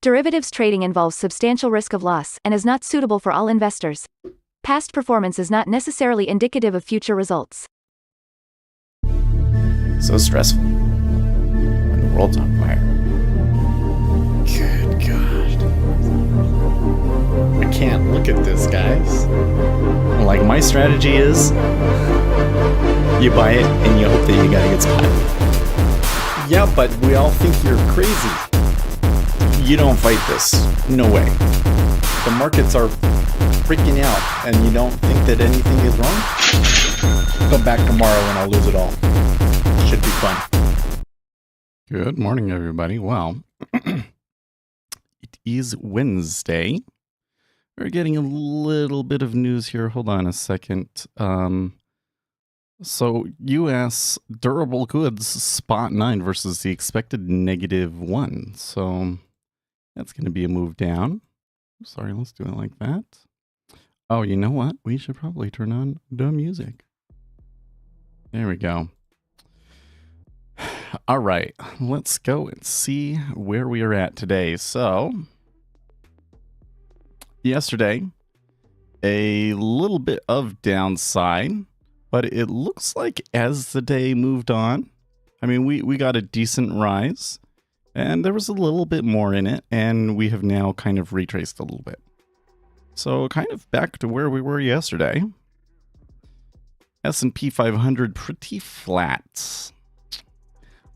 Derivatives trading involves substantial risk of loss and is not suitable for all investors. Past performance is not necessarily indicative of future results. So stressful when the world's on fire. Good God. I can't look at this, guys. Like, my strategy is you buy it and you hope that you got a good spot. Yeah, but we all think you're crazy. You don't fight this. No way. The markets are freaking out and you don't think that anything is wrong? Come back tomorrow and I'll lose it all. Should be fun. Good morning, everybody. Well, it is Wednesday. We're getting a little bit of news here. Hold on a second. So U.S. durable goods spot 9 versus the expected -1. So that's going to be a move down. Sorry, let's do it like that. Oh, you know what? We should probably turn on the music. There we go. All right, let's go and see where we are at today. So, yesterday, a little bit of downside, but it looks like as the day moved on, I mean, we got a decent rise, and there was a little bit more in it, and we have now kind of retraced a little bit. So, kind of back to where we were yesterday. S&P 500 pretty flat.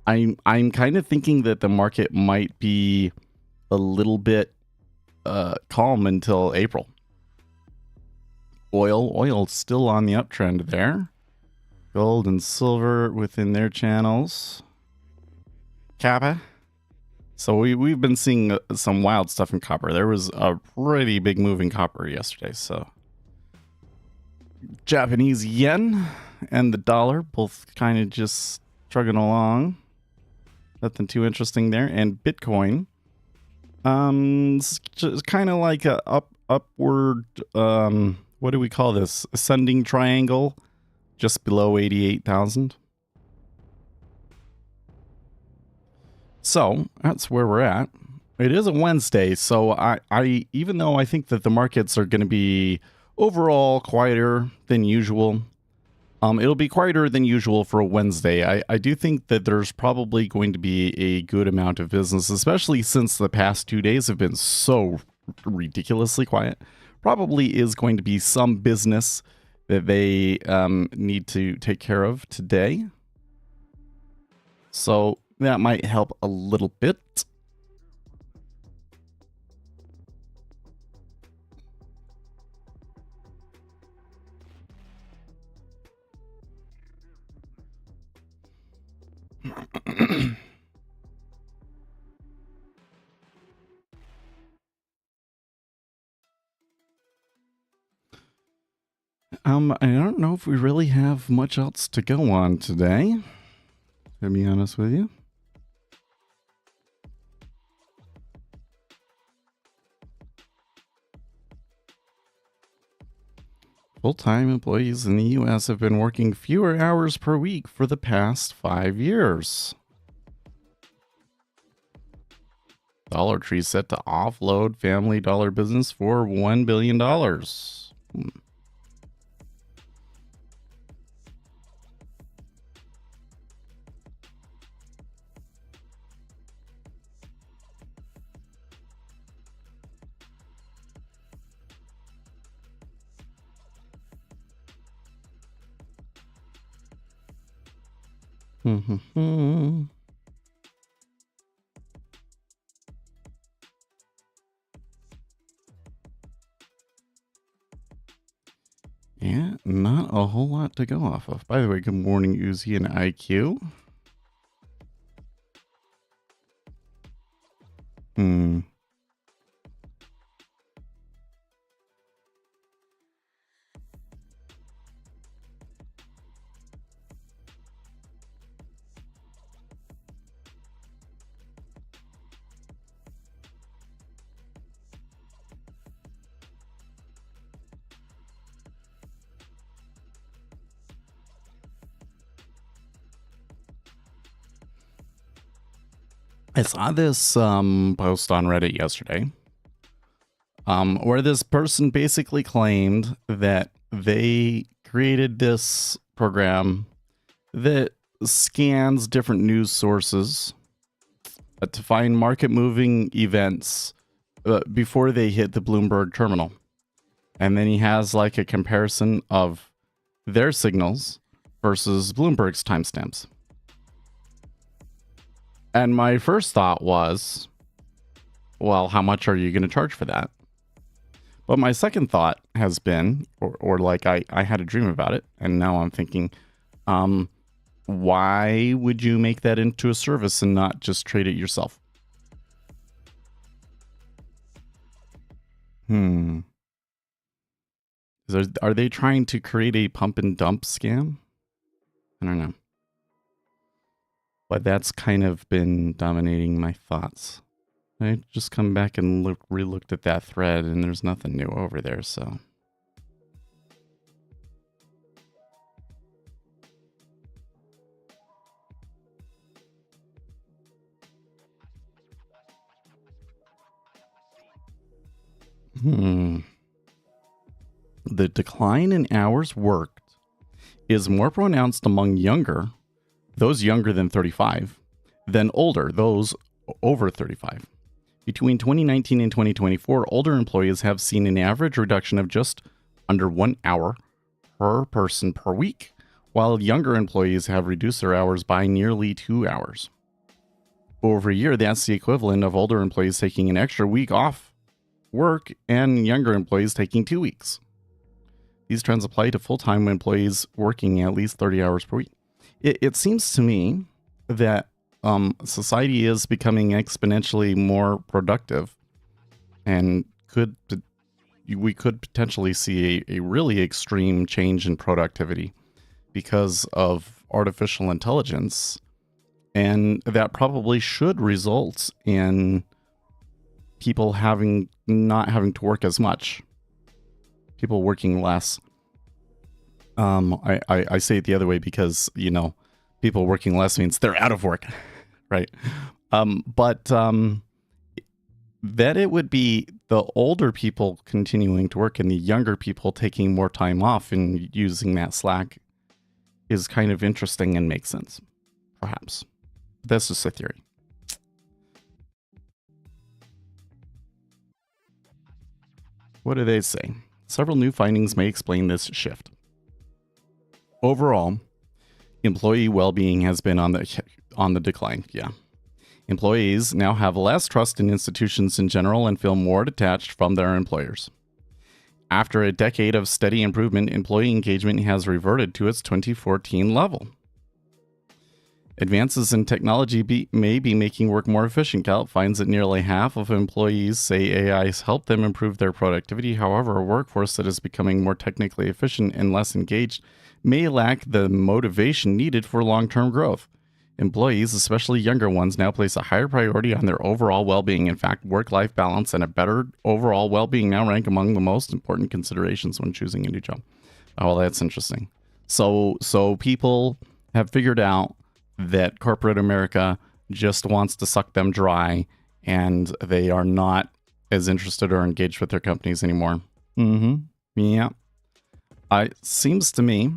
I'm kind of thinking that the market might be a little bit calm until April. Oil's still on the uptrend there. Gold and silver within their channels. Copper. So we've been seeing some wild stuff in copper. There was a pretty big move in copper yesterday. So Japanese yen and the dollar both kind of just trugging along. Nothing too interesting there. And Bitcoin, it's just kind of like a upward, what do we call this? Ascending triangle, just below 88,000. So that's where we're at. It is a Wednesday, so I even though I think that the markets are going to be overall quieter than usual. It'll be quieter than usual for a Wednesday. I do think that there's probably going to be a good amount of business, especially since the past 2 days have been so ridiculously quiet. Probably is going to be some business that they need to take care of today. So that might help a little bit. I don't know if we really have much else to go on today, to be honest with you. Full-time employees in the U.S. have been working fewer hours per week for the past 5 years. Dollar Tree set to offload Family Dollar business for $1 billion. Yeah, not a whole lot to go off of. By the way, good morning, Uzi and IQ. I saw this post on Reddit yesterday, where this person basically claimed that they created this program that scans different news sources to find market moving events before they hit the Bloomberg terminal. And then he has like a comparison of their signals versus Bloomberg's timestamps. And my first thought was, well, how much are you going to charge for that? But my second thought has been, or like I had a dream about it, and now I'm thinking, why would you make that into a service and not just trade it yourself? Are they trying to create a pump and dump scam? I don't know. But that's kind of been dominating my thoughts. I just come back and re-looked at that thread, and there's nothing new over there, so. The decline in hours worked is more pronounced among those younger than 35, than older, those over 35. Between 2019 and 2024, older employees have seen an average reduction of just under 1 hour per person per week, while younger employees have reduced their hours by nearly 2 hours. Over a year, that's the equivalent of older employees taking an extra week off work and younger employees taking 2 weeks. These trends apply to full-time employees working at least 30 hours per week. It seems to me that society is becoming exponentially more productive, and we could potentially see a really extreme change in productivity because of artificial intelligence, and that probably should result in people not having to work as much, people working less. I say it the other way because, people working less means they're out of work, right? But that it would be the older people continuing to work and the younger people taking more time off and using that slack is kind of interesting and makes sense, perhaps. That's just a theory. What do they say? Several new findings may explain this shift. Overall, employee well-being has been on the decline. Yeah. Employees now have less trust in institutions in general and feel more detached from their employers. After a decade of steady improvement, employee engagement has reverted to its 2014 level. Advances in technology may be making work more efficient. Gallup finds that nearly half of employees say AI has helped them improve their productivity. However, a workforce that is becoming more technically efficient and less engaged may lack the motivation needed for long-term growth. Employees, especially younger ones, now place a higher priority on their overall well-being. In fact, work-life balance and a better overall well-being now rank among the most important considerations when choosing a new job. Oh, well, that's interesting. So people have figured out that corporate America just wants to suck them dry, and they are not as interested or engaged with their companies anymore. Yeah. It seems to me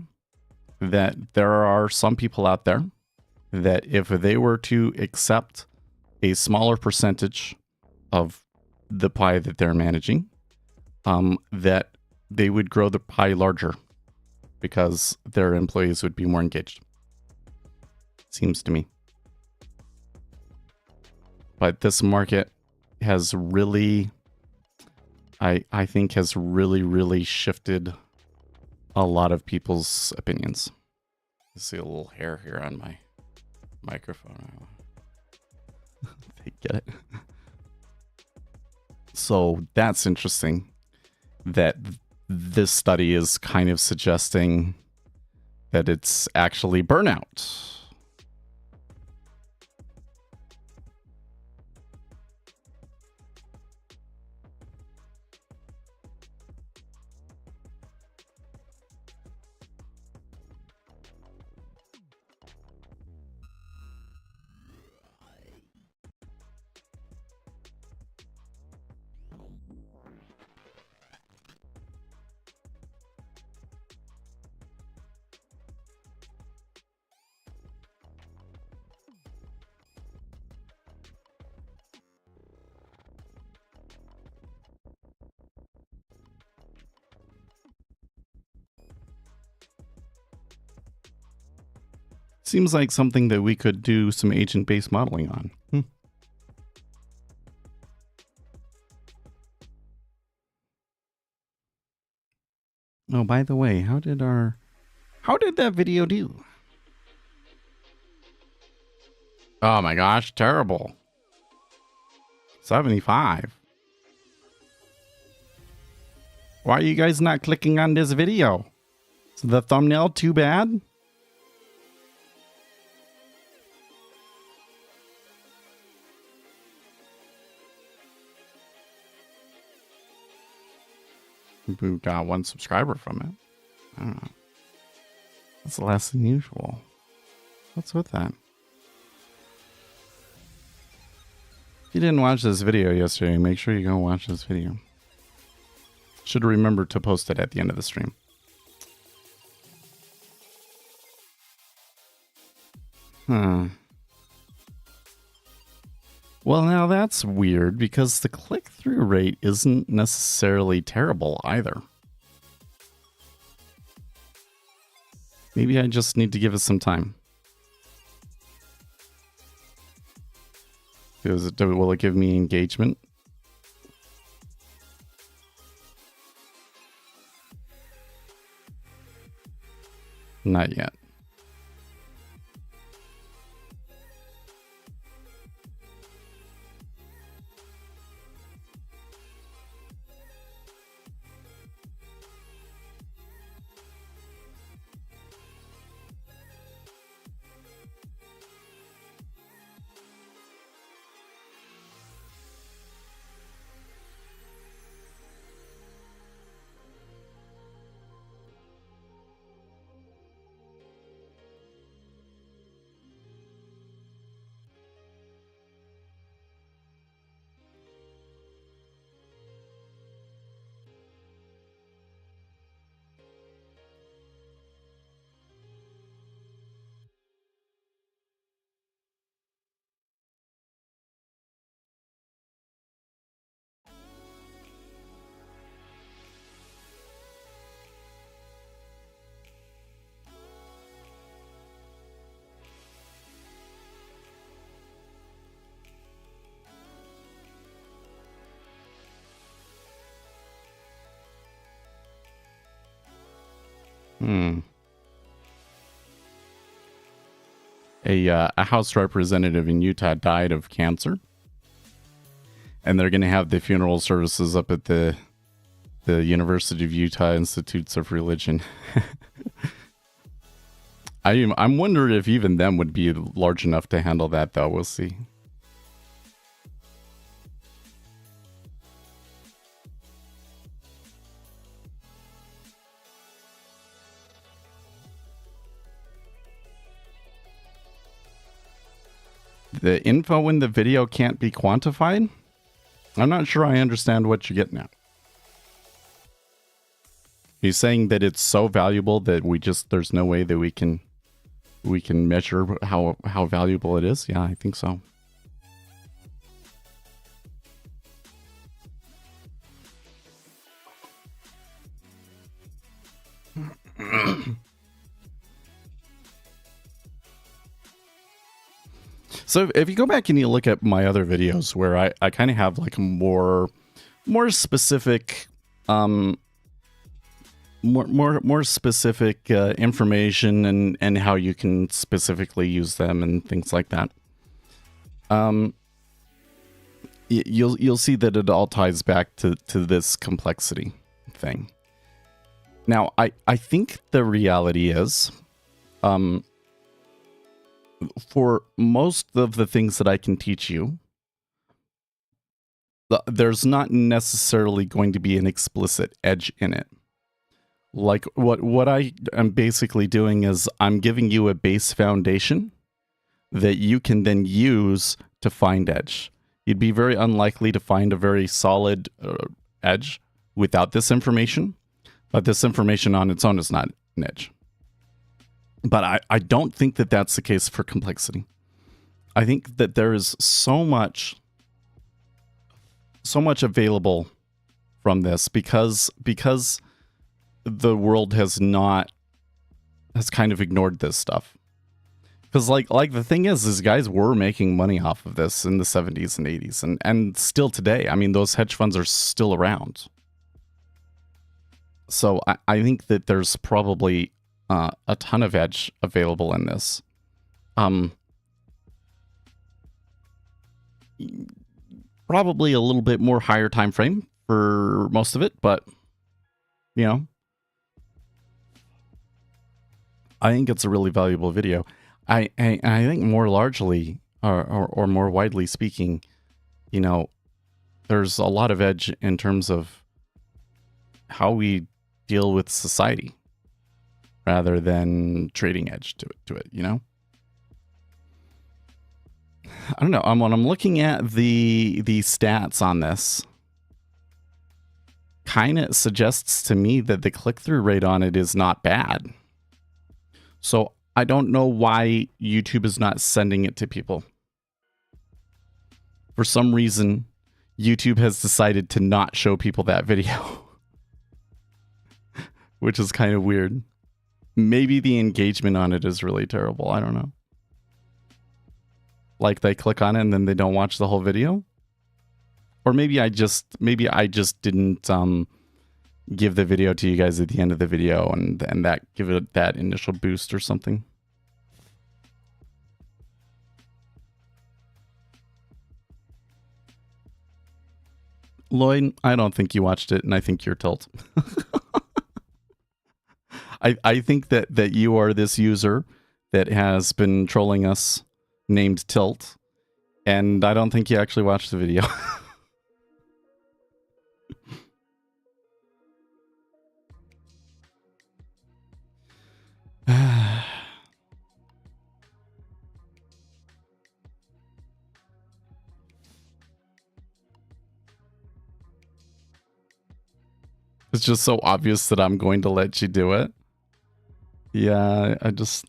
that there are some people out there that if they were to accept a smaller percentage of the pie that they're managing, that they would grow the pie larger because their employees would be more engaged. Seems to me. But this market has really, I think has really shifted a lot of people's opinions. I see a little hair here on my microphone. They get it. So that's interesting that this study is kind of suggesting that it's actually burnout. Seems like something that we could do some agent-based modeling on. Oh, by the way, how did that video do? Oh my gosh, terrible. 75. Why are you guys not clicking on this video? Is the thumbnail too bad? We got 1 subscriber from it. I don't know. That's less than usual. What's with that? If you didn't watch this video yesterday, make sure you go watch this video. Should remember to post it at the end of the stream. Well, now that's weird because the click-through rate isn't necessarily terrible either. Maybe I just need to give it some time. Will it give me engagement? Not yet. A House representative in Utah died of cancer, and they're going to have the funeral services up at the University of Utah Institutes of Religion. I'm wondering if even them would be large enough to handle that, though. We'll see. The info in the video can't be quantified? I'm not sure I understand what you're getting at. He's saying that it's so valuable that there's no way that we can measure how valuable it is. Yeah, I think so. So if you go back and you look at my other videos where I kind of have like a more specific more specific information and how you can specifically use them and things like that. You'll see that it all ties back to this complexity thing. Now, I think the reality is, for most of the things that I can teach you, there's not necessarily going to be an explicit edge in it. Like what I am basically doing is I'm giving you a base foundation that you can then use to find edge. You'd be very unlikely to find a very solid edge without this information, but this information on its own is not an edge. But I don't think that that's the case for complexity. I think that there is so much available from this because the world has kind of ignored this stuff. Because like the thing is guys were making money off of this in the 70s and 80s and still today. I mean, those hedge funds are still around. So I think that there's probably a ton of edge available in this. Probably a little bit more higher time frame for most of it, but you know, I think it's a really valuable video. I think more largely or more widely speaking, you know, there's a lot of edge in terms of how we deal with society rather than trading edge to it, you know? I don't know. When I'm looking at the stats on this, kind of suggests to me that the click-through rate on it is not bad. So I don't know why YouTube is not sending it to people. For some reason, YouTube has decided to not show people that video, which is kind of weird. Maybe the engagement on it is really terrible. I don't know. Like they click on it and then they don't watch the whole video. Or maybe I just didn't give the video to you guys at the end of the video and that give it that initial boost or something. Lloyd, I don't think you watched it, and I think you're tilt. I think that you are this user that has been trolling us named Tilt, and I don't think you actually watched the video. It's just so obvious that I'm going to let you do it. Yeah, I just...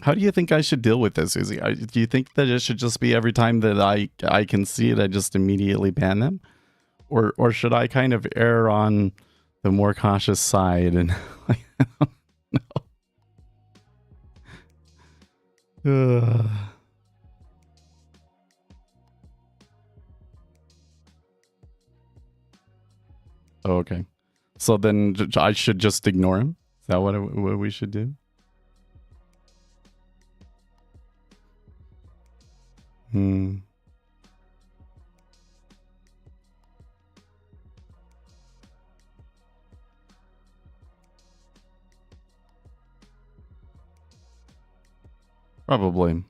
How do you think I should deal with this, Susie? Do you think that it should just be every time that I can see it, I just immediately ban them? Or should I kind of err on the more cautious side and... like, I don't know. Oh, okay. So then I should just ignore him? Is that what we should do? Probably.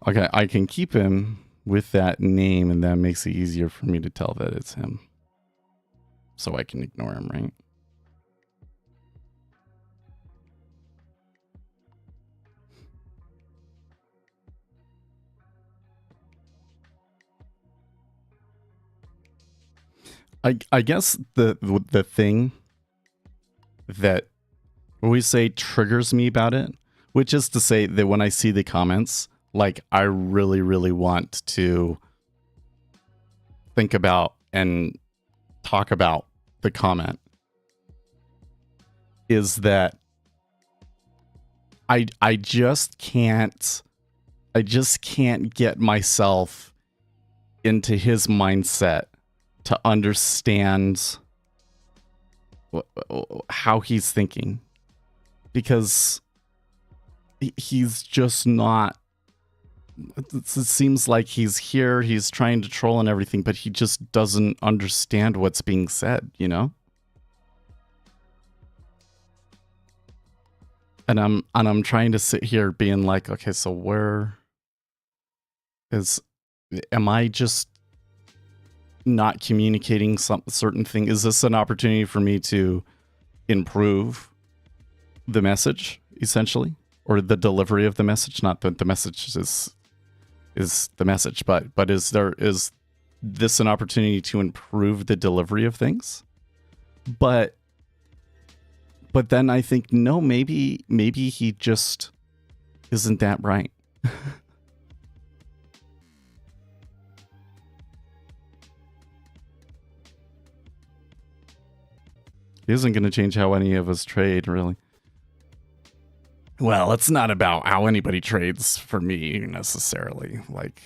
Okay, I can keep him with that name, and that makes it easier for me to tell that it's him. So I can ignore him, right? I guess the thing that we say triggers me about it, which is to say that when I see the comments, like I really, really want to think about and talk about the comment, is that I just can't get myself into his mindset to understand how he's thinking, because he's just not... It seems like he's here, he's trying to troll and everything, but he just doesn't understand what's being said, you know? And I'm trying to sit here being like, okay, so am I just not communicating some certain thing? Is this an opportunity for me to improve the message, essentially? Or the delivery of the message? Not that the message is the message, but is this an opportunity to improve the delivery of things? But then I think, no, maybe he just isn't that right. He isn't going to change how any of us trade, really. Well, it's not about how anybody trades for me necessarily. Like,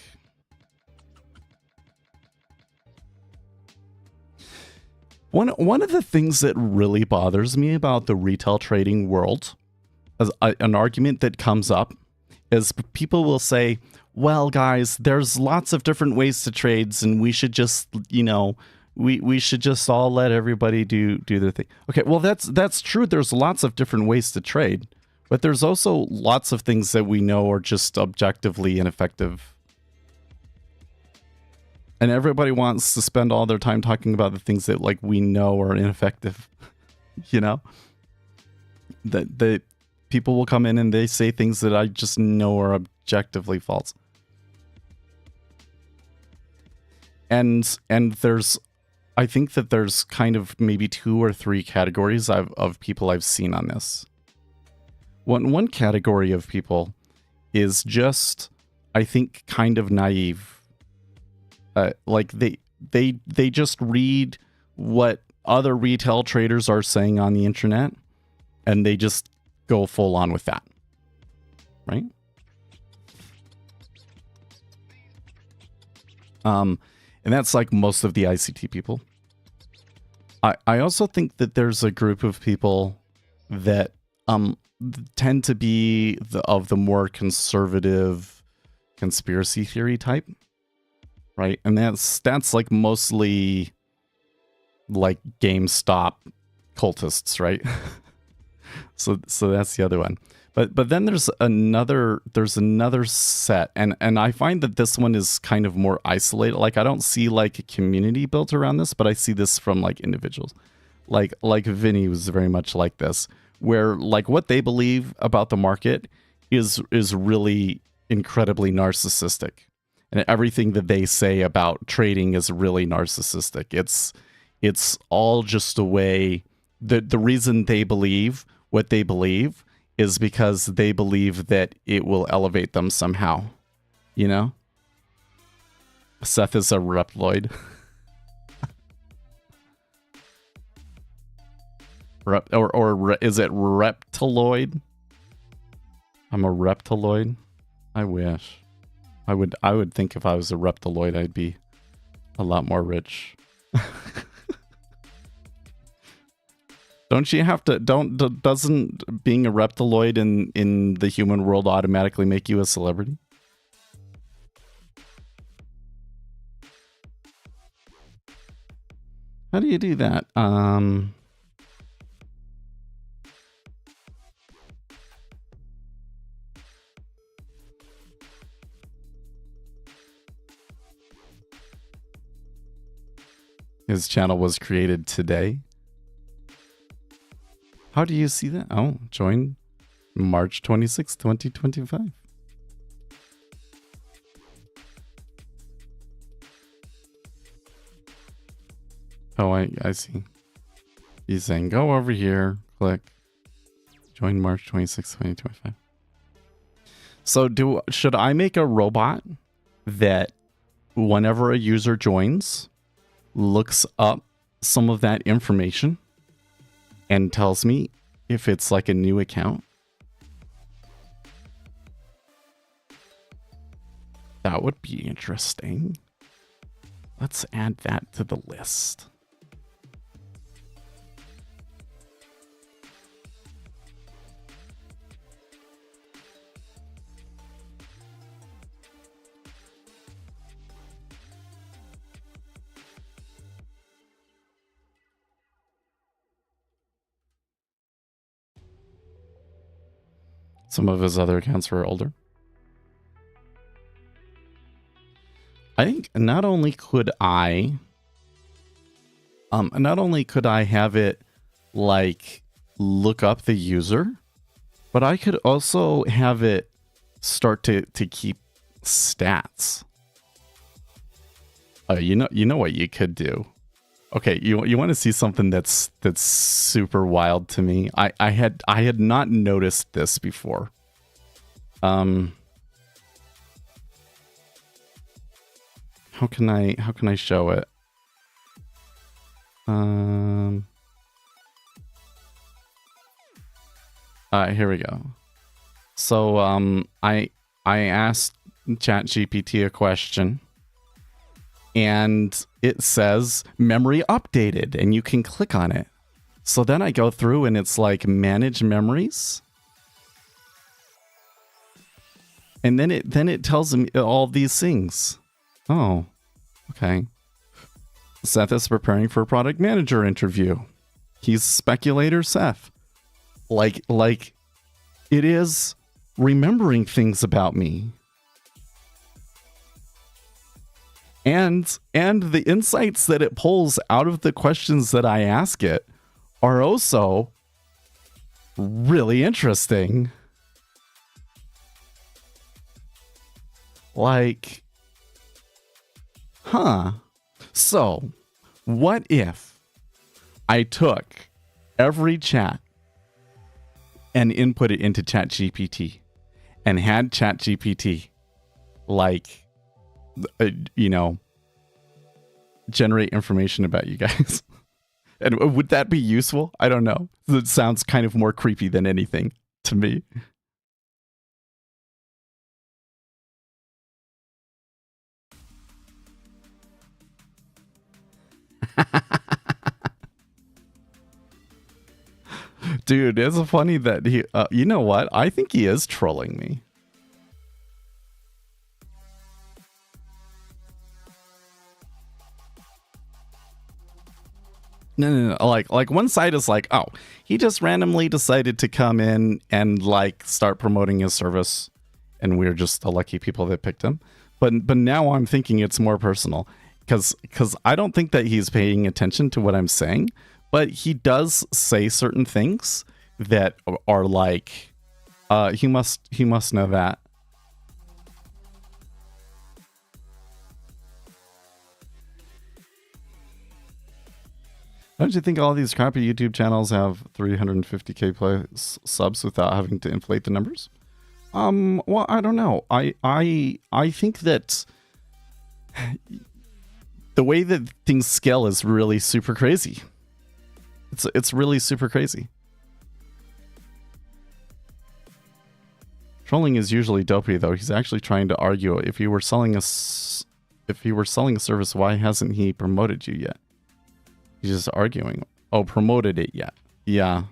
one of the things that really bothers me about the retail trading world, as an argument that comes up, is people will say, well, guys, there's lots of different ways to trades, and we should just, we should just all let everybody do their thing. Okay, well, that's true. There's lots of different ways to trade, but there's also lots of things that we know are just objectively ineffective. And everybody wants to spend all their time talking about the things that, like, we know are ineffective. That people will come in and they say things that I just know are objectively false. And I think that there's kind of maybe 2 or 3 categories of people I've seen on this. One category of people is just, I think, kind of naive. Like they just read what other retail traders are saying on the internet, and they just go full on with that, right? And that's like most of the ICT people. I also think that there's a group of people that tend to be of the more conservative conspiracy theory type, right? And that's like mostly like GameStop cultists, right? so that's the other one. But then there's another set, and I find that this one is kind of more isolated. Like, I don't see like a community built around this, but I see this from like individuals. Like Vinny was very much like this, where like what they believe about the market is really incredibly narcissistic. And everything that they say about trading is really narcissistic. It's all just a way, the reason they believe what they believe is because they believe that it will elevate them somehow, Seth is a reploid. or is it reptiloid? I'm a reptiloid. I wish. I would think if I was a reptiloid, I'd be a lot more rich. Don't you have to? Doesn't being a reptiloid in the human world automatically make you a celebrity? How do you do that? His channel was created today. How do you see that? Oh, join March 26, 2025. Oh, I see. He's saying, go over here, click, join March 26, 2025. So should I make a robot that whenever a user joins, looks up some of that information and tells me if it's like a new account? That would be interesting. Let's add that to the list. Some of his other accounts were older. I think not only could I have it like look up the user, but I could also have it start to keep stats. You know what you could do. Okay, you want to see something that's super wild to me? I had not noticed this before. How can I show it? Here we go. So I asked ChatGPT a question, and it says memory updated, and you can click on it. So then I go through and it's like manage memories. And then it tells me all these things. Oh, okay. Seth is preparing for a product manager interview. He's speculator Seth. Like it is remembering things about me. And the insights that it pulls out of the questions that I ask it are also really interesting. Like, so what if I took every chat and input it into ChatGPT and had ChatGPT like, generate information about you guys? And would that be useful? I don't know. It sounds kind of more creepy than anything to me. Dude, it's funny that he, you know what? I think he is trolling me. No. Like one side is like, oh, he just randomly decided to come in and like start promoting his service, and we're just the lucky people that picked him. But now I'm thinking it's more personal, because I don't think that he's paying attention to what I'm saying, but he does say certain things that are like, he must know that. Don't you think all these crappy YouTube channels have 350k plus subs without having to inflate the numbers? Well, I don't know. I think that the way that things scale is really super crazy. It's really super crazy. Trolling is usually dopey, though. He's actually trying to argue if he were selling a service, why hasn't he promoted you yet? He's just arguing. Oh, promoted it yet? Yeah.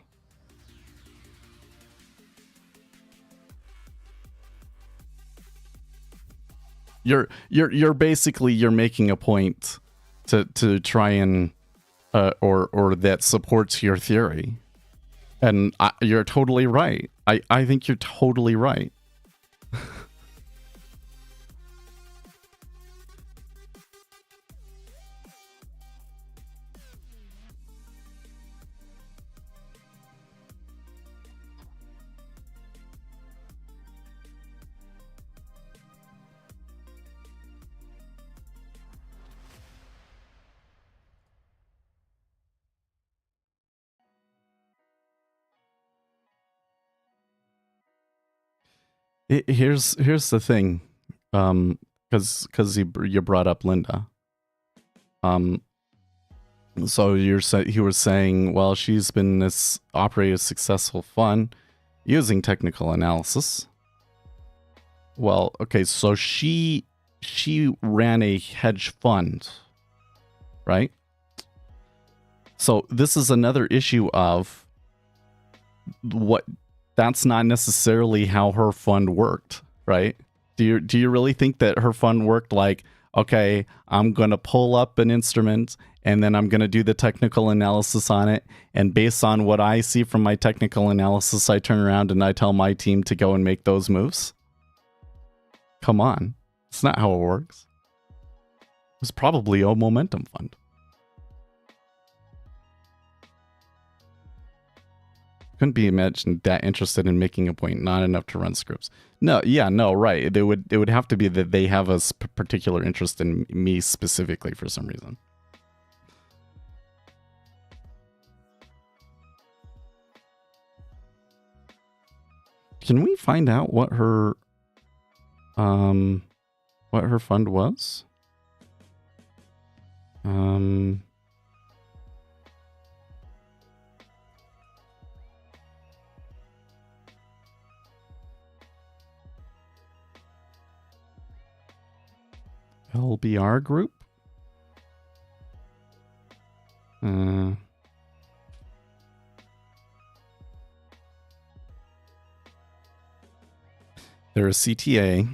You're basically you're making a point to try and or that supports your theory, and you're totally right. I think you're totally right. Here's the thing, because you brought up Linda. So he was saying, well, she's been operated a successful fund using technical analysis. Well, okay, so she ran a hedge fund, right? So this is another issue of what. That's not necessarily how her fund worked, right? Do you really think that her fund worked like, okay, I'm going to pull up an instrument and then I'm going to do the technical analysis on it, and based on what I see from my technical analysis, I turn around and I tell my team to go and make those moves? Come on. It's not how it works. It was probably a momentum fund. Couldn't be imagined that interested in making a point, not enough to run scripts. No, yeah, no, right. It would have to be that they have a particular interest in me specifically for some reason. Can we find out what her fund was? LBR group? They're a CTA.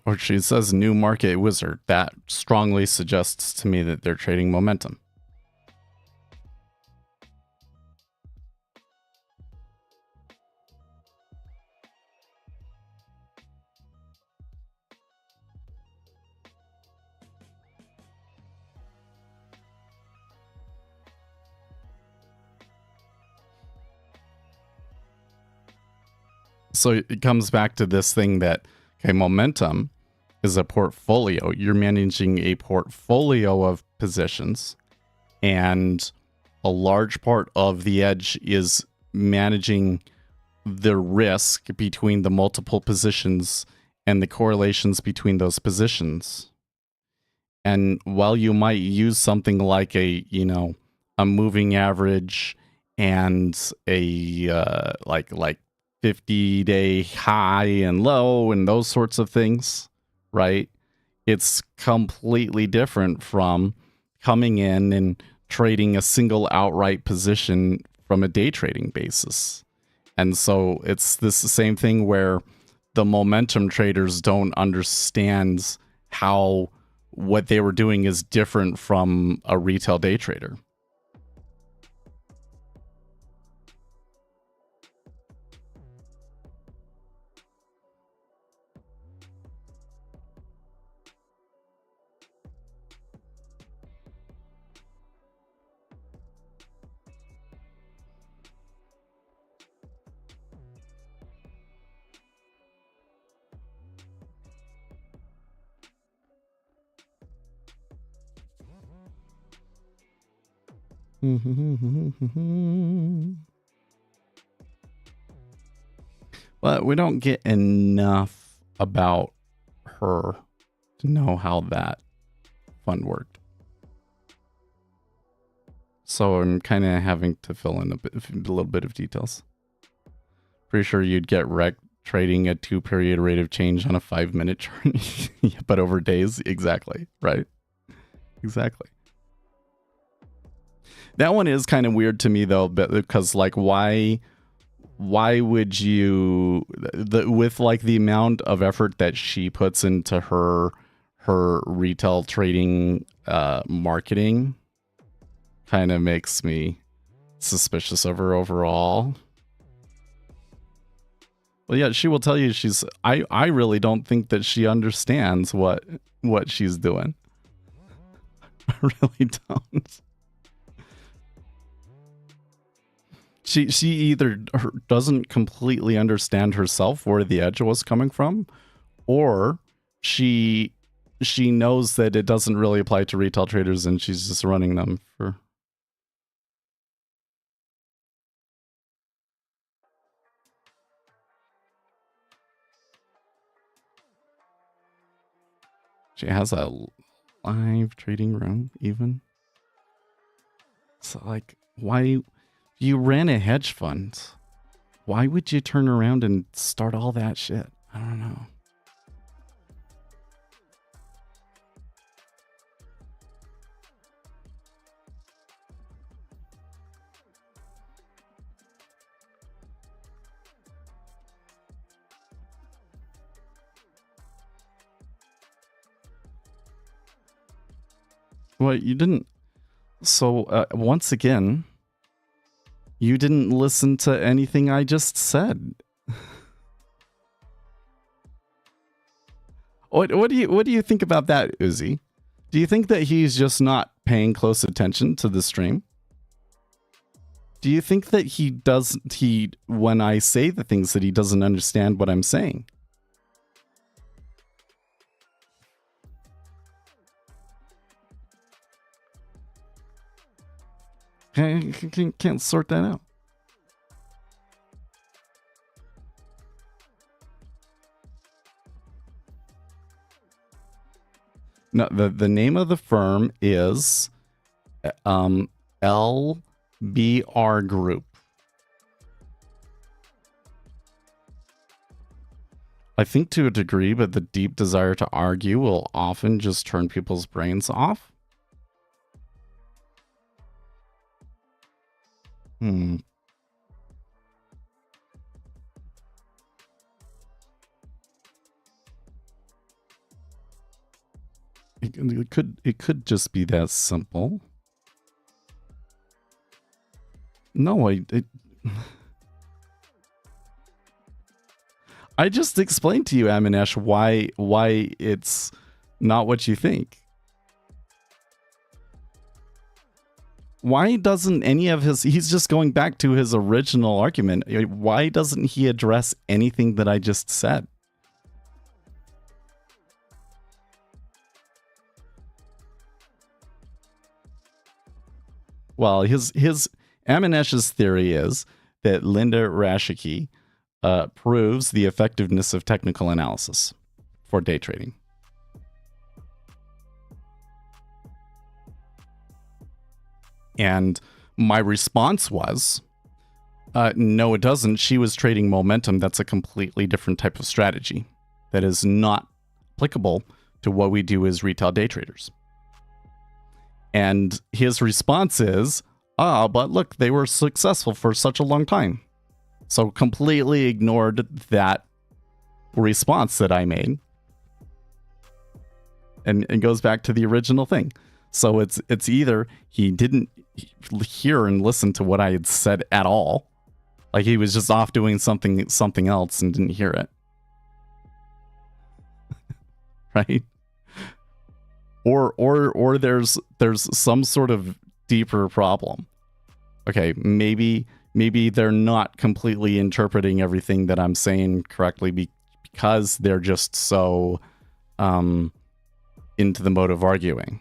Or she says new market wizard. That strongly suggests to me that they're trading momentum. So it comes back to this thing that, okay, momentum is a portfolio. You're managing a portfolio of positions, and a large part of the edge is managing the risk between the multiple positions and the correlations between those positions. And while you might use something like a moving average and a like 50-day high and low and those sorts of things, right? It's completely different from coming in and trading a single outright position from a day trading basis. And so it's the same thing where the momentum traders don't understand how what they were doing is different from a retail day trader. But we don't get enough about her to know how that fund worked. So I'm kind of having to fill in a little bit of details. Pretty sure you'd get wrecked trading a 2-period rate of change on a 5-minute chart. Yeah, but over days, exactly, right? Exactly. That one is kind of weird to me though, because like why would you, with like the amount of effort that she puts into her retail trading marketing, kind of makes me suspicious of her overall. Well, yeah, she will tell you I really don't think that she understands what she's doing. I really don't. She either doesn't completely understand herself where the edge was coming from, or she knows that it doesn't really apply to retail traders and she's just running them for. She has a live trading room even. So like, why? You ran a hedge fund. Why would you turn around and start all that shit? I don't know. Well, you didn't. So once again, you didn't listen to anything I just said. What do you think about that, Uzi? Do you think that he's just not paying close attention to the stream? Do you think that when I say the things that he doesn't understand what I'm saying? Can't sort that out. No, the name of the firm is LBR Group. I think to a degree, but the deep desire to argue will often just turn people's brains off. It could just be that simple. No, I just explained to you, Aminesh, why it's not what you think. Why doesn't any of he's just going back to his original argument. Why doesn't he address anything that I just said? Well, his Aminesh's theory is that Linda Rashiki proves the effectiveness of technical analysis for day trading. And my response was, no, it doesn't. She was trading momentum. That's a completely different type of strategy that is not applicable to what we do as retail day traders. And his response is, but look, they were successful for such a long time. So completely ignored that response that I made. And goes back to the original thing. So it's either he didn't hear and listen to what I had said at all. Like he was just off doing something else and didn't hear it. Right? Or there's some sort of deeper problem. Okay, maybe they're not completely interpreting everything that I'm saying correctly because they're just so into the mode of arguing.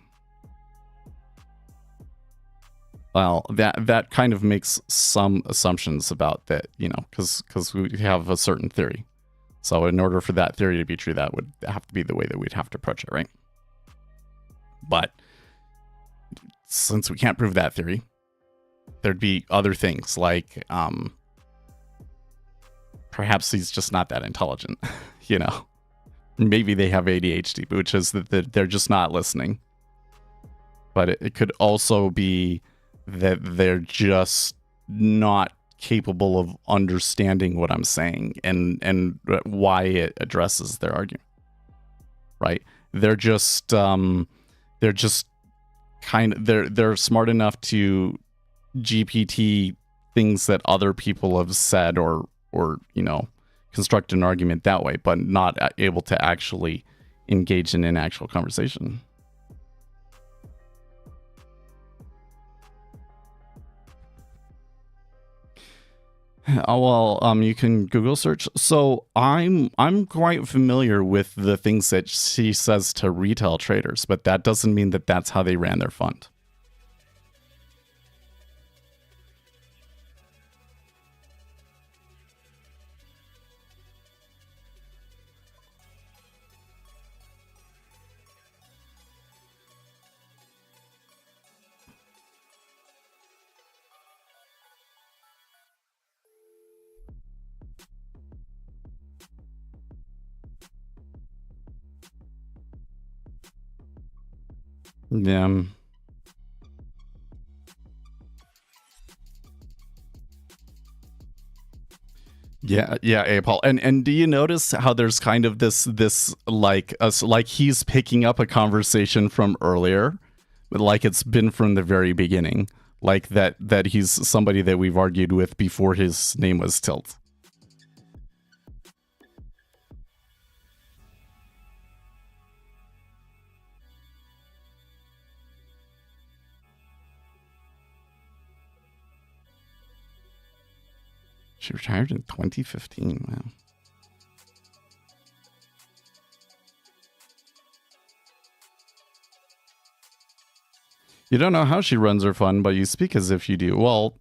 Well, that kind of makes some assumptions about that, because we have a certain theory. So in order for that theory to be true, that would have to be the way that we'd have to approach it, right? But since we can't prove that theory, there'd be other things like perhaps he's just not that intelligent, Maybe they have ADHD, which is that they're just not listening. But it could also be that they're just not capable of understanding what I'm saying and why it addresses their argument. Right? They're just they're smart enough to GPT things that other people have said or construct an argument that way, but not able to actually engage in an actual conversation. Oh, well, you can Google search. So I'm quite familiar with the things that she says to retail traders, but that doesn't mean that that's how they ran their fund. Yeah. Yeah, Paul. And do you notice how there's kind of this like he's picking up a conversation from earlier, but like it's been from the very beginning, like that he's somebody that we've argued with before his name was Tilt. She retired in 2015, man. You don't know how she runs her fund, but you speak as if you do. Well,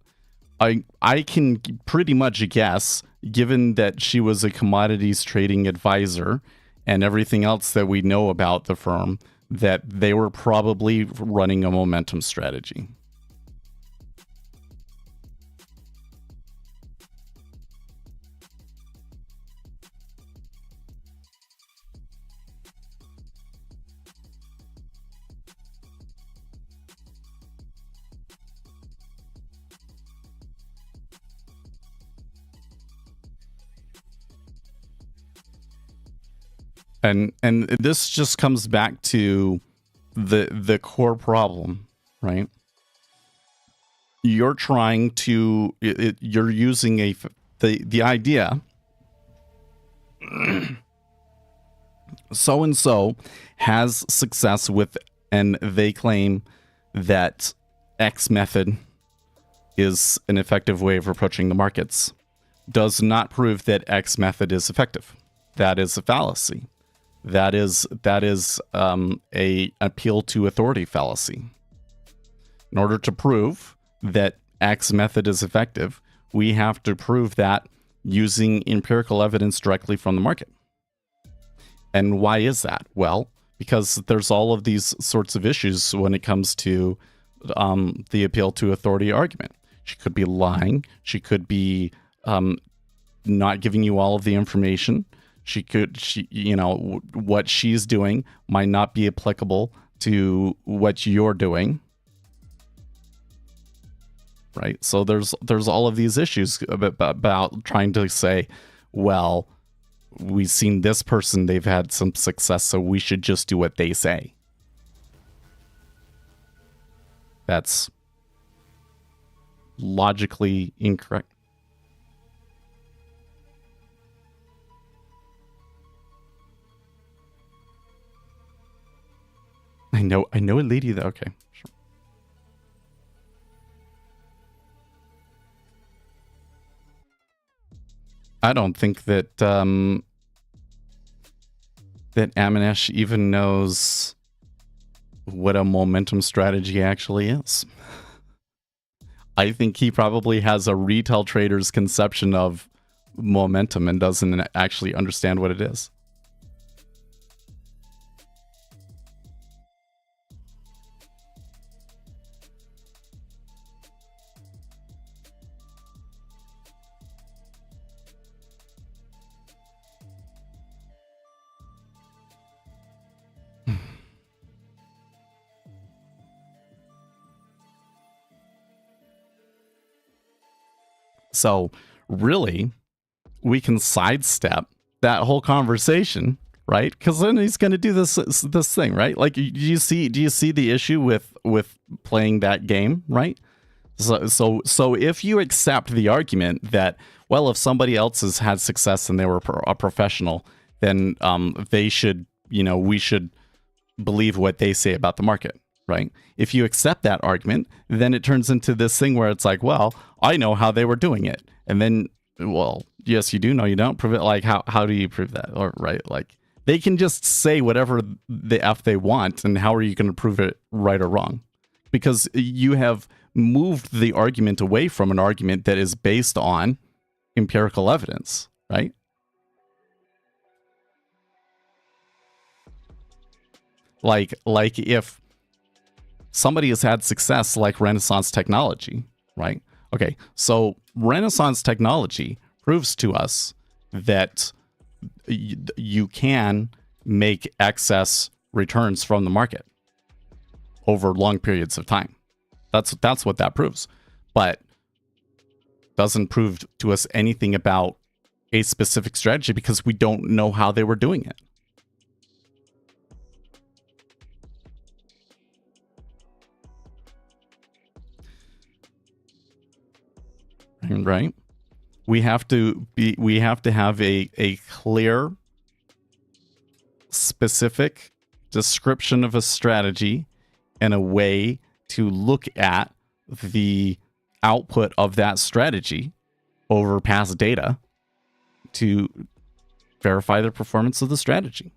I can pretty much guess, given that she was a commodities trading advisor and everything else that we know about the firm, that they were probably running a momentum strategy. And this just comes back to the core problem, right? You're trying to you're using the idea so and so has success with, and they claim that X method is an effective way of approaching the markets, does not prove that X method is effective. That is a fallacy. That is a appeal to authority fallacy. In order to prove that X method is effective, we have to prove that using empirical evidence directly from the market. And why is that? Well, because there's all of these sorts of issues when it comes to the appeal to authority argument. She could be lying. She could be not giving you all of the information. What she's doing might not be applicable to what you're doing. Right? So there's all of these issues about trying to say, well, we've seen this person, they've had some success, so we should just do what they say. That's logically incorrect. I know a lady that, okay, sure. I don't think that that Amanesh even knows what a momentum strategy actually is. I think he probably has a retail trader's conception of momentum and doesn't actually understand what it is. So really, we can sidestep that whole conversation, right? Because then he's going to do this thing, right? Like, do you see the issue with playing that game, right? So if you accept the argument that, well, if somebody else has had success and they were a professional, then they should, we should believe what they say about the market. Right? If you accept that argument, then it turns into this thing where it's like, well, I know how they were doing it. And then, well, yes, you do know, you don't prove it. Like, how do you prove that? Or, right? Like, they can just say whatever the F they want. And how are you going to prove it right or wrong? Because you have moved the argument away from an argument that is based on empirical evidence, right? Like if somebody has had success like Renaissance technology, right? Okay, so Renaissance technology proves to us that you can make excess returns from the market over long periods of time. That's what that proves. But doesn't prove to us anything about a specific strategy because we don't know how they were doing it. Right? We have to have a clear, specific description of a strategy and a way to look at the output of that strategy over past data to verify the performance of the strategy.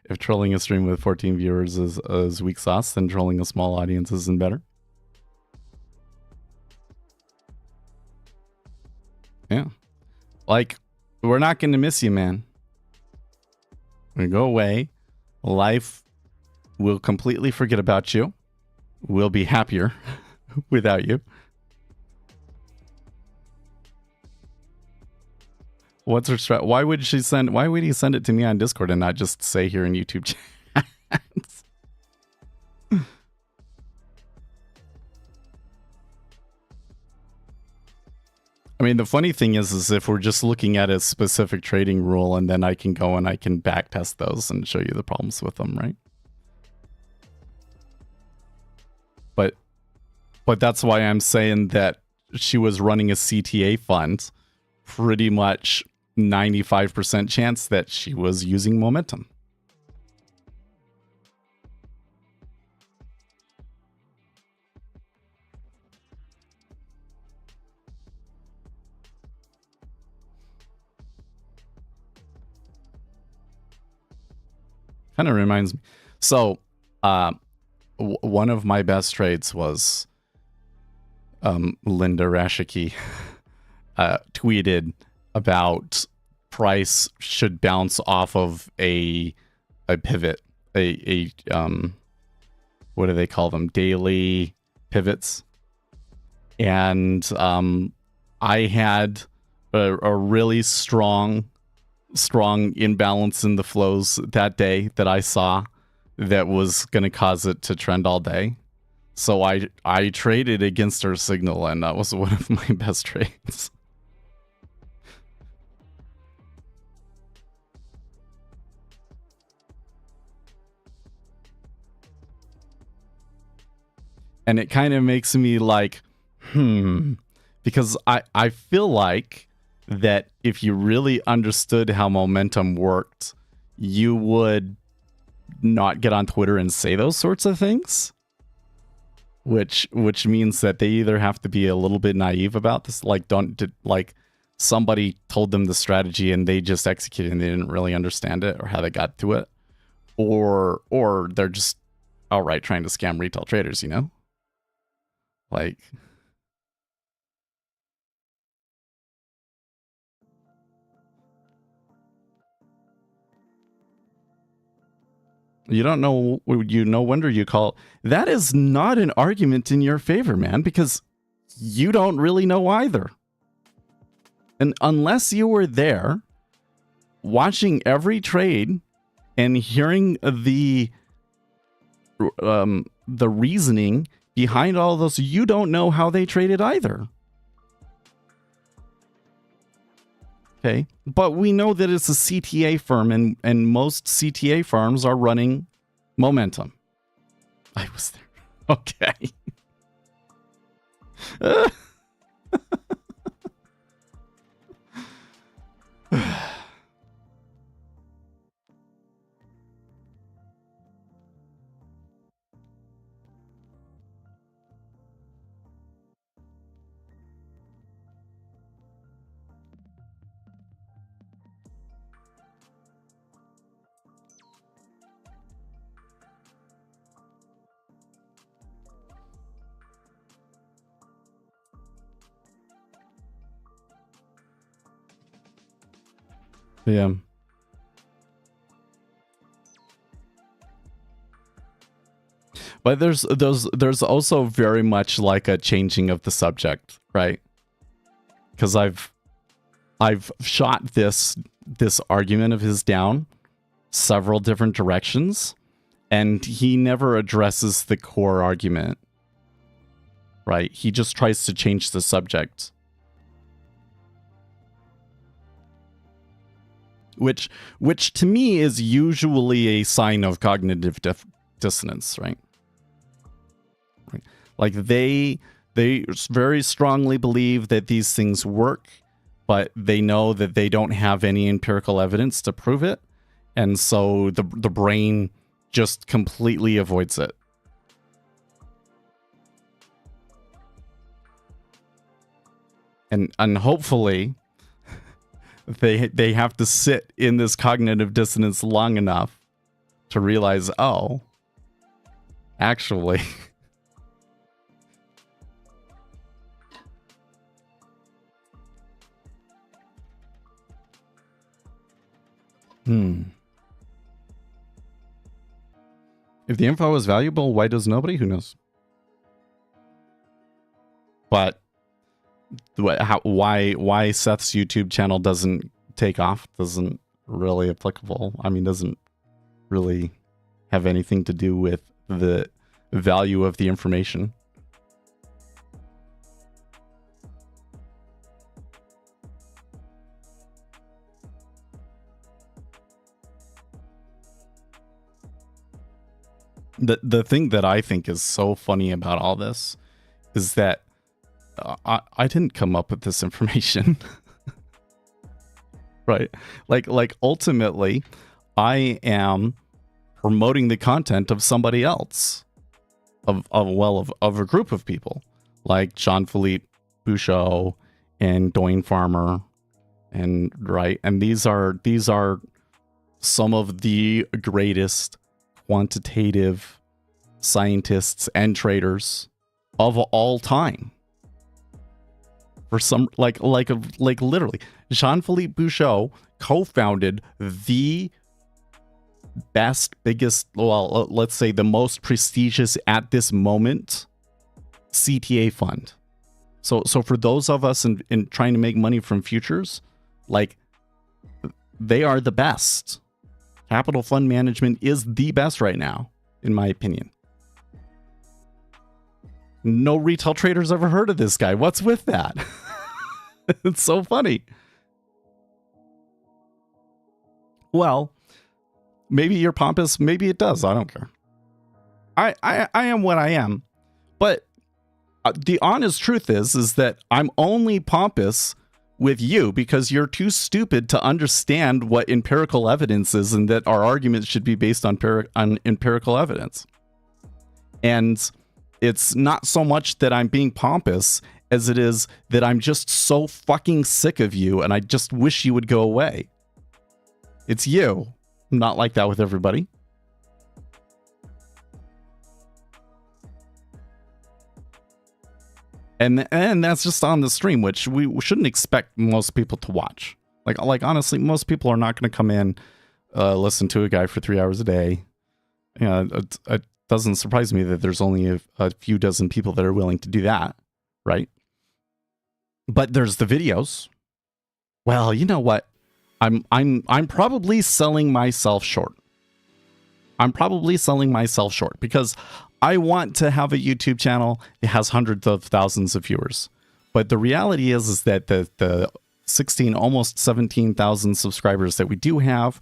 If trolling a stream with 14 viewers is weak sauce, then trolling a small audience isn't better. Yeah. Like, we're not going to miss you, man. We go away. Life will completely forget about you. We'll be happier without you. What's her strat? Why would he send it to me on Discord and not just say here in YouTube chats? I mean, the funny thing is if we're just looking at a specific trading rule, and then I can go and I can backtest those and show you the problems with them, right? But that's why I'm saying that she was running a CTA fund, pretty much 95% chance that she was using momentum. Kind of reminds me. So, one of my best trades was Linda Rashiki tweeted about price should bounce off of a pivot, a what do they call them? Daily pivots. And I had a really strong imbalance in the flows that day that I saw that was going to cause it to trend all day. So I traded against her signal, and that was one of my best trades. And it kind of makes me like, because I feel like that if you really understood how momentum worked, you would not get on Twitter and say those sorts of things. Which means that they either have to be a little bit naive about this, like somebody told them the strategy and they just executed and they didn't really understand it or how they got to it, or they're just outright trying to scam retail traders, you know? Like, you don't know, no wonder you call. That is not an argument in your favor, man, because you don't really know either. And unless you were there watching every trade and hearing the reasoning behind all of those, you don't know how they traded either. Okay, but we know that it's a CTA firm, and most CTA firms are running momentum. I was there. Okay. Yeah. But there's also very much like a changing of the subject, right? Because I've shot this argument of his down several different directions, and he never addresses the core argument, right? He just tries to change the subject. Which to me is usually a sign of cognitive dissonance, right? Like they very strongly believe that these things work, but they know that they don't have any empirical evidence to prove it, and so the brain just completely avoids it. And hopefully they have to sit in this cognitive dissonance long enough to realize, oh, actually, if the info is valuable, why does nobody? Who knows? But why Seth's YouTube channel doesn't take off doesn't really applicable. I mean, doesn't really have anything to do with the value of the information. The thing that I think is so funny about all this is that I didn't come up with this information. Right? Like ultimately, I am promoting the content of somebody else, of a group of people, like Jean-Philippe Bouchot and Doyne Farmer, and right, and these are some of the greatest quantitative scientists and traders of all time. For some, like literally, Jean-Philippe Bouchot co-founded the best, biggest, well, let's say the most prestigious at this moment CTA fund. So for those of us in trying to make money from futures, like, they are the best. Capital fund management is the best right now, in my opinion. No retail traders ever heard of this guy. What's with that? It's so funny. Well, maybe you're pompous. Maybe it does. I don't care. I am what I am. But the honest truth is that I'm only pompous with you because you're too stupid to understand what empirical evidence is, and that our arguments should be based on empirical evidence. And it's not so much that I'm being pompous as it is that I'm just so fucking sick of you, and I just wish you would go away. It's you. I'm not like that with everybody. And that's just on the stream, which we shouldn't expect most people to watch. Like honestly, most people are not going to come in, listen to a guy for 3 hours a day. You know, it doesn't surprise me that there's only a few dozen people that are willing to do that, right? But there's the videos. Well, you know what? I'm probably selling myself short. I'm probably selling myself short because I want to have a YouTube channel that has hundreds of thousands of viewers. But the reality is that the 16, almost 17,000 subscribers that we do have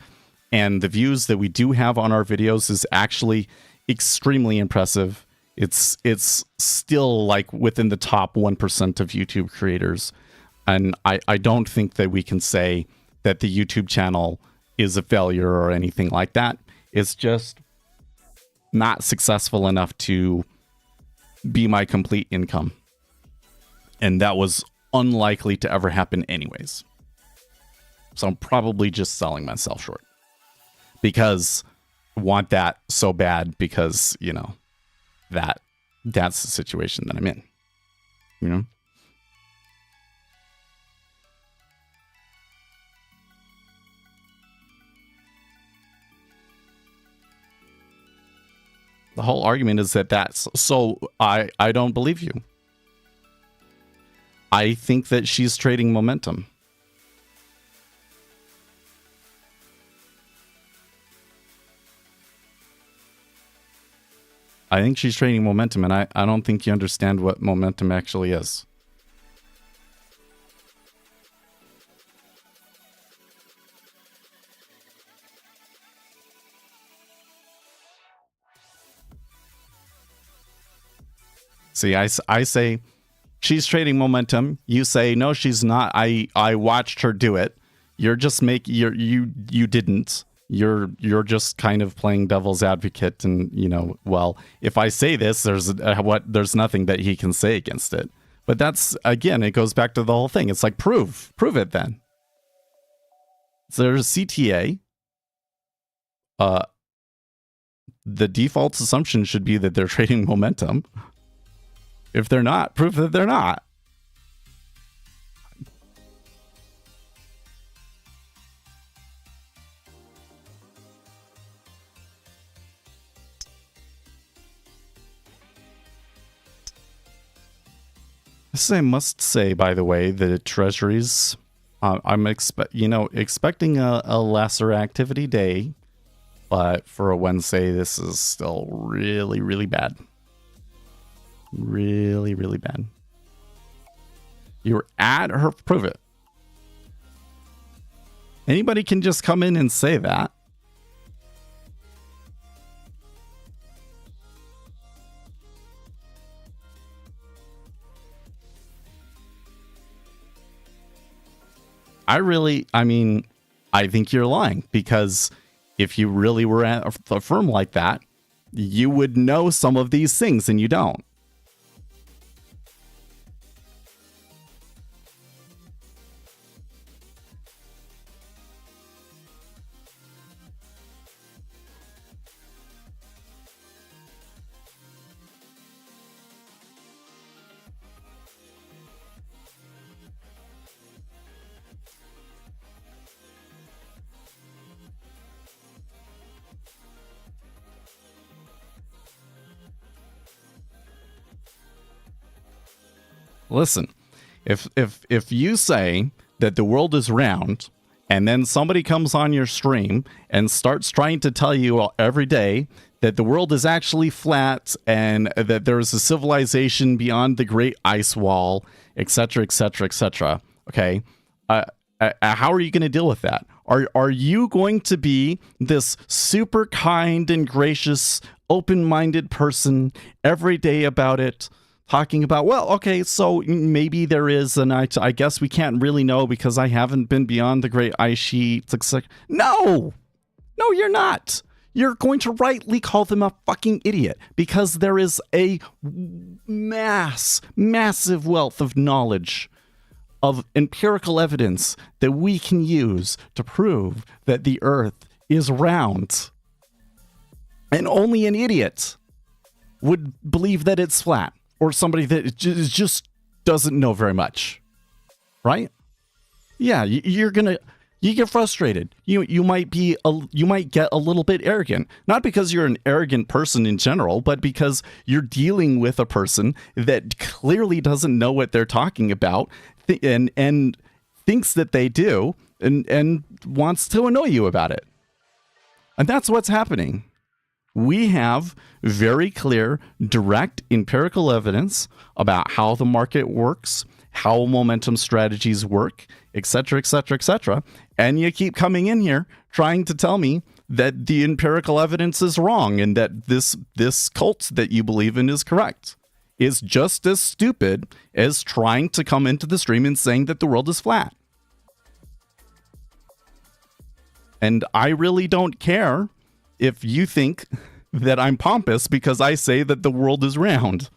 and the views that we do have on our videos is actually extremely impressive. It's still like within the top 1% of YouTube creators. And I don't think that we can say that the YouTube channel is a failure or anything like that. It's just not successful enough to be my complete income. And that was unlikely to ever happen anyways. So I'm probably just selling myself short. Because I want that so bad because, you know, that's the situation that I'm in. You know? The whole argument is that's so I don't believe you. I think that she's trading momentum. I think she's trading momentum, and I don't think you understand what momentum actually is. See, I say she's trading momentum. You say, no, she's not. I watched her do it. You're just you didn't. You're just kind of playing devil's advocate, and you know, well, if I say this, there's nothing that he can say against it. But that's, again, it goes back to the whole thing. It's like prove it then. So there's a CTA. The default assumption should be that they're trading momentum. If they're not, prove that they're not. I must say, by the way, that treasuries, I'm expecting a lesser activity day, but for a Wednesday, this is still really, really bad. Really, really bad. You're at or prove it. Anybody can just come in and say that. I think you're lying, because if you really were at a firm like that, you would know some of these things and you don't. Listen, if you say that the world is round, and then somebody comes on your stream and starts trying to tell you every day that the world is actually flat and that there is a civilization beyond the Great Ice Wall, etc., etc., etc., okay, how are you going to deal with that? Are you going to be this super kind and gracious, open-minded person every day about it? Talking about, well, okay, so maybe there is, and I guess we can't really know because I haven't been beyond the Great Ice Sheet. No, you're not. You're going to rightly call them a fucking idiot because there is a massive wealth of knowledge, of empirical evidence that we can use to prove that the Earth is round. And only an idiot would believe that it's flat. Or somebody that just doesn't know very much, right? Yeah, you get frustrated. You might get a little bit arrogant, not because you're an arrogant person in general, but because you're dealing with a person that clearly doesn't know what they're talking about, and thinks that they do, and wants to annoy you about it. And that's what's happening. We have very clear, direct empirical evidence about how the market works, how momentum strategies work, etc., etc., etc. And you keep coming in here trying to tell me that the empirical evidence is wrong and that this cult that you believe in is correct. Is just as stupid as trying to come into the stream and saying that the world is flat. And I really don't care if you think that I'm pompous because I say that the world is round.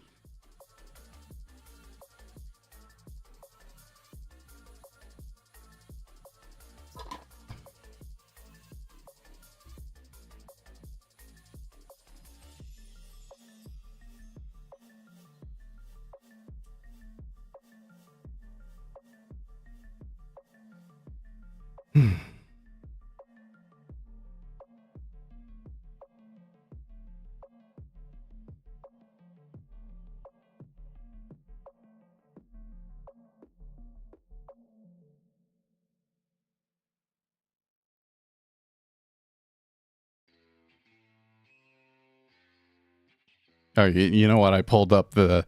Oh, you know what? I pulled up the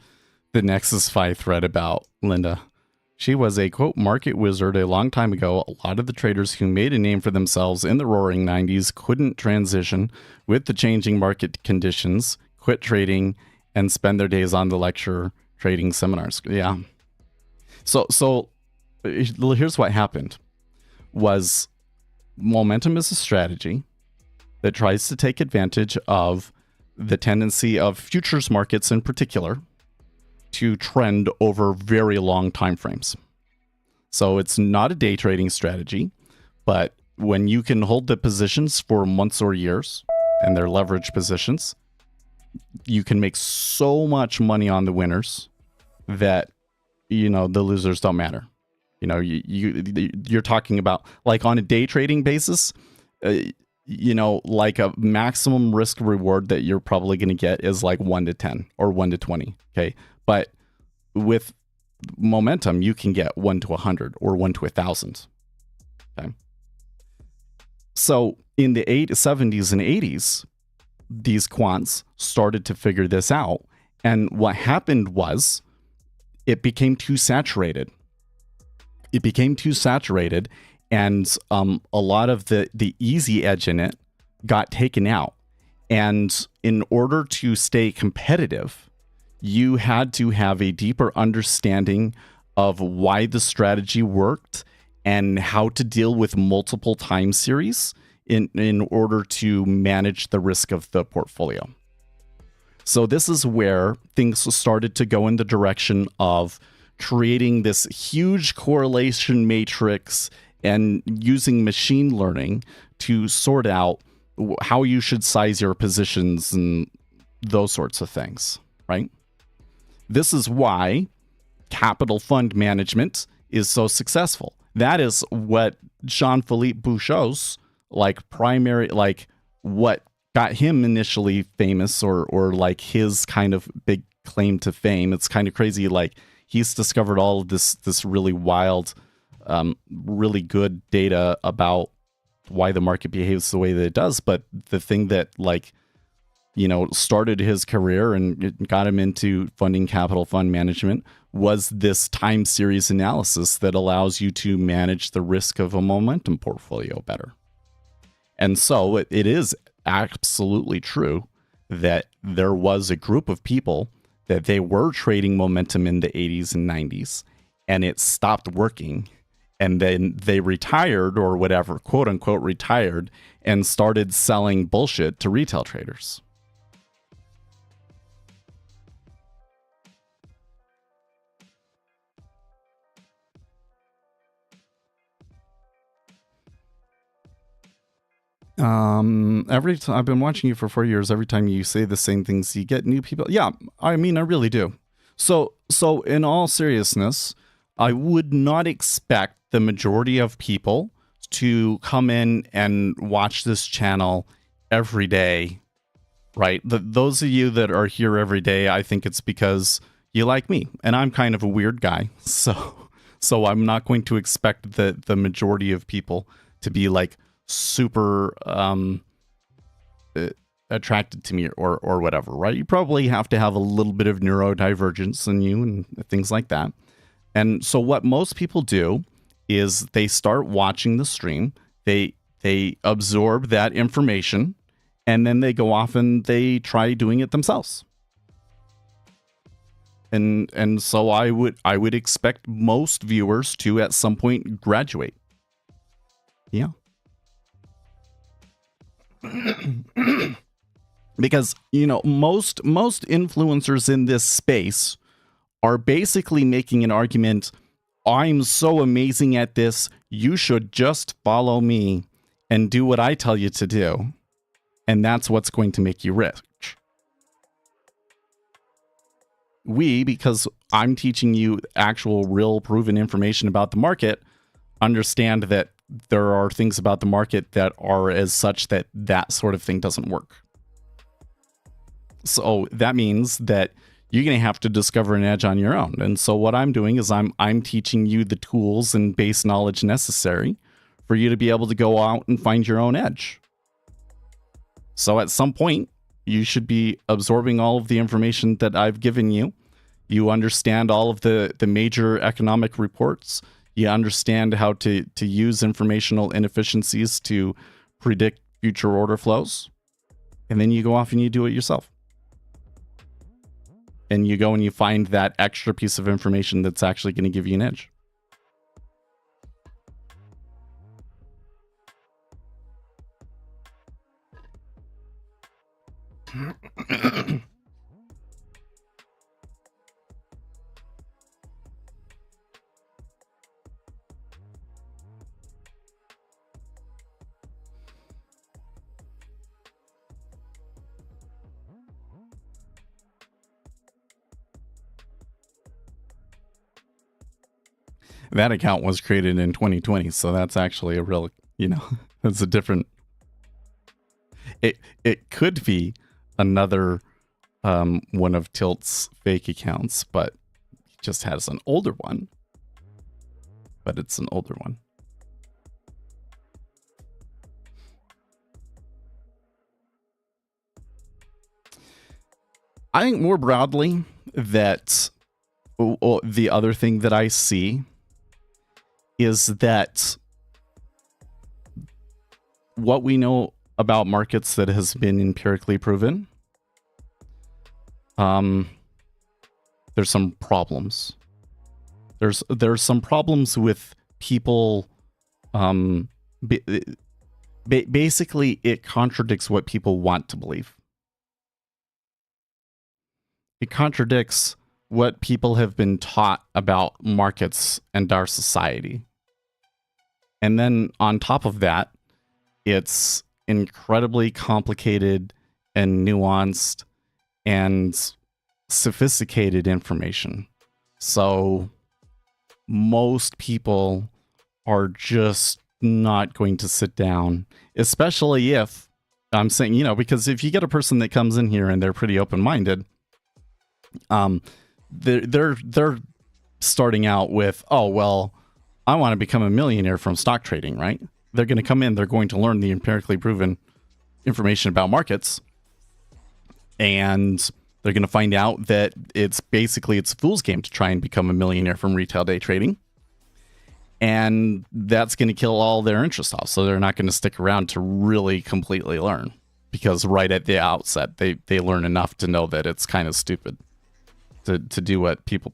Nexus 5 thread about Linda. She was a, quote, market wizard a long time ago. A lot of the traders who made a name for themselves in the roaring 90s couldn't transition with the changing market conditions, quit trading, and spend their days on the lecture trading seminars. Yeah. So here's what happened. Was momentum is a strategy that tries to take advantage of the tendency of futures markets in particular to trend over very long time frames. So it's not a day trading strategy, but when you can hold the positions for months or years, and they're leverage positions, you can make so much money on the winners that, you know, the losers don't matter. You know, you're talking about, like, on a day trading basis, you know, like a maximum risk reward that you're probably going to get is like 1 to 10 or 1 to 20. Okay. But with momentum, you can get 1 to 100 or 1 to 1,000. Okay. So in the 70s and 80s, these quants started to figure this out. And what happened was it became too saturated. It became too saturated, and a lot of the easy edge in it got taken out. And in order to stay competitive, you had to have a deeper understanding of why the strategy worked and how to deal with multiple time series in order to manage the risk of the portfolio. So this is where things started to go in the direction of creating this huge correlation matrix and using machine learning to sort out how you should size your positions and those sorts of things, right? This is why capital fund management is so successful. That is what Jean-Philippe Bouchot's primary, what got him initially famous, or like his kind of big claim to fame. It's kind of crazy. Like, he's discovered all of this really wild, really good data about why the market behaves the way that it does. But the thing that, like, you know, started his career and it got him into funding capital fund management was this time series analysis that allows you to manage the risk of a momentum portfolio better. And so it is absolutely true that there was a group of people that they were trading momentum in the 80s and 90s, and it stopped working. And then they retired, or whatever, quote unquote, retired, and started selling bullshit to retail traders. Every time I've been watching you for 4 years, every time you say the same things, you get new people. Yeah, I mean, I really do. So in all seriousness, I would not expect the majority of people to come in and watch this channel every day, right? Those of you that are here every day, I think it's because you like me, and I'm kind of a weird guy. So I'm not going to expect the majority of people to be like super attracted to me or whatever, right? You probably have to have a little bit of neurodivergence in you and things like that. And so what most people do is they start watching the stream, they absorb that information, and then they go off and they try doing it themselves. And so I would expect most viewers to at some point graduate. Yeah. Because, you know, most influencers in this space are basically making an argument, I'm so amazing at this, you should just follow me and do what I tell you to do. And that's what's going to make you rich. Because I'm teaching you actual, real, proven information about the market, understand that there are things about the market that are as such that that sort of thing doesn't work. So that means that you're going to have to discover an edge on your own. And so what I'm doing is I'm teaching you the tools and base knowledge necessary for you to be able to go out and find your own edge. So at some point, you should be absorbing all of the information that I've given you. You understand all of the major economic reports. You understand how to use informational inefficiencies to predict future order flows. And then you go off and you do it yourself. And you go and you find that extra piece of information that's actually going to give you an edge. That account was created in 2020, so that's actually a real, that's a different. It could be another one of Tilt's fake accounts, but he just has an older one. But it's an older one. I think more broadly that the other thing that I see is that what we know about markets that has been empirically proven, there's some problems. There's some problems with people. Basically, it contradicts what people want to believe. It contradicts what people have been taught about markets and our society. And then on top of that, it's incredibly complicated and nuanced and sophisticated information. So most people are just not going to sit down, especially if I'm saying, because if you get a person that comes in here and they're pretty open-minded, they're starting out with, oh, well, I want to become a millionaire from stock trading, right? They're going to come in, they're going to learn the empirically proven information about markets, and they're going to find out that it's a fool's game to try and become a millionaire from retail day trading. And that's going to kill all their interest off. So they're not going to stick around to really completely learn, because right at the outset, they learn enough to know that it's kind of stupid to do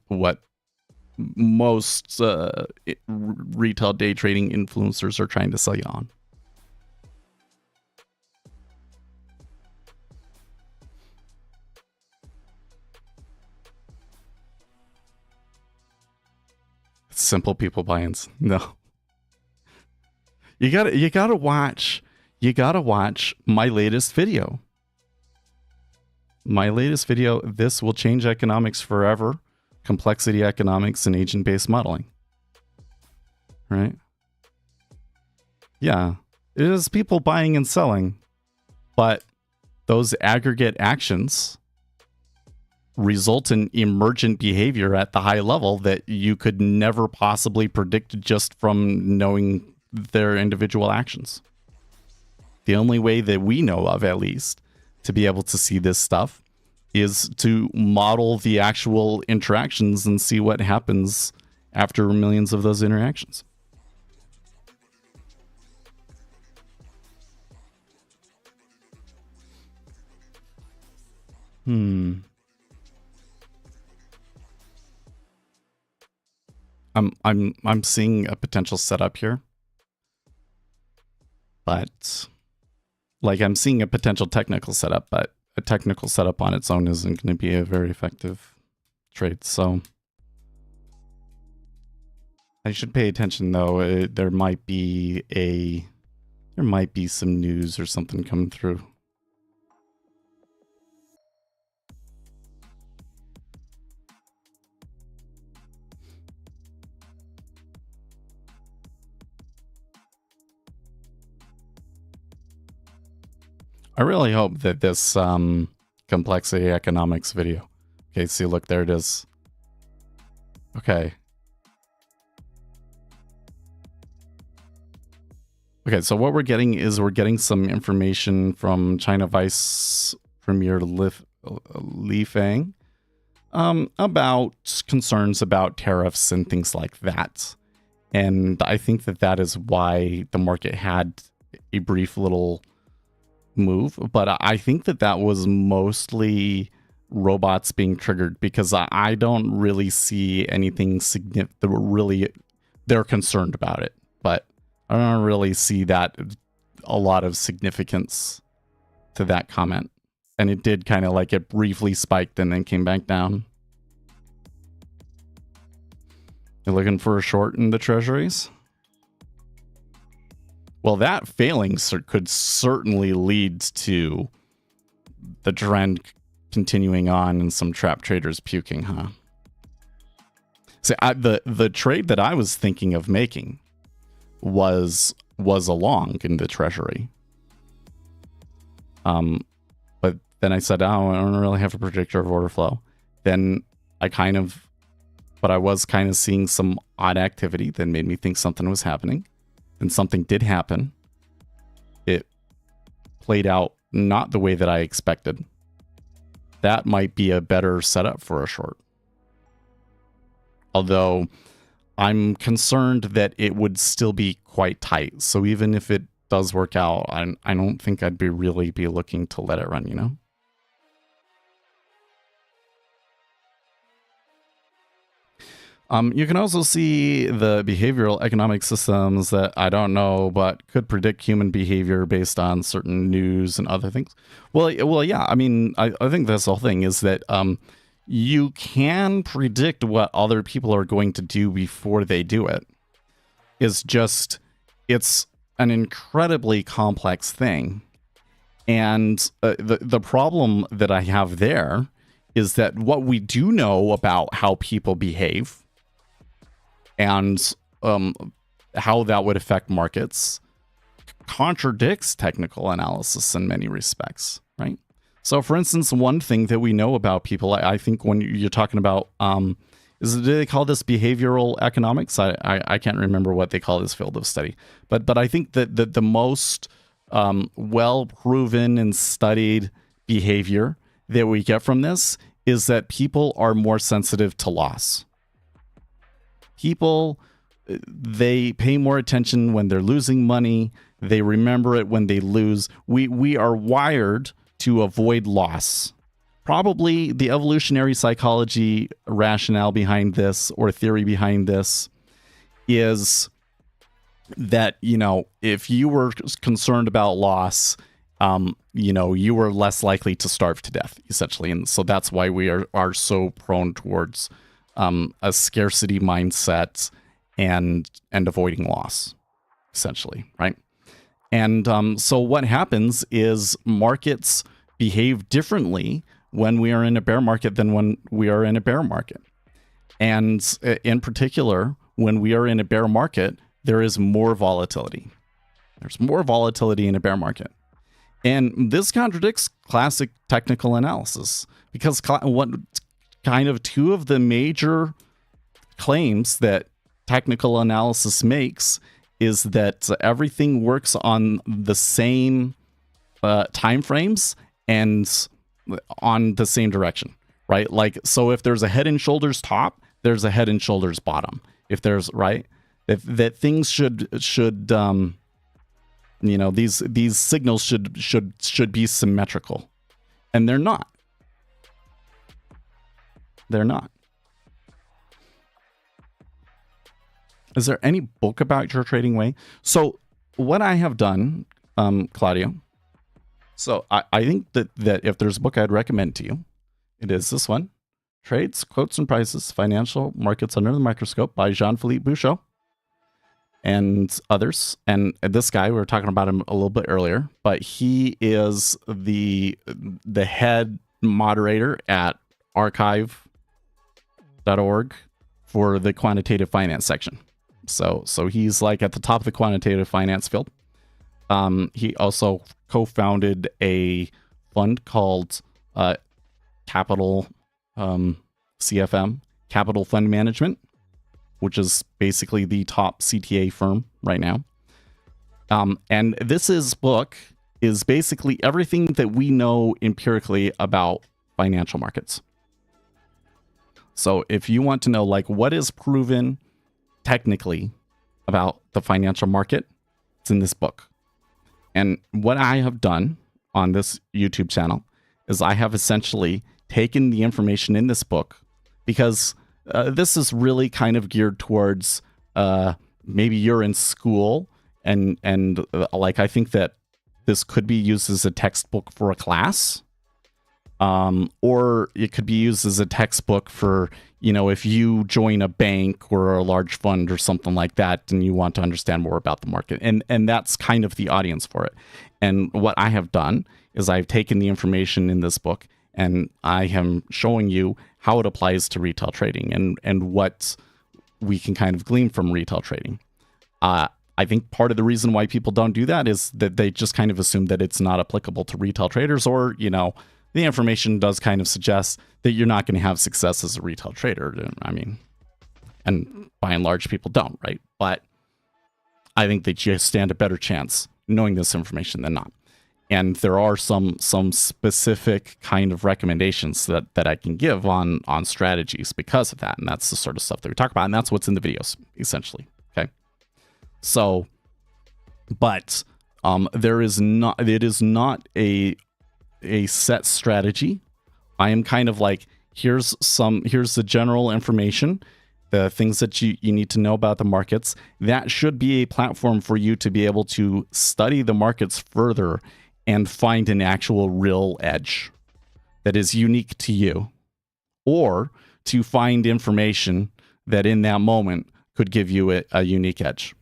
what most retail day trading influencers are trying to sell you on. Simple people buy-ins. No. You gotta watch my latest video. This will change economics forever. Complexity economics and agent-based modeling. Right? Yeah. It is people buying and selling. But those aggregate actions result in emergent behavior at the high level that you could never possibly predict just from knowing their individual actions. The only way that we know of, at least, to be able to see this stuff is to model the actual interactions and see what happens after millions of those interactions. I'm seeing a potential setup here. But I'm seeing a potential technical setup, but a technical setup on its own isn't going to be a very effective trade. So I should pay attention, though. There might be some news or something coming through. I really hope that this complexity economics video. Okay, see, look, there it is. Okay. Okay, so what we're getting some information from China Vice Premier Li Fang about concerns about tariffs and things like that. And I think that is why the market had a brief little move, but I think that was mostly robots being triggered, because I don't really see anything significant. They're concerned about it, but I don't really see that a lot of significance to that comment. And it did kind of it briefly spiked and then came back down. You're looking for a short in the treasuries? Well, that failing could certainly lead to the trend continuing on and some trap traders puking, huh? So the trade that I was thinking of making was a long in the treasury. But then I said, oh, I don't really have a predictor of order flow. Then I was kind of seeing some odd activity that made me think something was happening. Then something did happen. It played out not the way that I expected. That might be a better setup for a short. Although I'm concerned that it would still be quite tight. So even if it does work out, I don't think I'd really be looking to let it run, you know? You can also see the behavioral economic systems that I don't know, but could predict human behavior based on certain news and other things. Well, yeah. I mean, I think that's the whole thing is that you can predict what other people are going to do before they do it. It's an incredibly complex thing. And the problem that I have there is that what we do know about how people behave and how that would affect markets contradicts technical analysis in many respects, right? So, for instance, one thing that we know about people, I think when you're talking about, do they call this behavioral economics? I can't remember what they call this field of study. But I think that the most well-proven and studied behavior that we get from this is that people are more sensitive to loss. People, they pay more attention when they're losing money. They remember it when they lose. We are wired to avoid loss. Probably the evolutionary psychology rationale behind this or theory behind this is that, you know, if you were concerned about loss, you know, you were less likely to starve to death, essentially. And so that's why we are so prone towards a scarcity mindset and avoiding loss, essentially, right? And so what happens is markets behave differently when we are in a bear market than when we are in a bear market. And in particular, when we are in a bear market, there is more volatility. There's more volatility in a bear market. And this contradicts classic technical analysis because what kind of two of the major claims that technical analysis makes is that everything works on the same time frames and on the same direction, right? Like, so if there's a head and shoulders top, there's a head and shoulders bottom. If there's, right, that things should you know, these signals should be symmetrical, and they're not. They're not. Is there any book about your trading way? So what I have done, Claudio, so I think that if there's a book I'd recommend to you, it is this one, Trades, Quotes, and Prices, Financial Markets Under the Microscope by Jean-Philippe Bouchot and others. And this guy, we were talking about him a little bit earlier, but he is the head moderator at archive.org for the quantitative finance section. So he's like at the top of the quantitative finance field. He also co-founded a fund called Capital CFM, Capital Fund Management, which is basically the top CTA firm right now. And this book is basically everything that we know empirically about financial markets. So if you want to know, like, what is proven technically about the financial market, it's in this book. And what I have done on this YouTube channel is I have essentially taken the information in this book, because this is really kind of geared towards maybe you're in school and like, I think that this could be used as a textbook for a class, or it could be used as a textbook for, you know, if you join a bank or a large fund or something like that and you want to understand more about the market. And that's kind of the audience for it. And what I have done is I've taken the information in this book and I am showing you how it applies to retail trading and what we can kind of glean from retail trading. I think part of the reason why people don't do that is that they just kind of assume that it's not applicable to retail traders, or, you know, the information does kind of suggest that you're not going to have success as a retail trader. I mean, and by and large, people don't, right? But I think that you stand a better chance knowing this information than not. And there are some specific kind of recommendations that I can give on strategies because of that. And that's the sort of stuff that we talk about. And that's what's in the videos, essentially. Okay. So, but it is not a set strategy. I am kind of like, here's the general information, the things that you need to know about the markets. That should be a platform for you to be able to study the markets further and find an actual real edge that is unique to you, or to find information that in that moment could give you a unique edge.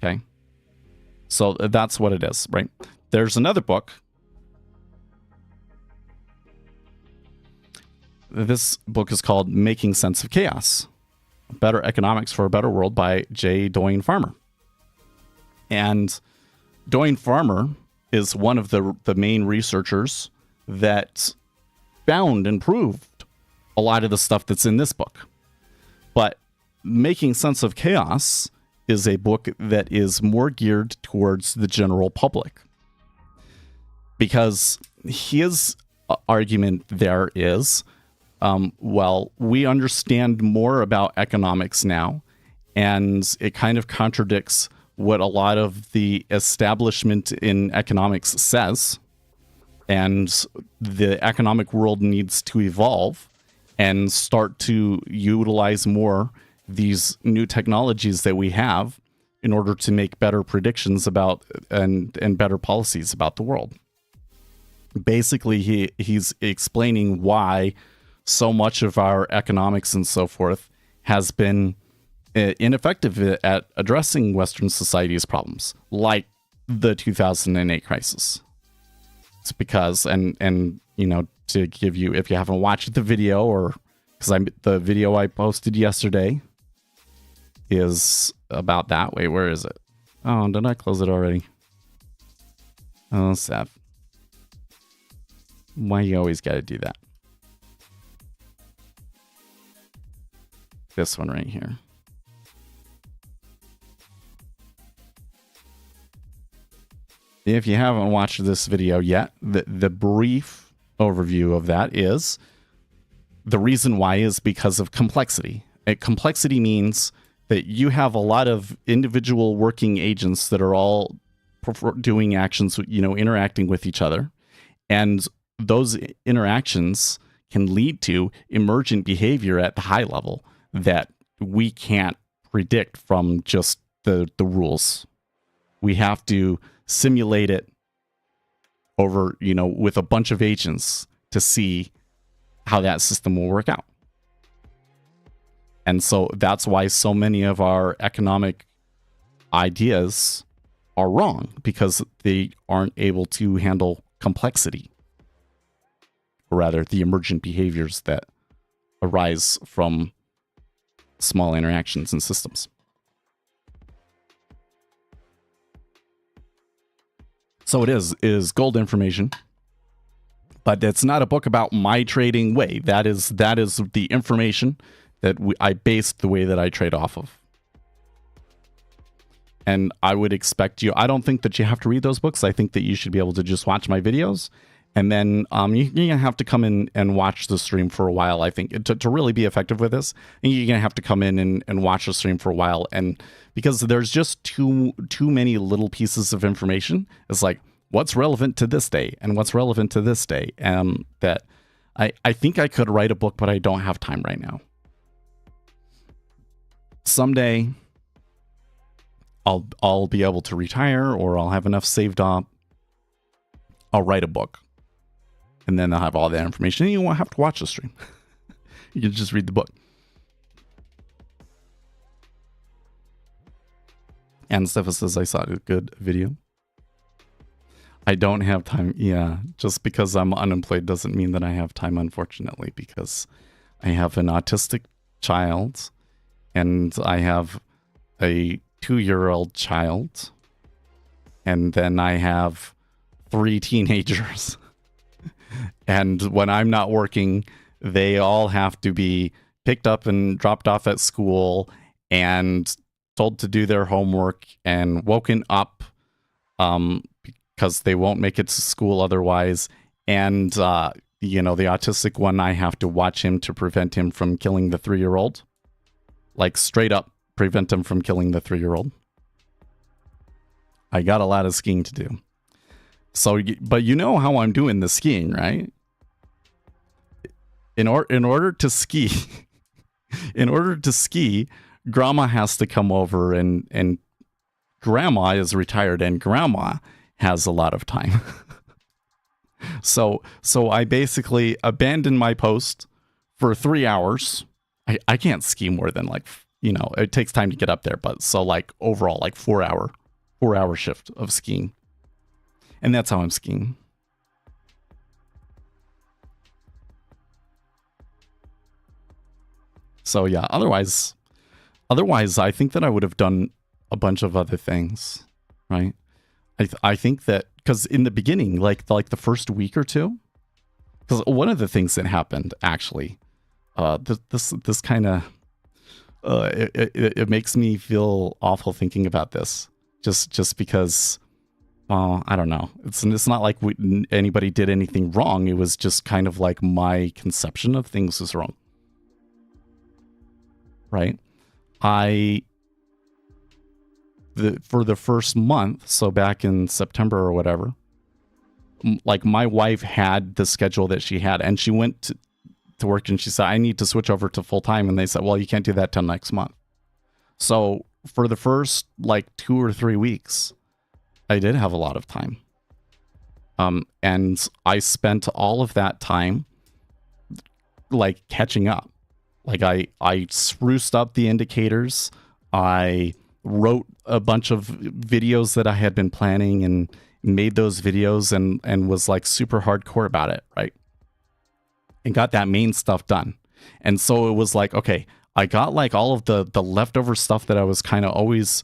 Okay. So that's what it is, right? There's another book. This book is called Making Sense of Chaos: Better Economics for a Better World by J. Doyne Farmer. And Doyne Farmer is one of the main researchers that found and proved a lot of the stuff that's in this book. But Making Sense of Chaos is a book that is more geared towards the general public. Because his argument there is, well, we understand more about economics now, and it kind of contradicts what a lot of the establishment in economics says, and the economic world needs to evolve and start to utilize more these new technologies that we have in order to make better predictions about and better policies about the world. Basically, he's explaining why so much of our economics and so forth has been ineffective at addressing Western society's problems, like the 2008 crisis. It's because, and you know, to give you, if you haven't watched the video, or because the video I posted yesterday is about that. Wait, where is it? Oh, did I close it already? Oh, sad. Why you always got to do that? This one right here. If you haven't watched this video yet, the brief overview of that is the reason why is because of complexity. Complexity means that you have a lot of individual working agents that are all doing actions, you know, interacting with each other. And those interactions can lead to emergent behavior at the high level that we can't predict from just the rules. We have to simulate it over, you know, with a bunch of agents to see how that system will work out. And so that's why so many of our economic ideas are wrong, because they aren't able to handle complexity, or rather the emergent behaviors that arise from small interactions in systems. So it is gold information, but it's not a book about my trading way. That is the information that I based the way that I trade off of. And I would expect you, I don't think that you have to read those books. I think that you should be able to just watch my videos. And then you're going to have to come in and watch the stream for a while, I think, to really be effective with this. And you're going to have to come in and watch the stream for a while. And because there's just too many little pieces of information. It's like, what's relevant to this day and what's relevant to this day. That I think I could write a book, but I don't have time right now. Someday I'll be able to retire, or I'll have enough saved up. I'll write a book. And then I'll have all that information. And you won't have to watch the stream. You can just read the book. And Stepha says, I saw a good video. I don't have time. Yeah, just because I'm unemployed doesn't mean that I have time, unfortunately, because I have an autistic child and I have a 2-year-old child, and then I have 3 teenagers. And when I'm not working, they all have to be picked up and dropped off at school and told to do their homework and woken up because they won't make it to school otherwise. And, the autistic one, I have to watch him to prevent him from killing the 3-year-old. Like, straight up prevent him from killing the 3-year-old. I got a lot of skiing to do. So, but you know how I'm doing the skiing, right? In order to ski, Grandma has to come over, and Grandma is retired, and Grandma has a lot of time. So I basically abandoned my post for 3 hours. I can't ski more than it takes time to get up there, but so overall 4 hour shift of skiing. And that's how I'm skiing. So yeah, otherwise I think that I would have done a bunch of other things, right? I think that because in the beginning, like the first week or two, because one of the things that happened actually, this kind of it makes me feel awful thinking about this, just because. Well, I don't know. It's not like anybody did anything wrong. It was just kind of like my conception of things is wrong. Right? For the first month, so back in September or whatever, like my wife had the schedule that she had, and she went to work and she said, I need to switch over to full time. And they said, well, you can't do that till next month. So for the first 2 or 3 weeks, I did have a lot of time. And I spent all of that time catching up. I spruced up the indicators. I wrote a bunch of videos that I had been planning and made those videos and was super hardcore about it, right? And got that main stuff done. And so it was okay, I got all of the leftover stuff that I was kind of always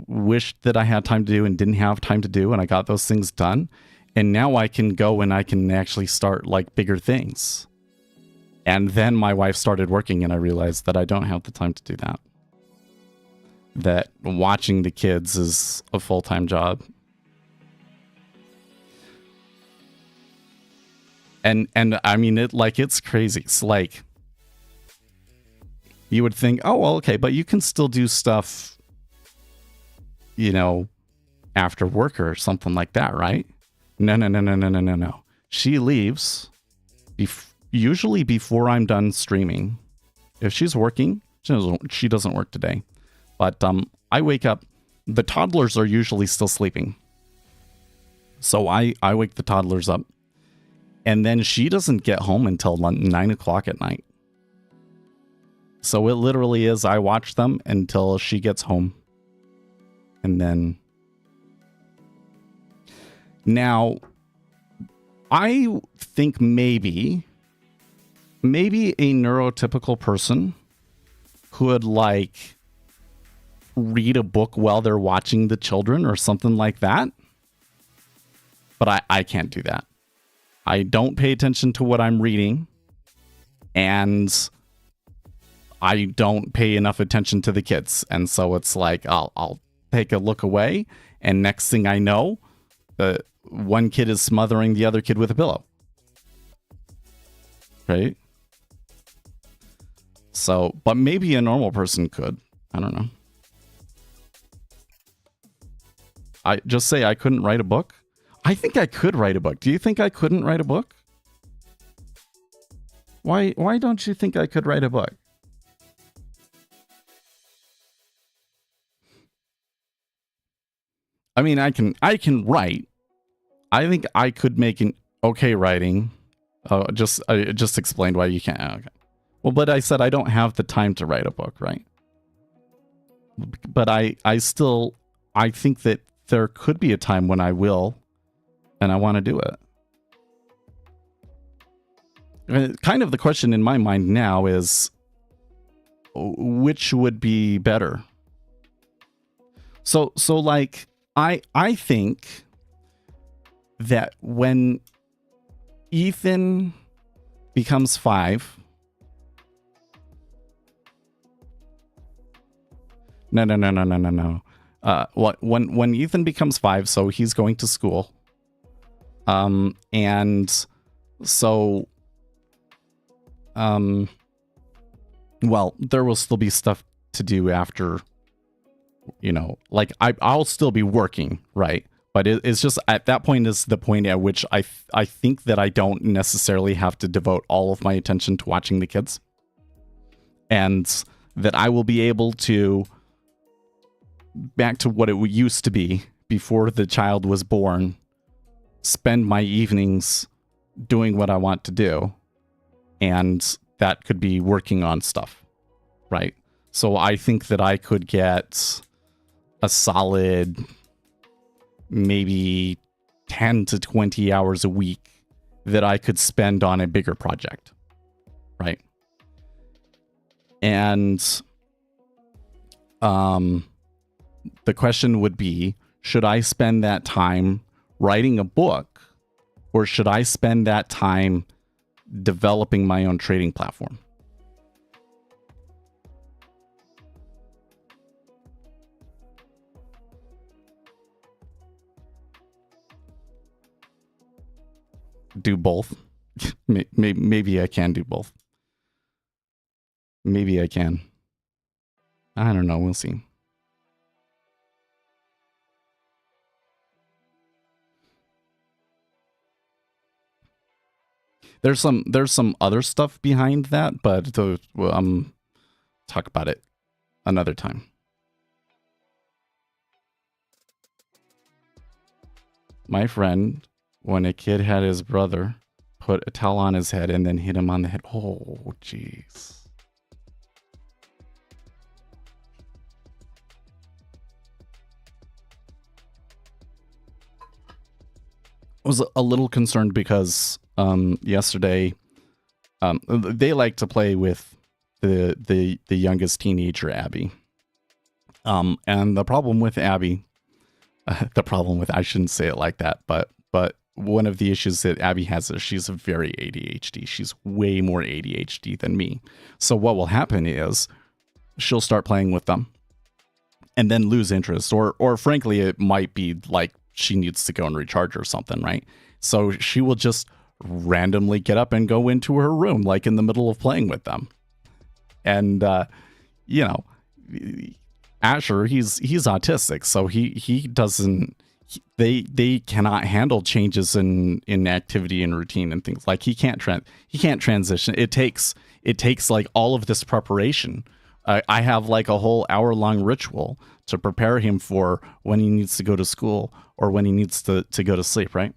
wished that I had time to do and didn't have time to do, and I got those things done. And now I can go and I can actually start bigger things. And then my wife started working, and I realized that I don't have the time to do that. That watching the kids is a full-time job. And I mean, it's crazy. It's you would think, oh, well, okay, but you can still do stuff, after work or something like that, right? No. She leaves usually before I'm done streaming. If she's working, she doesn't work today. But I wake up, the toddlers are usually still sleeping. So I wake the toddlers up, and then she doesn't get home until 9 o'clock at night. So it literally is, I watch them until she gets home. And then, now, I think maybe a neurotypical person could read a book while they're watching the children or something like that. But I can't do that. I don't pay attention to what I'm reading, and I don't pay enough attention to the kids. And so it's I'll take a look away, and next thing I know, one kid is smothering the other kid with a pillow. Right? So, but maybe a normal person could. I don't know. I just say I couldn't write a book. I think I could write a book. Do you think I couldn't write a book? Why don't you think I could write a book? I mean, I can write. I think I could make an okay writing. I just explained why you can't. Okay. Well, but I said I don't have the time to write a book, right? But I think that there could be a time when I will, and I want to do it. Kind of the question in my mind now is, which would be better? So like I think that when Ethan becomes 5, no. When Ethan becomes 5, so he's going to school, and so well, there will still be stuff to do after, like I'll still be working, right? But it's just at that point is the point at which I think that I don't necessarily have to devote all of my attention to watching the kids, and that I will be able to, back to what it used to be before the child was born, spend my evenings doing what I want to do, and that could be working on stuff, right? So I think that I could get a solid maybe 10 to 20 hours a week that I could spend on a bigger project, right? And the question would be, should I spend that time writing a book, or should I spend that time developing my own trading platform? Do both. Maybe I can do both. Maybe I can. I don't know. We'll see. There's some other stuff behind that, but talk about it another time. My friend, when a kid had his brother put a towel on his head and then hit him on the head. Oh, jeez. I was a little concerned because yesterday they like to play with the youngest teenager, Abby. And the problem with Abby, I shouldn't say it like that, but one of the issues that Abby has is she's very ADHD. She's way more ADHD than me. So what will happen is she'll start playing with them and then lose interest, or frankly, it might be like she needs to go and recharge or something, right? So she will just randomly get up and go into her room, like in the middle of playing with them. And, Asher, he's autistic, so he doesn't, they cannot handle changes in activity and routine and things. Like he can't transition. It takes like all of this preparation. I have like a whole hour-long ritual to prepare him for when he needs to go to school or when he needs to go to sleep, right?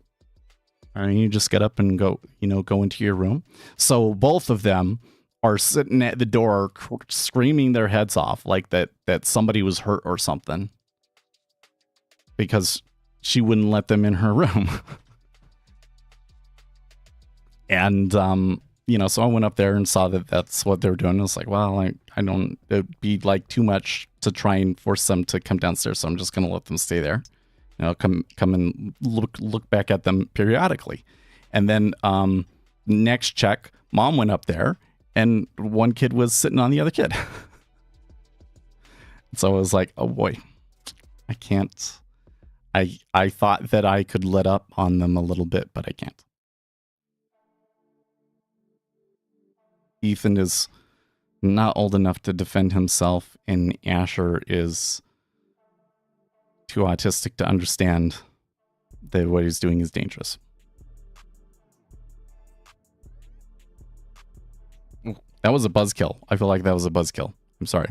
And you just get up and go into your room. So both of them are sitting at the door screaming their heads off like that somebody was hurt or something because she wouldn't let them in her room. And, so I went up there and saw that that's what they were doing. I was like, well, I don't, it'd be like too much to try and force them to come downstairs. So I'm just going to let them stay there. Come and look back at them periodically. And then next check, mom went up there and one kid was sitting on the other kid. So I was like, oh boy, I can't. I thought that I could let up on them a little bit, but I can't. Ethan is not old enough to defend himself, and Asher is too autistic to understand that what he's doing is dangerous. That was a buzzkill. I feel like that was a buzzkill. I'm sorry.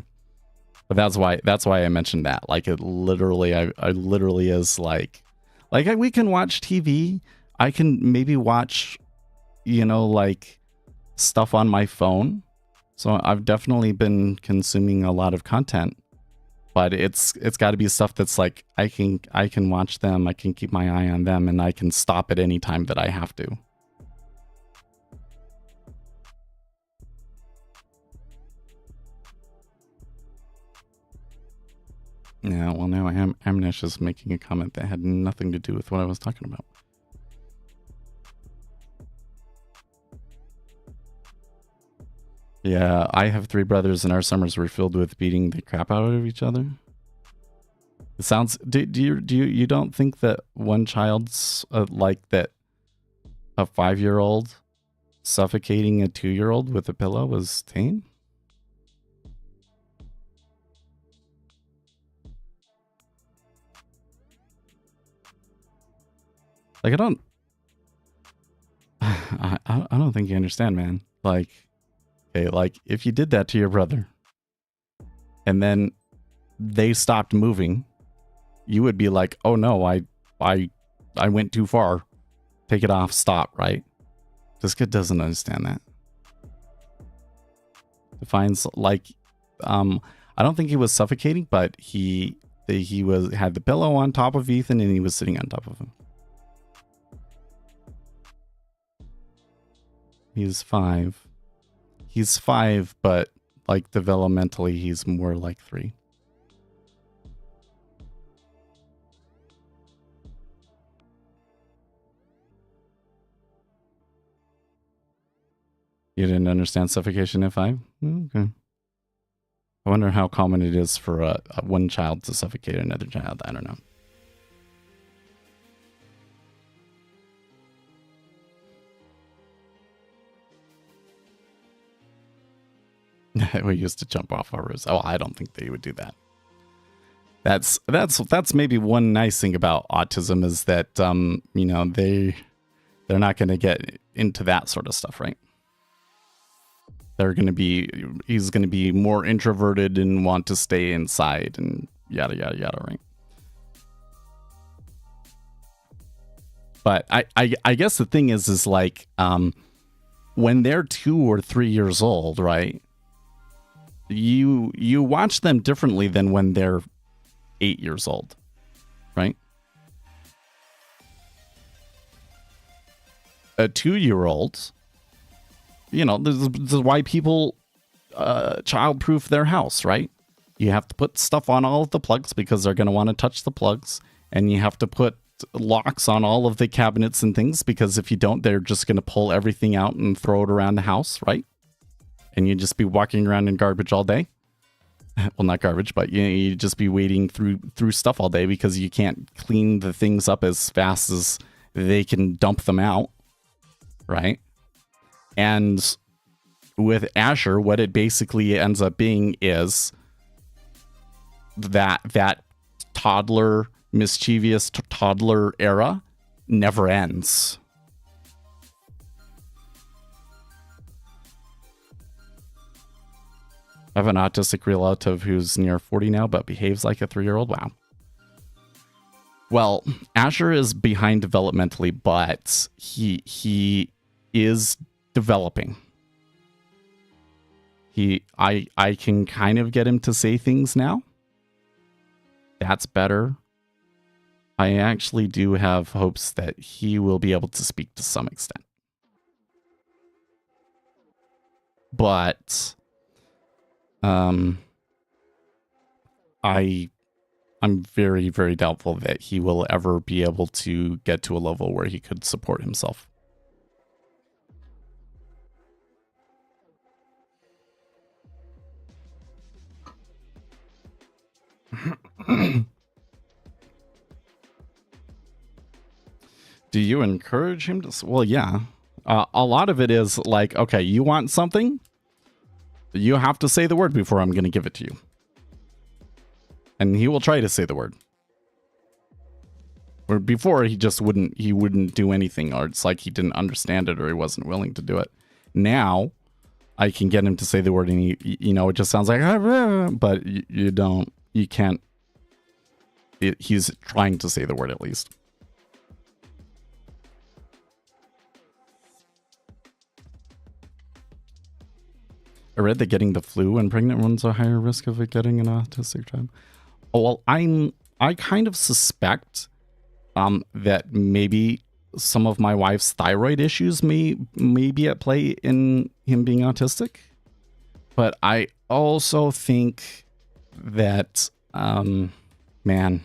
But that's why I mentioned that. Like it literally, I literally is like we can watch TV. I can maybe watch, like stuff on my phone. So I've definitely been consuming a lot of content, but it's got to be stuff that's like, I can watch them. I can keep my eye on them, and I can stop at any time that I have to. Yeah, well, now Amnesh is making a comment that had nothing to do with what I was talking about. Yeah, I have 3 brothers, and our summers were filled with beating the crap out of each other. It sounds. Do you don't think that one child's like that? A 5-year-old suffocating a 2-year-old with a pillow was tame? Like, I don't. I don't think you understand, man. Like, okay, like if you did that to your brother, and then they stopped moving, you would be like, "Oh no, I went too far. Take it off. Stop." Right? This kid doesn't understand that. Defines like, I don't think he was suffocating, but he had the pillow on top of Ethan, and he was sitting on top of him. He's 5. He's 5, but like developmentally, he's more like 3. You didn't understand suffocation at 5? Okay. I wonder how common it is for one child to suffocate another child. I don't know. We used to jump off our roofs. Oh, I don't think they would do that. That's maybe one nice thing about autism is that you know, they're not going to get into that sort of stuff, right? He's going to be more introverted and want to stay inside and yada yada yada, right? But I guess the thing is like when they're 2 or 3 years old, right? You watch them differently than when they're 8 years old, right? A 2-year-old, you know, this is why people child-proof their house, right? You have to put stuff on all of the plugs because they're going to want to touch the plugs, and you have to put locks on all of the cabinets and things because if you don't, they're just going to pull everything out and throw it around the house, right? And you'd just be walking around in garbage all day. Well, not garbage, but you'd just be wading through stuff all day because you can't clean the things up as fast as they can dump them out, right? And with Asher, what it basically ends up being is that toddler, mischievous toddler era never ends. I have an autistic relative who's near 40 now, but behaves like a 3-year-old. Wow. Well, Asher is behind developmentally, but he is developing. I can kind of get him to say things now. That's better. I actually do have hopes that he will be able to speak to some extent. But I'm very, very doubtful that he will ever be able to get to a level where he could support himself. Do you encourage him to? Well, yeah. A lot of it is like, okay, you want something? You have to say the word before I'm going to give it to you. And he will try to say the word. Or before he just wouldn't do anything, or it's like he didn't understand it or he wasn't willing to do it. Now I can get him to say the word and he, you know, it just sounds like, but you can't. He's trying to say the word at least. I read that getting the flu when pregnant runs a higher risk of it getting an autistic child. Oh, well, I kind of suspect that maybe some of my wife's thyroid issues may be at play in him being autistic. But I also think that Man,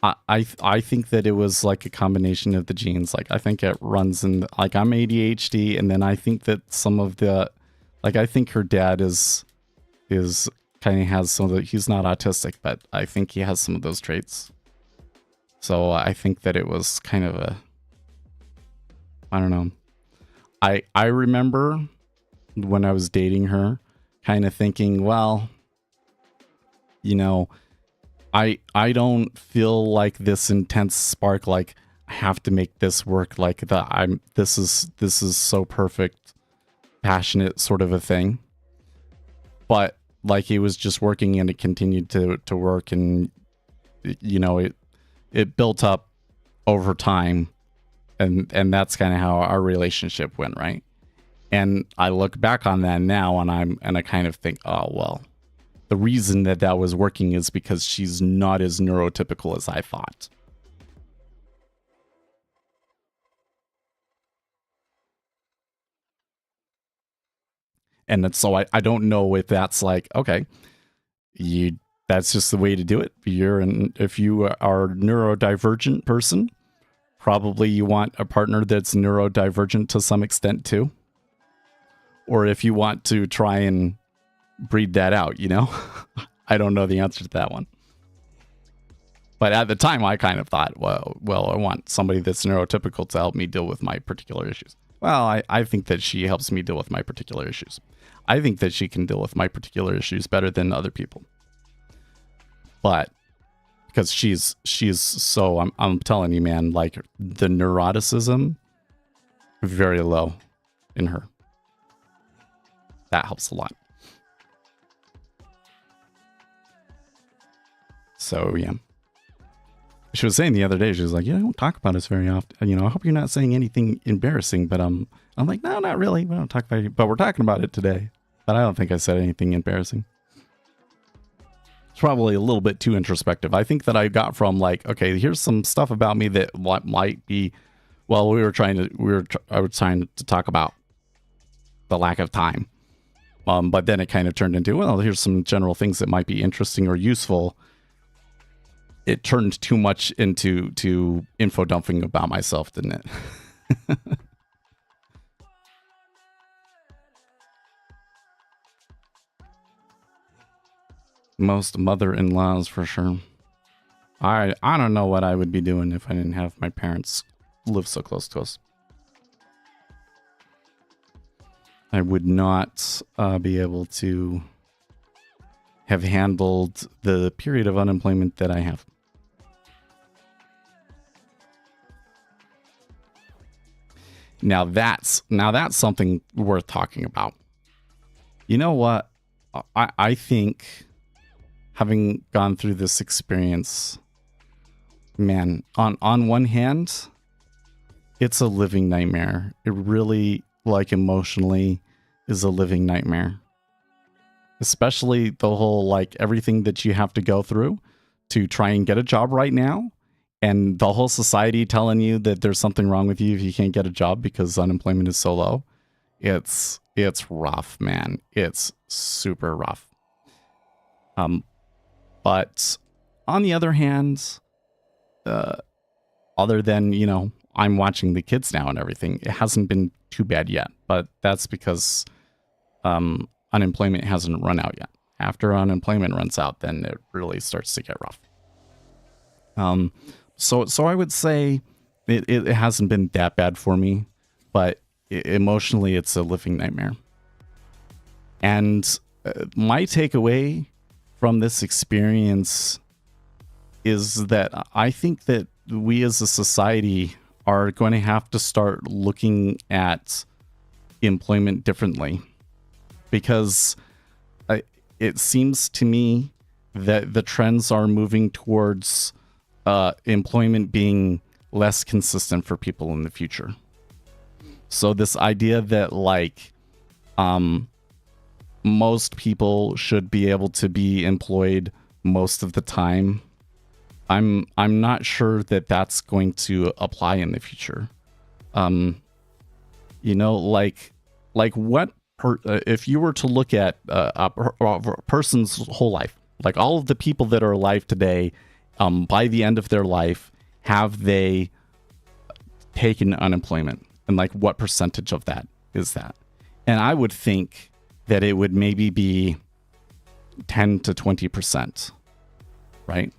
I think that it was like a combination of the genes. Like I think it runs in like I'm ADHD, and then I think that some of the like I think her dad is kind of has some of the, he's not autistic, but I think he has some of those traits. So I think that it was kind of a, I don't know. I remember when I was dating her kind of thinking, well, you know, I don't feel like this intense spark, like I have to make this work, like that this is so perfect, passionate sort of a thing. But like it was just working and it continued to work, and you know, it built up over time, and that's kind of how our relationship went, right? And I look back on that now, and I kind of think, oh well, the reason that that was working is because she's not as neurotypical as I thought. And so I don't know if that's like, okay, you that's just the way to do it. If you are a neurodivergent person, probably you want a partner that's neurodivergent to some extent too. Or if you want to try and breed that out, you know? I don't know the answer to that one. But at the time, I kind of thought, well, I want somebody that's neurotypical to help me deal with my particular issues. Well, I think that she helps me deal with my particular issues. I think that she can deal with my particular issues better than other people. But because she's so, I'm telling you, man, like the neuroticism, very low in her. That helps a lot. So, yeah. She was saying the other day, she was like, yeah, I don't talk about us very often. You know, I hope you're not saying anything embarrassing, but I'm like, no, not really. We don't talk about it, but we're talking about it today. But I don't think I said anything embarrassing. It's probably a little bit too introspective. I think that I got from like, okay, here's some stuff about me that might be, well, I was trying to talk about the lack of time. But then it kind of turned into, well, here's some general things that might be interesting or useful. It turned too much into info dumping about myself, didn't it? Most mother-in-laws for sure. I don't know what I would be doing if I didn't have my parents live so close to us. I would not be able to have handled the period of unemployment that I have. Now that's something worth talking about. You know what? I think having gone through this experience, man, on one hand, it's a living nightmare. It really, like, emotionally is a living nightmare. Especially the whole, like, everything that you have to go through to try and get a job right now. And the whole society telling you that there's something wrong with you if you can't get a job because unemployment is so low. It's rough, man. It's super rough. But on the other hand, other than, you know, I'm watching the kids now and everything, it hasn't been too bad yet. But that's because unemployment hasn't run out yet. After unemployment runs out, then it really starts to get rough. So I would say it hasn't been that bad for me, but emotionally it's a living nightmare. And my takeaway from this experience is that I think that we as a society are going to have to start looking at employment differently, because it seems to me that the trends are moving towards employment being less consistent for people in the future. So this idea that, like, most people should be able to be employed most of the time, I'm not sure that that's going to apply in the future. You know, like what if you were to look at a person's whole life, Like all of the people that are alive today, by the end of their life, have they taken unemployment? And like what percentage of that is that? And I would think that it would maybe be 10 to 20%, right?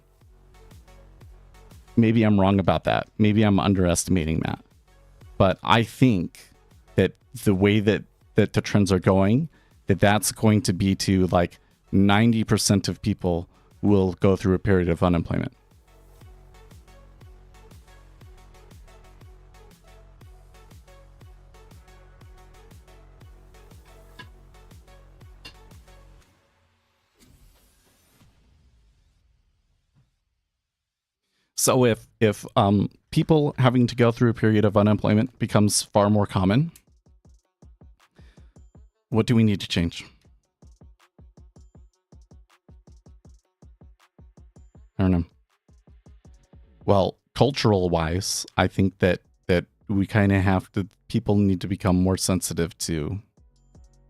Maybe I'm wrong about that. Maybe I'm underestimating that. But I think that the way that the trends are going, that's going to be to like 90% of people will go through a period of unemployment. So if people having to go through a period of unemployment becomes far more common, what do we need to change? I don't know. Well, cultural wise, I think that we kind of have to, people need to become more sensitive to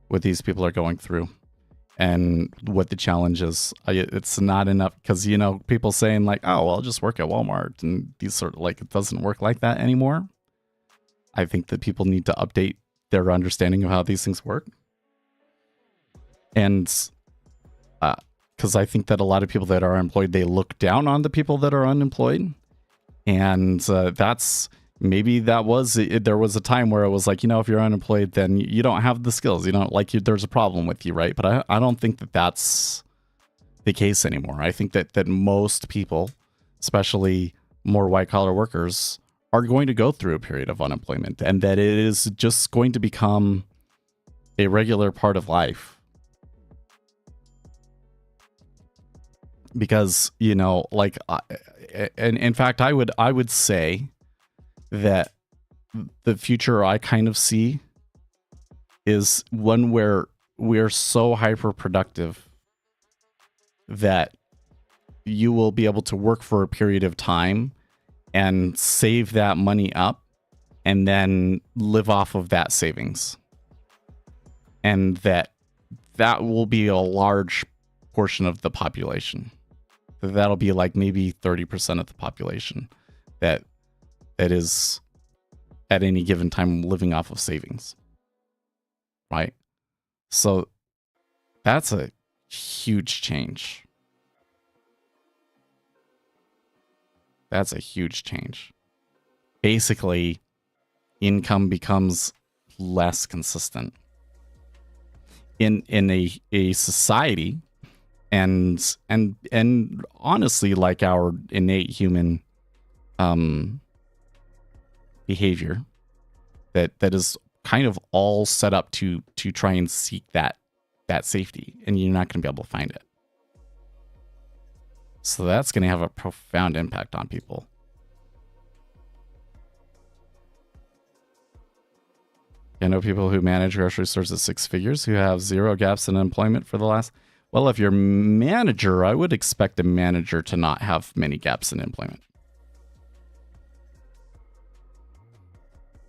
what these people are going through and what the challenge is. It's not enough because, you know, people saying like, oh, well, I'll just work at Walmart and these sort of like, it doesn't work like that anymore. I think that people need to update their understanding of how these things work. And because I think that a lot of people that are employed, they look down on the people that are unemployed. And that's, maybe that was, there was a time where it was like, you know, if you're unemployed, then you don't have the skills, you don't like you, there's a problem with you, right? But I don't think that that's the case anymore. I think that most people, especially more white collar workers, are going to go through a period of unemployment, and that it is just going to become a regular part of life. Because, you know, like, and in fact, I would say that the future I kind of see is one where we're so hyper productive that you will be able to work for a period of time and save that money up and then live off of that savings. And that will be a large portion of the population. That'll be like maybe 30% of the population that is at any given time living off of savings. Right? So that's a huge change. That's a huge change. Basically, income becomes less consistent in a society, and honestly, like our innate human behavior that is kind of all set up to try and seek that safety, and you're not going to be able to find it. So that's going to have a profound impact on people. I know people who manage grocery stores at six figures who have zero gaps in employment for the last... Well, if you're a manager, I would expect a manager to not have many gaps in employment.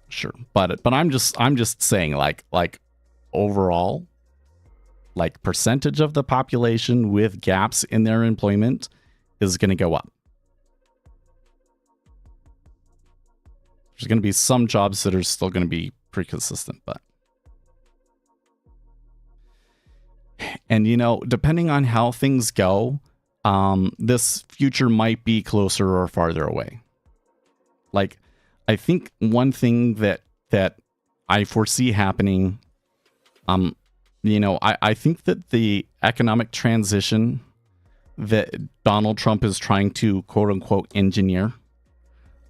Sure, but I'm just saying, like overall, like percentage of the population with gaps in their employment is going to go up. There's going to be some jobs that are still going to be pretty consistent, but, and you know, depending on how things go, this future might be closer or farther away. Like, I think one thing that I foresee happening, you know, I think that the economic transition that Donald Trump is trying to quote unquote engineer,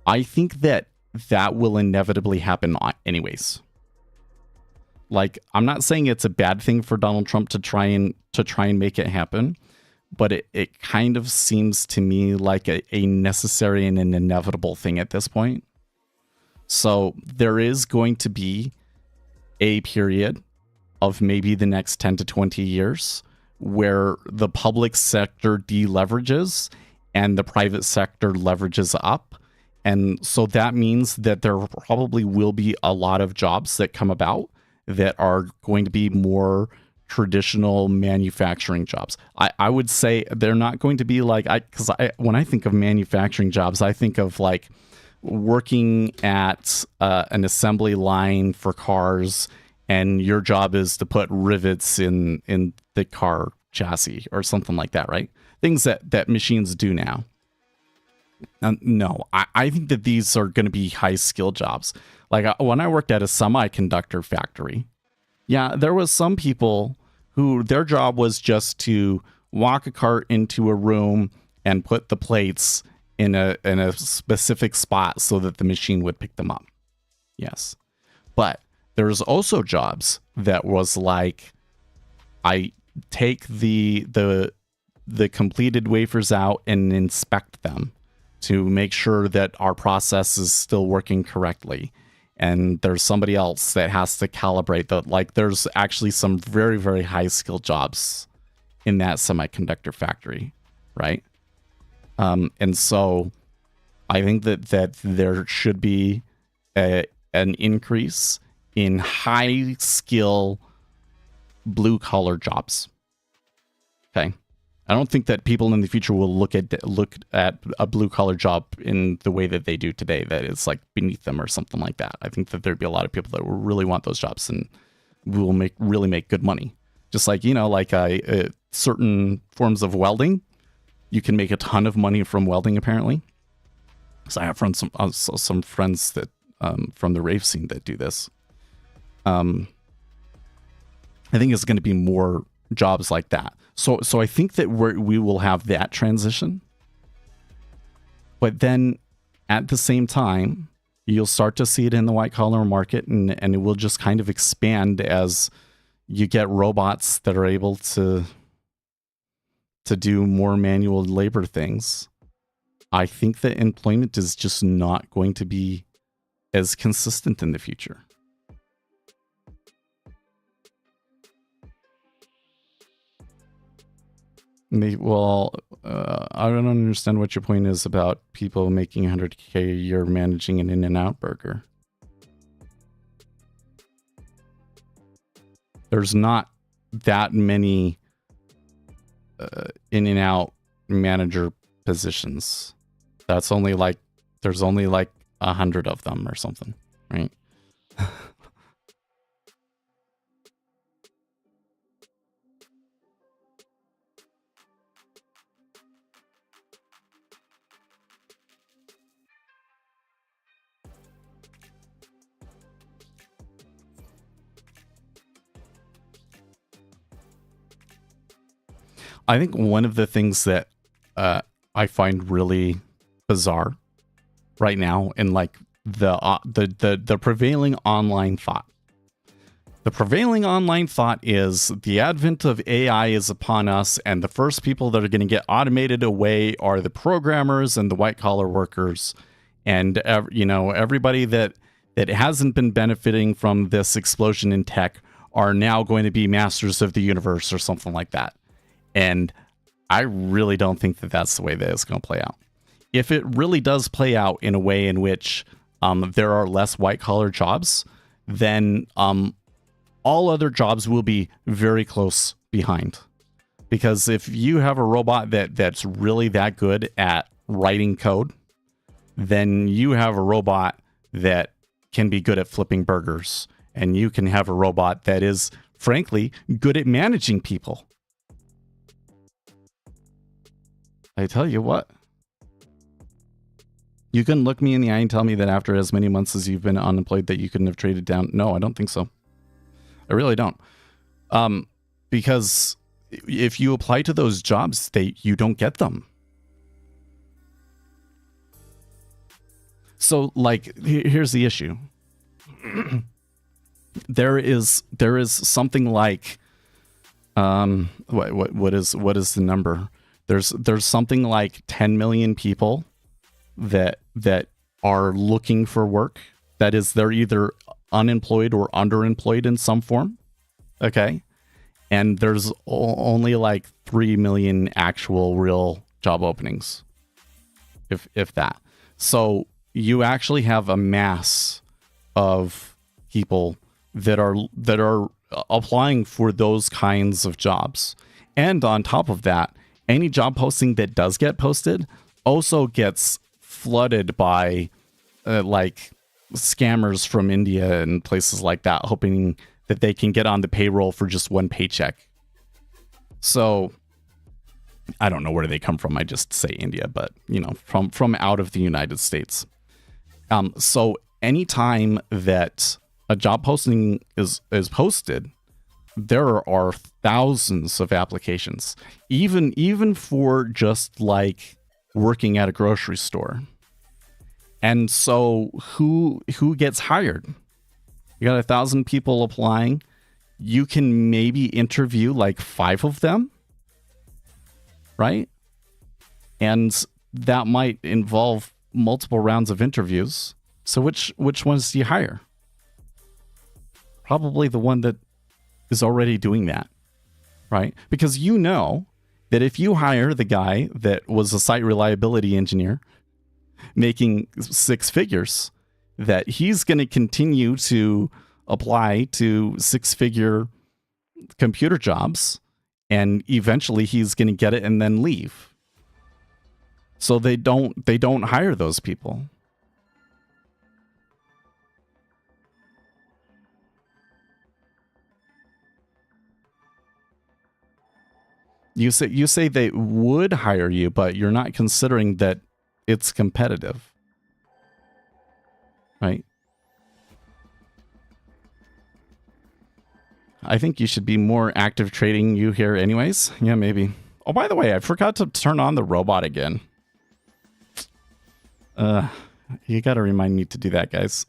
I think that will inevitably happen anyways. Like, I'm not saying it's a bad thing for Donald Trump to try and make it happen, but it kind of seems to me like a necessary and an inevitable thing at this point. So there is going to be a period of maybe the next 10 to 20 years where the public sector deleverages and the private sector leverages up. And so that means that there probably will be a lot of jobs that come about that are going to be more traditional manufacturing jobs. I would say they're not going to be like, when I think of manufacturing jobs, I think of like working at an assembly line for cars, and your job is to put rivets in the car chassis or something like that, right? Things that machines do now. No, I think that these are going to be high skill jobs. Like when I worked at a semiconductor factory, yeah, there was some people who their job was just to walk a cart into a room and put the plates in a specific spot so that the machine would pick them up. Yes. But there's also jobs that was like, I take the completed wafers out and inspect them to make sure that our process is still working correctly. And there's somebody else that has to calibrate that. Like there's actually some very, very high skill jobs in that semiconductor factory, right? And so I think that there should be an increase in high skill blue collar jobs. Okay. I don't think that people in the future will look at a blue collar job in the way that they do today, that it's like beneath them or something like that. I think that there'd be a lot of people that will really want those jobs and will really make good money. Just like, like certain forms of welding, you can make a ton of money from welding apparently. So I have some friends that from the rave scene that do this. I think it's going to be more jobs like that. So I think that we will have that transition. But then at the same time, you'll start to see it in the white collar market, and it will just kind of expand as you get robots that are able to do more manual labor things. I think that employment is just not going to be as consistent in the future. Well, I don't understand what your point is about people making $100K a year managing an In-N-Out burger. There's not that many In-N-Out manager positions. There's only like 100 of them or something, right? I think one of the things that I find really bizarre right now in like the prevailing online thought. The prevailing online thought is the advent of AI is upon us, and the first people that are going to get automated away are the programmers and the white collar workers, and everybody that hasn't been benefiting from this explosion in tech are now going to be masters of the universe or something like that. And I really don't think that that's the way that it's going to play out. If it really does play out in a way in which there are less white collar jobs, then all other jobs will be very close behind. Because if you have a robot that's really that good at writing code, then you have a robot that can be good at flipping burgers. And you can have a robot that is, frankly, good at managing people. I tell you what. You can look me in the eye and tell me that after as many months as you've been unemployed that you couldn't have traded down. No, I don't think so. I really don't. Because if you apply to those jobs, you don't get them. So, like, here's the issue. There is something like what is the number? There's something like 10 million people that are looking for work. That is, they're either unemployed or underemployed in some form. Okay. And there's only like 3 million actual real job openings. If that. So you actually have a mass of people that are applying for those kinds of jobs. And on top of that, any job posting that does get posted also gets flooded by like scammers from India and places like that, hoping that they can get on the payroll for just one paycheck. So I don't know where they come from. I just say India, but from out of the United States. So anytime that a job posting is posted, there are thousands of applications, even for just like working at a grocery store. And so who gets hired? You got 1,000 people applying. You can maybe interview like 5 of them, right? And that might involve multiple rounds of interviews. So which ones do you hire? Probably the one that is already doing that, right? Because you know that if you hire the guy that was a site reliability engineer making 6 figures, that he's going to continue to apply to 6-figure computer jobs, and eventually he's going to get it and then leave. So they don't hire those people. You say they would hire you, but you're not considering that it's competitive, right? I think you should be more active trading you here anyways. Yeah, maybe. Oh, by the way, I forgot to turn on the robot again. You got to remind me to do that, guys.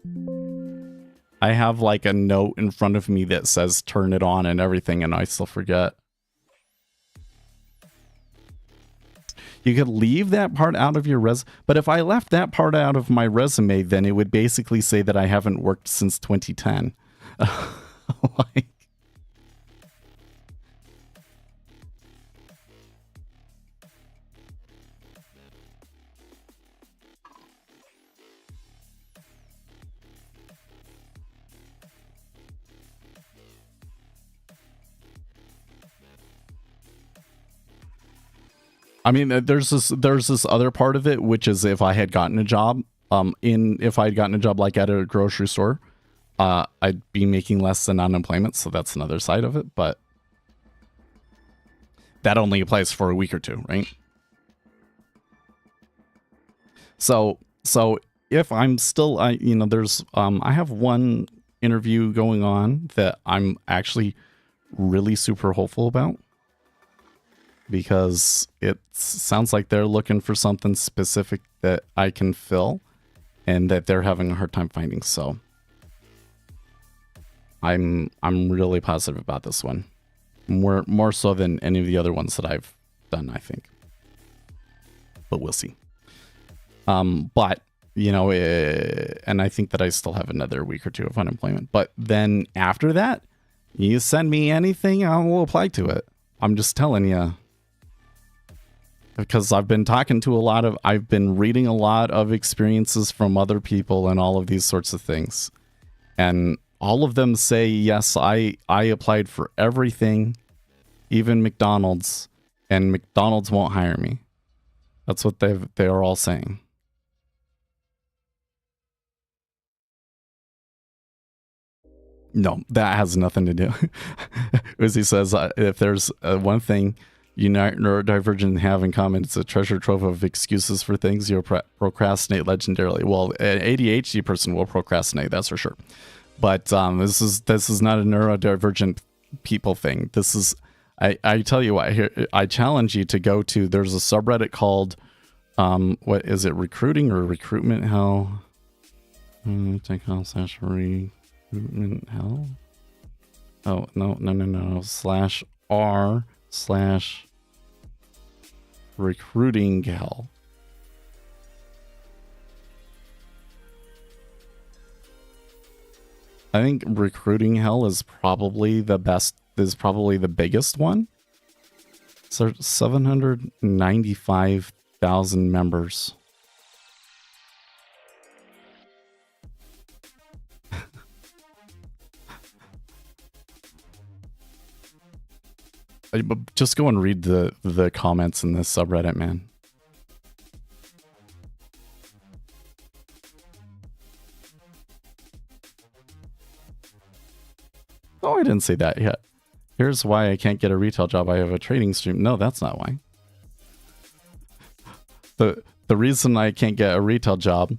I have like a note in front of me that says turn it on and everything, and I still forget. You could leave that part out of your but if I left that part out of my resume, then it would basically say that I haven't worked since 2010. Like, I mean, there's this other part of it, which is if I had gotten a job, if I had gotten a job like at a grocery store, I'd be making less than unemployment. So that's another side of it, but that only applies for a week or two, right? So if I'm still, I have one interview going on that I'm actually really super hopeful about, because it sounds like they're looking for something specific that I can fill and that they're having a hard time finding. So I'm really positive about this one. More so than any of the other ones that I've done, I think. But we'll see. But, and I think that I still have another week or two of unemployment. But then after that, you send me anything, I will apply to it. I'm just telling you. Because I've been I've been reading a lot of experiences from other people and all of these sorts of things. And all of them say, yes, I applied for everything, even McDonald's, and McDonald's won't hire me. That's what they are all saying. No, that has nothing to do. Uzi says, if there's one thing neurodivergent have in common, it's a treasure trove of excuses for things. You'll procrastinate legendarily. Well, an ADHD person will procrastinate, that's for sure. But this is not a neurodivergent people thing. This is, I tell you what, here, I challenge you to go to, there's a subreddit called, what is it, recruiting or recruitment hell? /recruitment hell? Oh, no, /r/recruiting hell. I think recruiting hell is probably the biggest one. So 795,000 members. Just go and read the comments in this subreddit, man. Oh, I didn't say that yet. Here's why I can't get a retail job. I have a trading stream. No, that's not why. The reason I can't get a retail job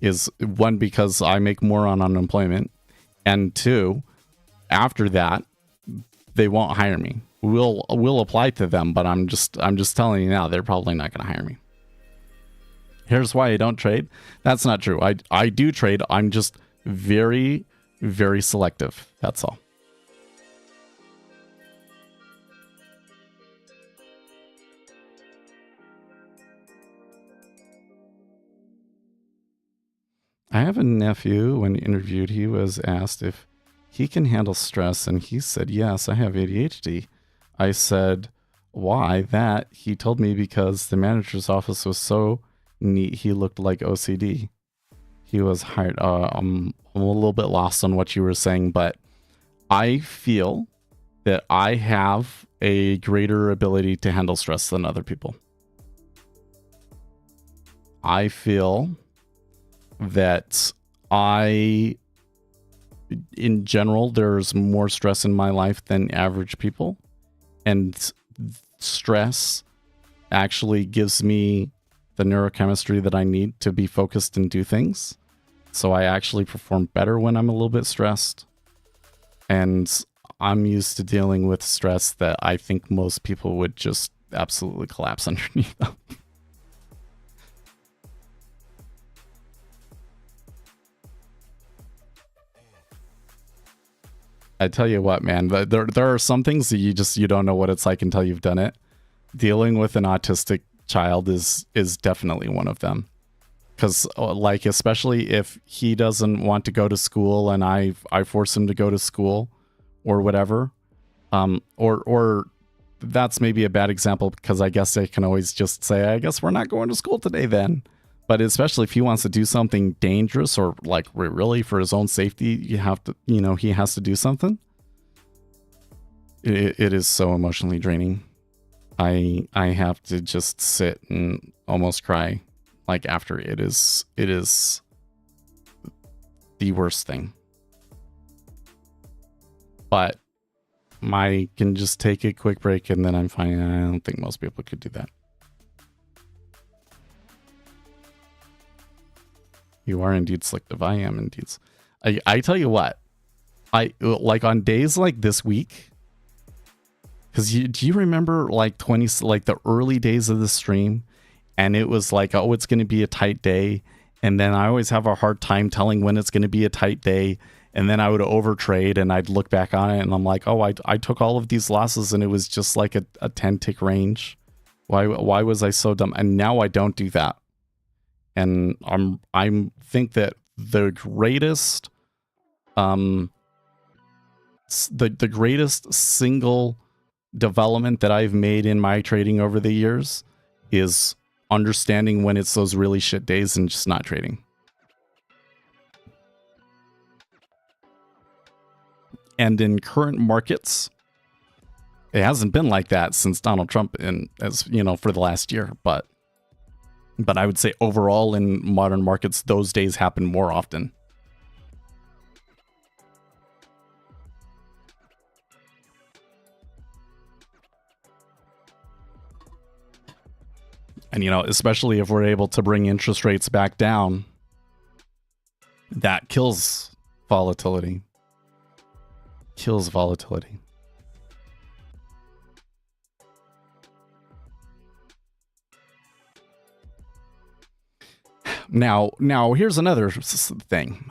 is, one, because I make more on unemployment, and two, after that, they won't hire me. We'll apply to them, but I'm just telling you now, they're probably not going to hire me. Here's why I don't trade. That's not true. I do trade. I'm just very, very selective. That's all. I have a nephew. When interviewed, he was asked if he can handle stress, and he said, yes, I have ADHD. I said, why that? He told me because the manager's office was so neat, he looked like OCD. He was hired. I'm a little bit lost on what you were saying, but I feel that I have a greater ability to handle stress than other people. I feel that in general, there's more stress in my life than average people. And stress actually gives me the neurochemistry that I need to be focused and do things. So I actually perform better when I'm a little bit stressed. And I'm used to dealing with stress that I think most people would just absolutely collapse underneath them. I tell you what, man, there are some things that you don't know what it's like until you've done it. Dealing with an autistic child is definitely one of them. Because, like, especially if he doesn't want to go to school and I force him to go to school or whatever, or that's maybe a bad example, because I guess I can always just say, I guess we're not going to school today then. But especially if he wants to do something dangerous or like really for his own safety, he has to do something. It is so emotionally draining. I have to just sit and almost cry. Like after it is the worst thing. But I can just take a quick break and then I'm fine. I don't think most people could do that. You are indeed selective. I am indeed. I tell you what, I like on days like this week, because do you remember like the early days of the stream, and it was like, oh, it's going to be a tight day, and then I always have a hard time telling when it's going to be a tight day, and then I would overtrade and I'd look back on it and I'm like, oh, I took all of these losses and it was just like a 10 tick range. Why was I so dumb? And now I don't do that. And I think that the greatest, the greatest single development that I've made in my trading over the years is understanding when it's those really shit days and just not trading. And in current markets, it hasn't been like that since Donald Trump, for the last year, but I would say overall in modern markets, those days happen more often. And, especially if we're able to bring interest rates back down, that kills volatility. Kills volatility. Now here's another thing.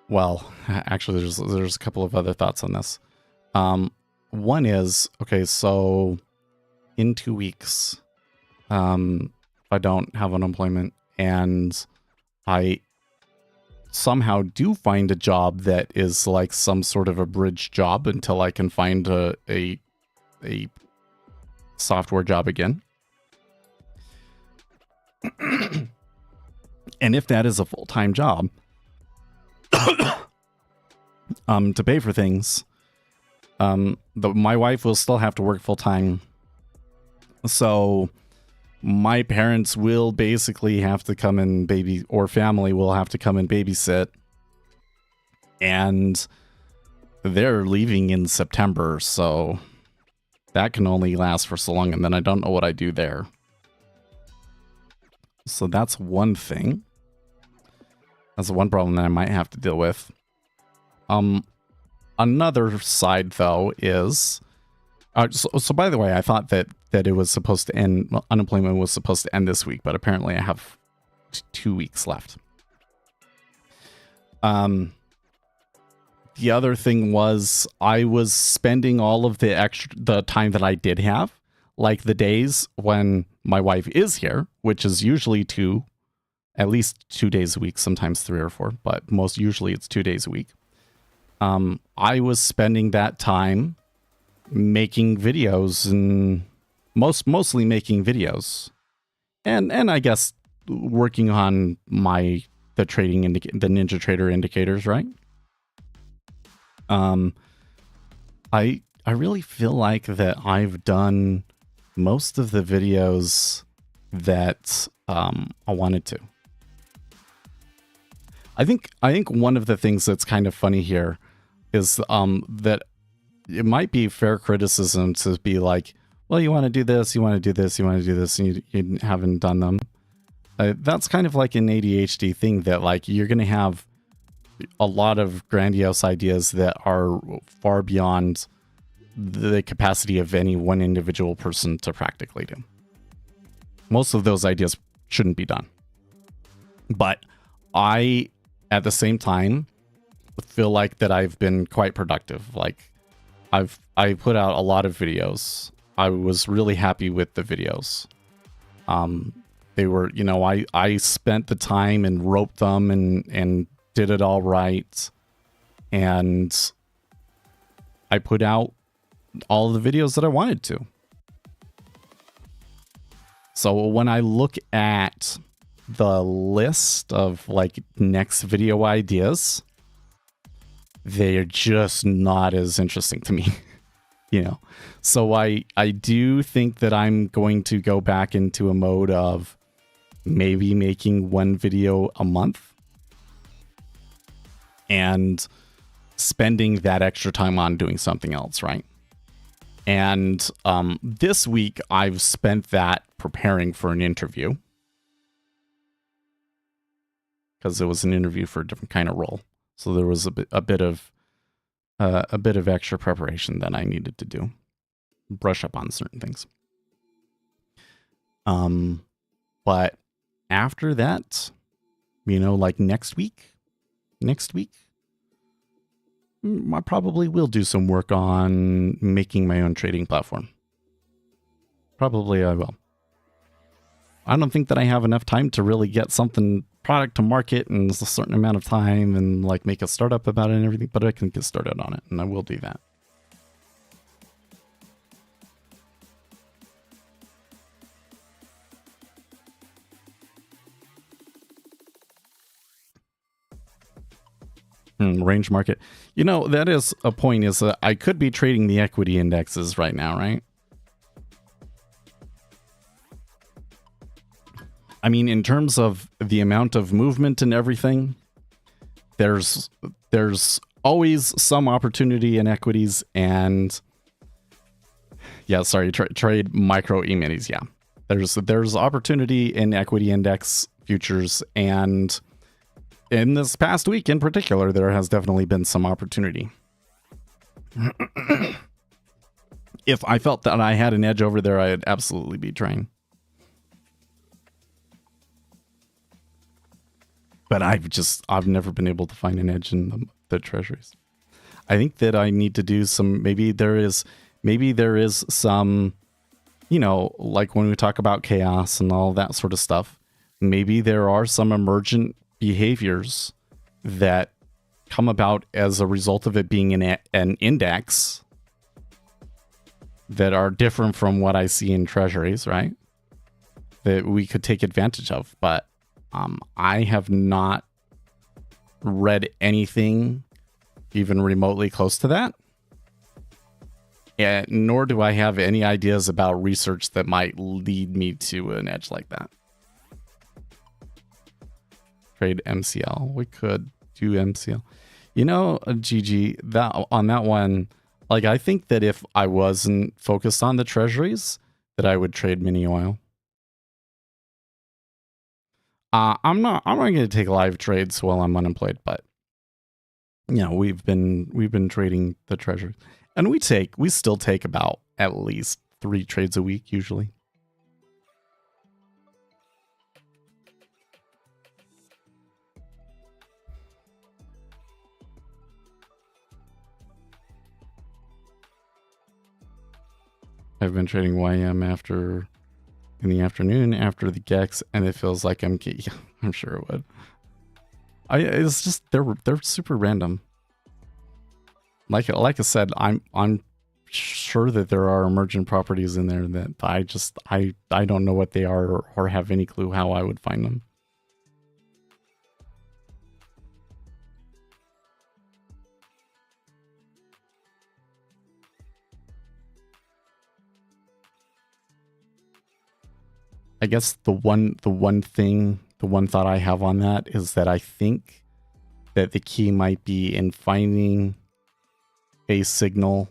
Well, actually, there's a couple of other thoughts on this. One is, okay, so in 2 weeks, if I don't have unemployment and I somehow do find a job that is like some sort of a bridge job until I can find a software job again. And if that is a full-time job, to pay for things, My wife will still have to work full time. So my parents will basically have to come and family will have to come and babysit. And they're leaving in September, so that can only last for so long, and then I don't know what I do there. So that's one thing. That's one problem that I might have to deal with. Another side, though, is... So by the way, I thought that it was supposed to end... Well, unemployment was supposed to end this week, but apparently I have 2 weeks left. The other thing was I was spending all of the time that I did have, like the days when my wife is here, which is usually at least 2 days a week, sometimes 3 or 4, but most usually it's 2 days a week. I was spending that time making videos and mostly making videos, and I guess working on the trading the Ninja Trader indicators, right? I really feel like that I've done most of the videos that I wanted to. I think one of the things that's kind of funny here is that it might be fair criticism to be like, well, you want to do this, you want to do this, you want to do this, and you haven't done them. That's kind of like an ADHD thing, that like you're going to have a lot of grandiose ideas that are far beyond the capacity of any one individual person to practically do. Most of those ideas shouldn't be done. But I, at the same time, feel like that I've been quite productive. Like I put out a lot of videos. I was really happy with the videos. They were, I spent the time and wrote them and did it all right. And I put out all the videos that I wanted to. So when I look at the list of like next video ideas, they're just not as interesting to me, So I do think that I'm going to go back into a mode of maybe making one video a month and spending that extra time on doing something else, right? And this week I've spent that preparing for an interview, because it was an interview for a different kind of role. So there was a bit of extra preparation that I needed to do, brush up on certain things. But after that, like next week, I probably will do some work on making my own trading platform. Probably I will. I don't think that I have enough time to really get product to market in a certain amount of time and like make a startup about it and everything, but I can get started on it, and I will do that. Range market. That is a point, is that I could be trading the equity indexes right now, right? I mean, in terms of the amount of movement and everything, there's always some opportunity in equities, and trade micro e-minis. Yeah, there's opportunity in equity index futures, and in this past week in particular, there has definitely been some opportunity. If I felt that I had an edge over there, I'd absolutely be trying. But I've never been able to find an edge in the treasuries. I think that I need to do some, maybe there is some, like when we talk about chaos and all that sort of stuff, maybe there are some emergent behaviors that come about as a result of it being an index that are different from what I see in treasuries, right? That we could take advantage of. But I have not read anything even remotely close to that. nor do I have any ideas about research that might lead me to an edge like that. Trade MCL. We could do MCL. You know, GG, that on that one, like I think that if I wasn't focused on the treasuries, that I would trade mini oil. I'm not going to take live trades while I'm unemployed, but you know, we've been trading the treasuries. And we still take about at least 3 trades a week usually. I've been trading YM in the afternoon after the GEX, and it feels like I'm sure it would. It's just they're super random. Like I said, I'm sure that there are emergent properties in there that I don't know what they are or have any clue how I would find them. I guess the one thought I have on that is that I think that the key might be in finding a signal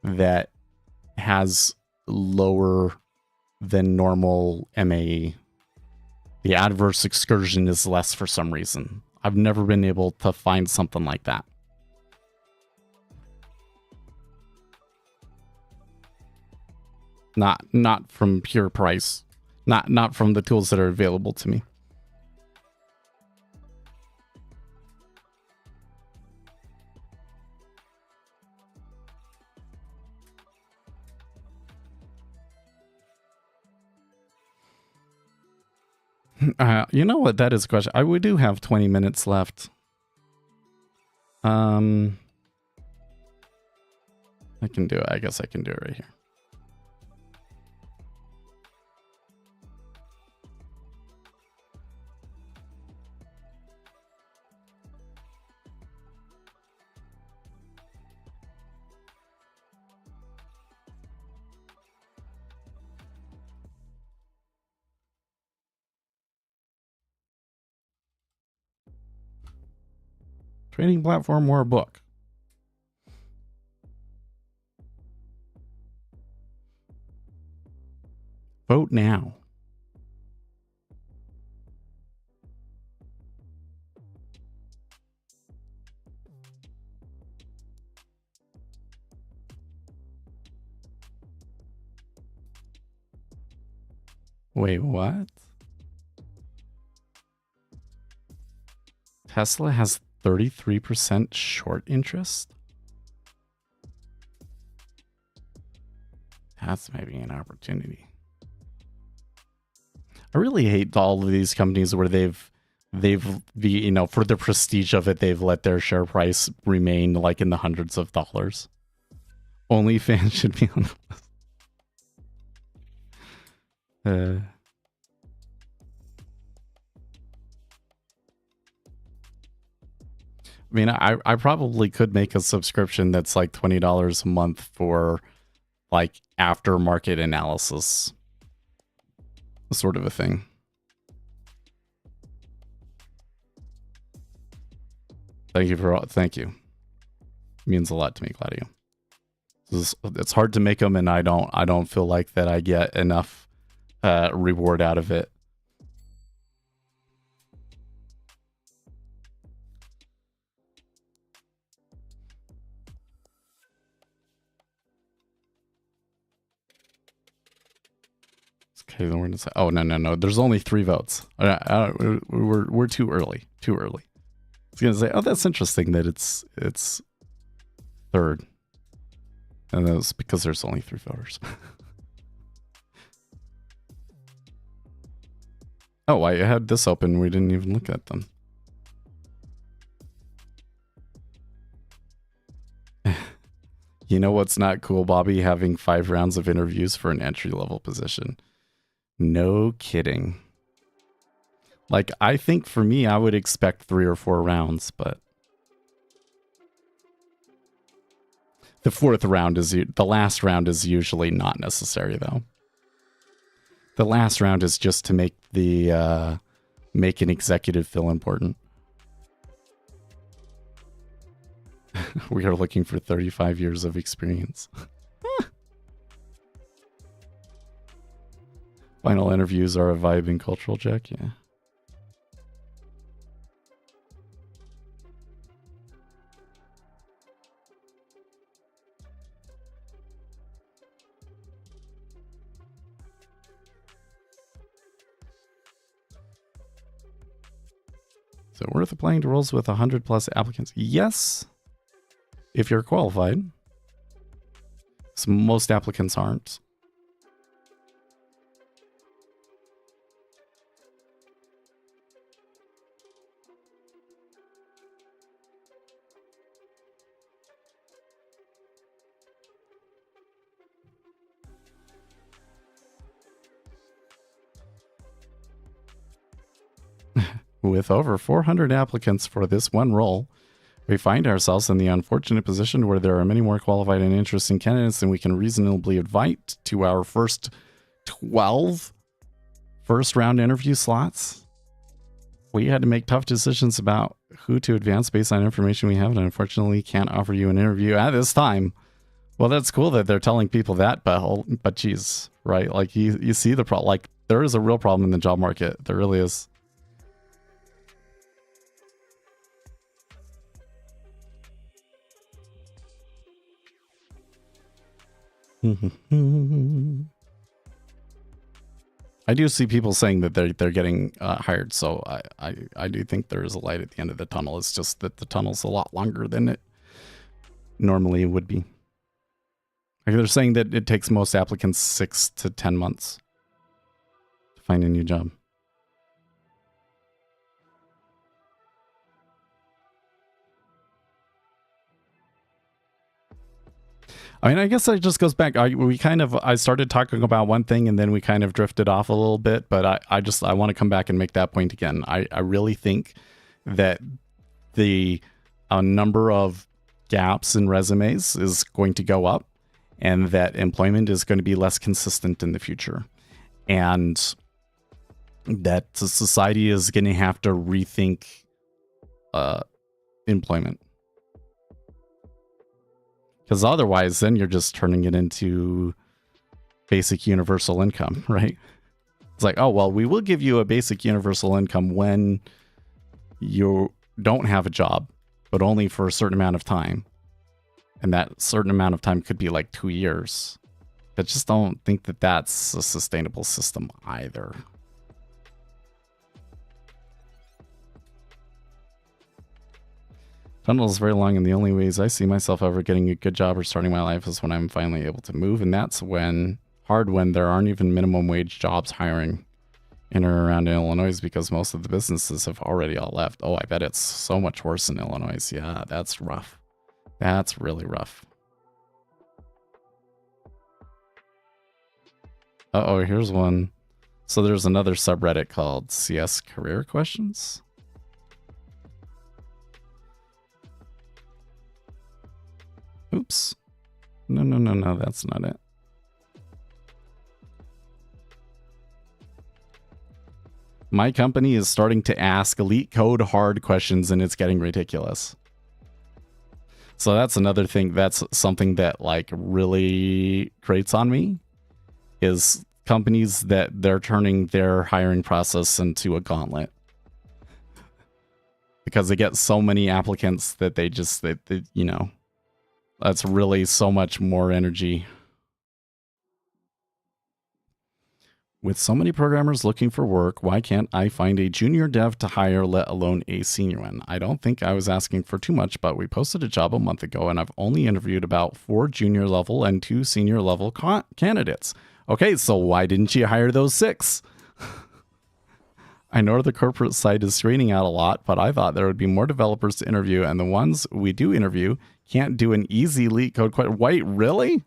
that has lower than normal MAE. The adverse excursion is less for some reason. I've never been able to find something like that. Not from pure price. Not from the tools that are available to me. You know what? That is a question. We do have 20 minutes left. I can do it. I guess I can do it right here. Trading platform or a book? Vote now. Wait, what? Tesla has 33% short interest? That's maybe an opportunity. I really hate all of these companies where they've you know, for the prestige of it, they've let their share price remain like in the hundreds of dollars. OnlyFans should be on the list. I mean, I probably could make a subscription that's like $20 a month for like aftermarket analysis, sort of a thing. Thank you. It means a lot to me, Claudio. It's hard to make them, and I don't feel like that I get enough reward out of it. Okay, then we're gonna say, oh no. There's only 3 votes. We're too early. I was gonna say, oh, that's interesting that it's third, and that's because there's only 3 voters. Oh, I had this open. We didn't even look at them. You know what's not cool, Bobby? Having 5 rounds of interviews for an entry-level position. No kidding. Like, I think for me, I would expect 3 or 4 rounds, but The fourth round is the last round is usually not necessary though. The last round is just to make the make an executive feel important. We are looking for 35 years of experience. Final interviews are a vibe and cultural check, yeah. Is it worth applying to roles with 100 plus applicants? Yes, if you're qualified. So most applicants aren't. With over 400 applicants for this one role, we find ourselves in the unfortunate position where there are many more qualified and interesting candidates than we can reasonably invite to our first 12 first-round interview slots. We had to make tough decisions about who to advance based on information we have, and unfortunately can't offer you an interview at this time. Well, that's cool that they're telling people that, but geez, right? Like, you see the problem. Like, there is a real problem in the job market. There really is. I do see people saying that they're getting hired, so I do think there is a light at the end of the tunnel. It's just that the tunnel's a lot longer than it normally would be. Like, they're saying that it takes most applicants 6 to 10 months to find a new job. I mean, I guess it just goes back. I started talking about one thing and then we kind of drifted off a little bit, but I want to come back and make that point again. I really think that the number of gaps in resumes is going to go up and that employment is going to be less consistent in the future. And that society is going to have to rethink employment. Because otherwise, then you're just turning it into basic universal income, right? It's like, oh, well, we will give you a basic universal income when you don't have a job, but only for a certain amount of time. And that certain amount of time could be like 2 years. I just don't think that that's a sustainable system either. Tunnel is very long, and the only ways I see myself ever getting a good job or starting my life is when I'm finally able to move, and that's when there aren't even minimum wage jobs hiring in or around Illinois because most of the businesses have already all left. Oh, I bet it's so much worse in Illinois. Yeah, that's rough. That's really rough. Uh-oh, here's one. So there's another subreddit called CS Career Questions. Oops. No, that's not it. My company is starting to ask elite code hard questions and it's getting ridiculous. So that's another thing. That's something that like really grates on me is companies that they're turning their hiring process into a gauntlet. Because they get so many applicants that they you know, that's really so much more energy. With so many programmers looking for work, why can't I find a junior dev to hire, let alone a senior one? I don't think I was asking for too much, but we posted a job a month ago and I've only interviewed about 4 junior level and 2 senior level candidates. Okay, so why didn't you hire those 6? I know the corporate side is screening out a lot, but I thought there would be more developers to interview, and the ones we do interview can't do an easy leak code question. Wait, really?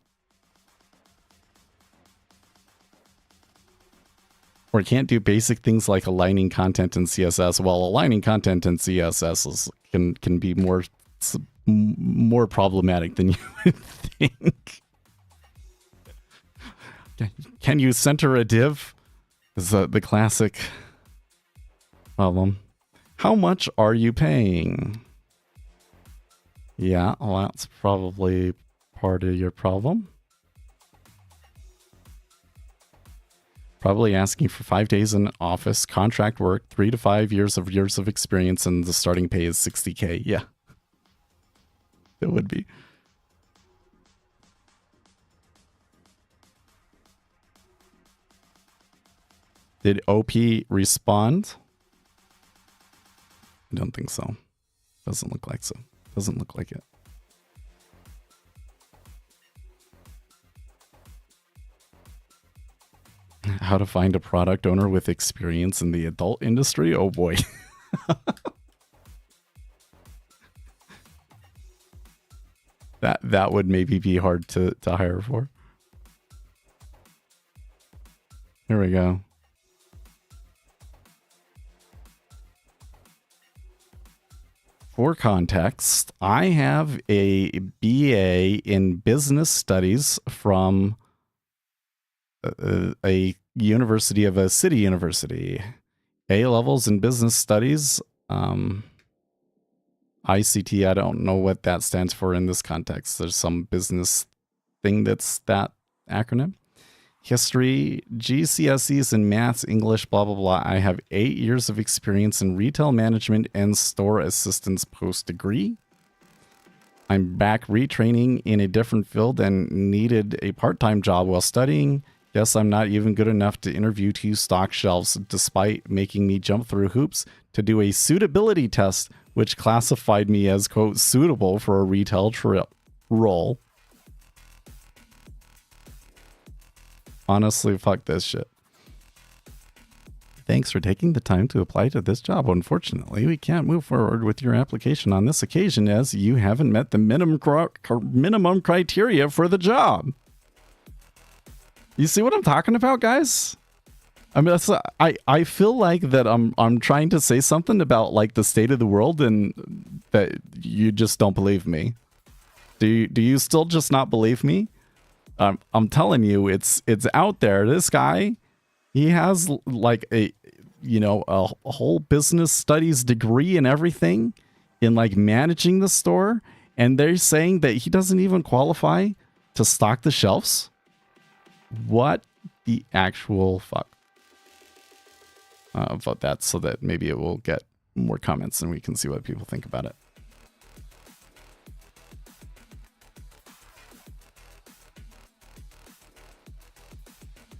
Or can't do basic things like aligning content in CSS. Well, aligning content in CSS can be more more problematic than you would think. Can you center a div? Is the classic problem. How much are you paying? Yeah, well, that's probably part of your problem. Probably asking for 5 days in office, contract work, 3 to 5 years of experience, and the starting pay is $60K. Yeah, it would be. Did OP respond? I don't think so. Doesn't look like so. Doesn't look like it. How to find a product owner with experience in the adult industry? Oh boy. That would maybe be hard to hire for. Here we go. For context, I have a BA in business studies from a university of a city university. A levels in business studies. ICT, I don't know what that stands for in this context. There's some business thing that's that acronym. History, GCSEs in maths, English, blah, blah, blah. I have 8 years of experience in retail management and store assistance post-degree. I'm back retraining in a different field and needed a part-time job while studying. Guess I'm not even good enough to interview 2 stock shelves, despite making me jump through hoops to do a suitability test, which classified me as, quote, suitable for a retail role. Honestly, fuck this shit. Thanks for taking the time to apply to this job. Unfortunately, we can't move forward with your application on this occasion as you haven't met the minimum criteria for the job. You see what I'm talking about, guys? I mean, I feel like that I'm trying to say something about like the state of the world and that you just don't believe me. Do you still just not believe me? I'm telling you, it's out there. This guy, he has like a whole business studies degree and everything in like managing the store, and they're saying that he doesn't even qualify to stock the shelves. What the actual fuck? Vote that so that maybe it will get more comments and we can see what people think about it.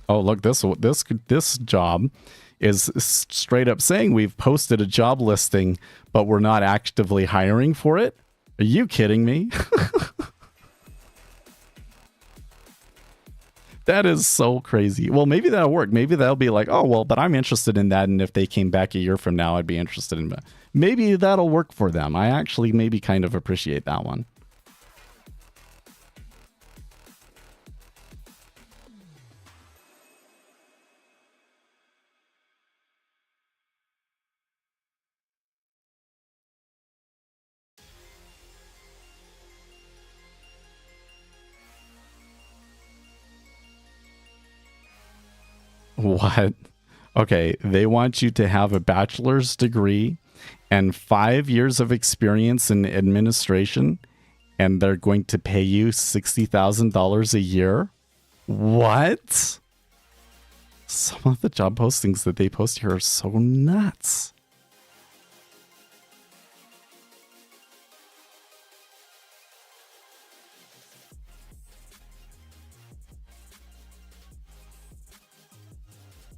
Oh, look, this job is straight up saying we've posted a job listing, but we're not actively hiring for it. Are you kidding me? That is so crazy. Well, maybe that'll work. Maybe they'll be like, oh, well, but I'm interested in that. And if they came back a year from now, I'd be interested in that. Maybe that'll work for them. I actually maybe kind of appreciate that one. What? Okay, they want you to have a bachelor's degree and 5 years of experience in administration, and they're going to pay you $60,000 a year? What? Some of the job postings that they post here are so nuts.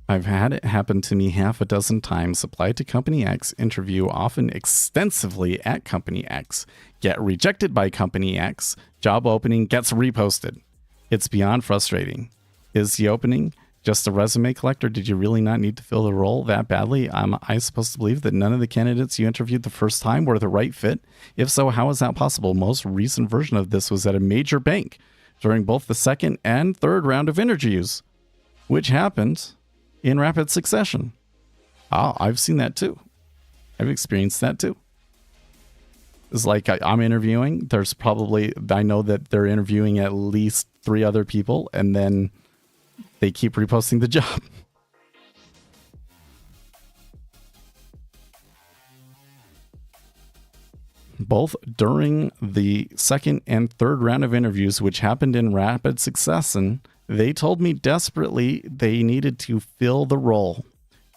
I've had it happen to me half a dozen times. Apply to Company X, interview often extensively at Company X, get rejected by Company X, job opening gets reposted. It's beyond frustrating. Is the opening just a resume collector? Did you really not need to fill the role that badly? Am I supposed to believe that none of the candidates you interviewed the first time were the right fit? If so, how is that possible? Most recent version of this was at a major bank during both the second and third round of interviews, which happened in rapid succession. Oh, I've seen that too. I've experienced that too. It's like I'm interviewing. There's probably, I know that they're interviewing at least 3 other people, and then they keep reposting the job. Both during the second and third round of interviews, which happened in rapid succession, they told me desperately they needed to fill the role.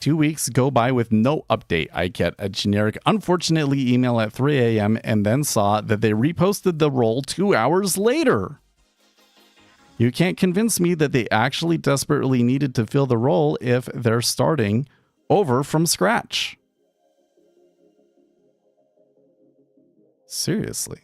2 weeks go by with no update. I get a generic, unfortunately, email at 3 a.m. and then saw that they reposted the role 2 hours later. You can't convince me that they actually desperately needed to fill the role if they're starting over from scratch. Seriously.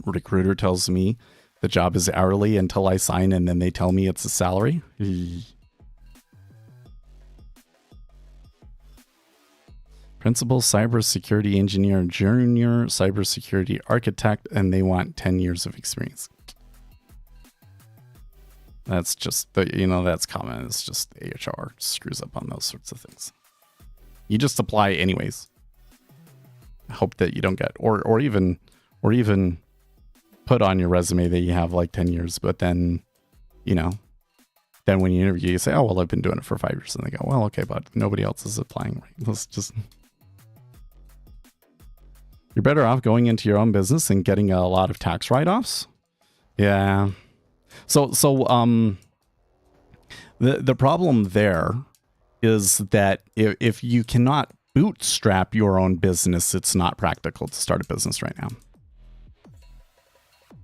Recruiter tells me the job is hourly until I sign, and then they tell me it's a salary. Principal cybersecurity engineer, junior cybersecurity architect, and they want 10 years of experience. That's just, that's common. It's just HR screws up on those sorts of things. You just apply anyways. Hope that you don't get, or even put on your resume that you have like 10 years, but then, then when you interview, you say, oh, well, I've been doing it for 5 years. And they go, well, okay, but nobody else is applying. Right? Let's just... You're better off going into your own business and getting a lot of tax write-offs. Yeah. So the problem there is that if you cannot bootstrap your own business, it's not practical to start a business right now.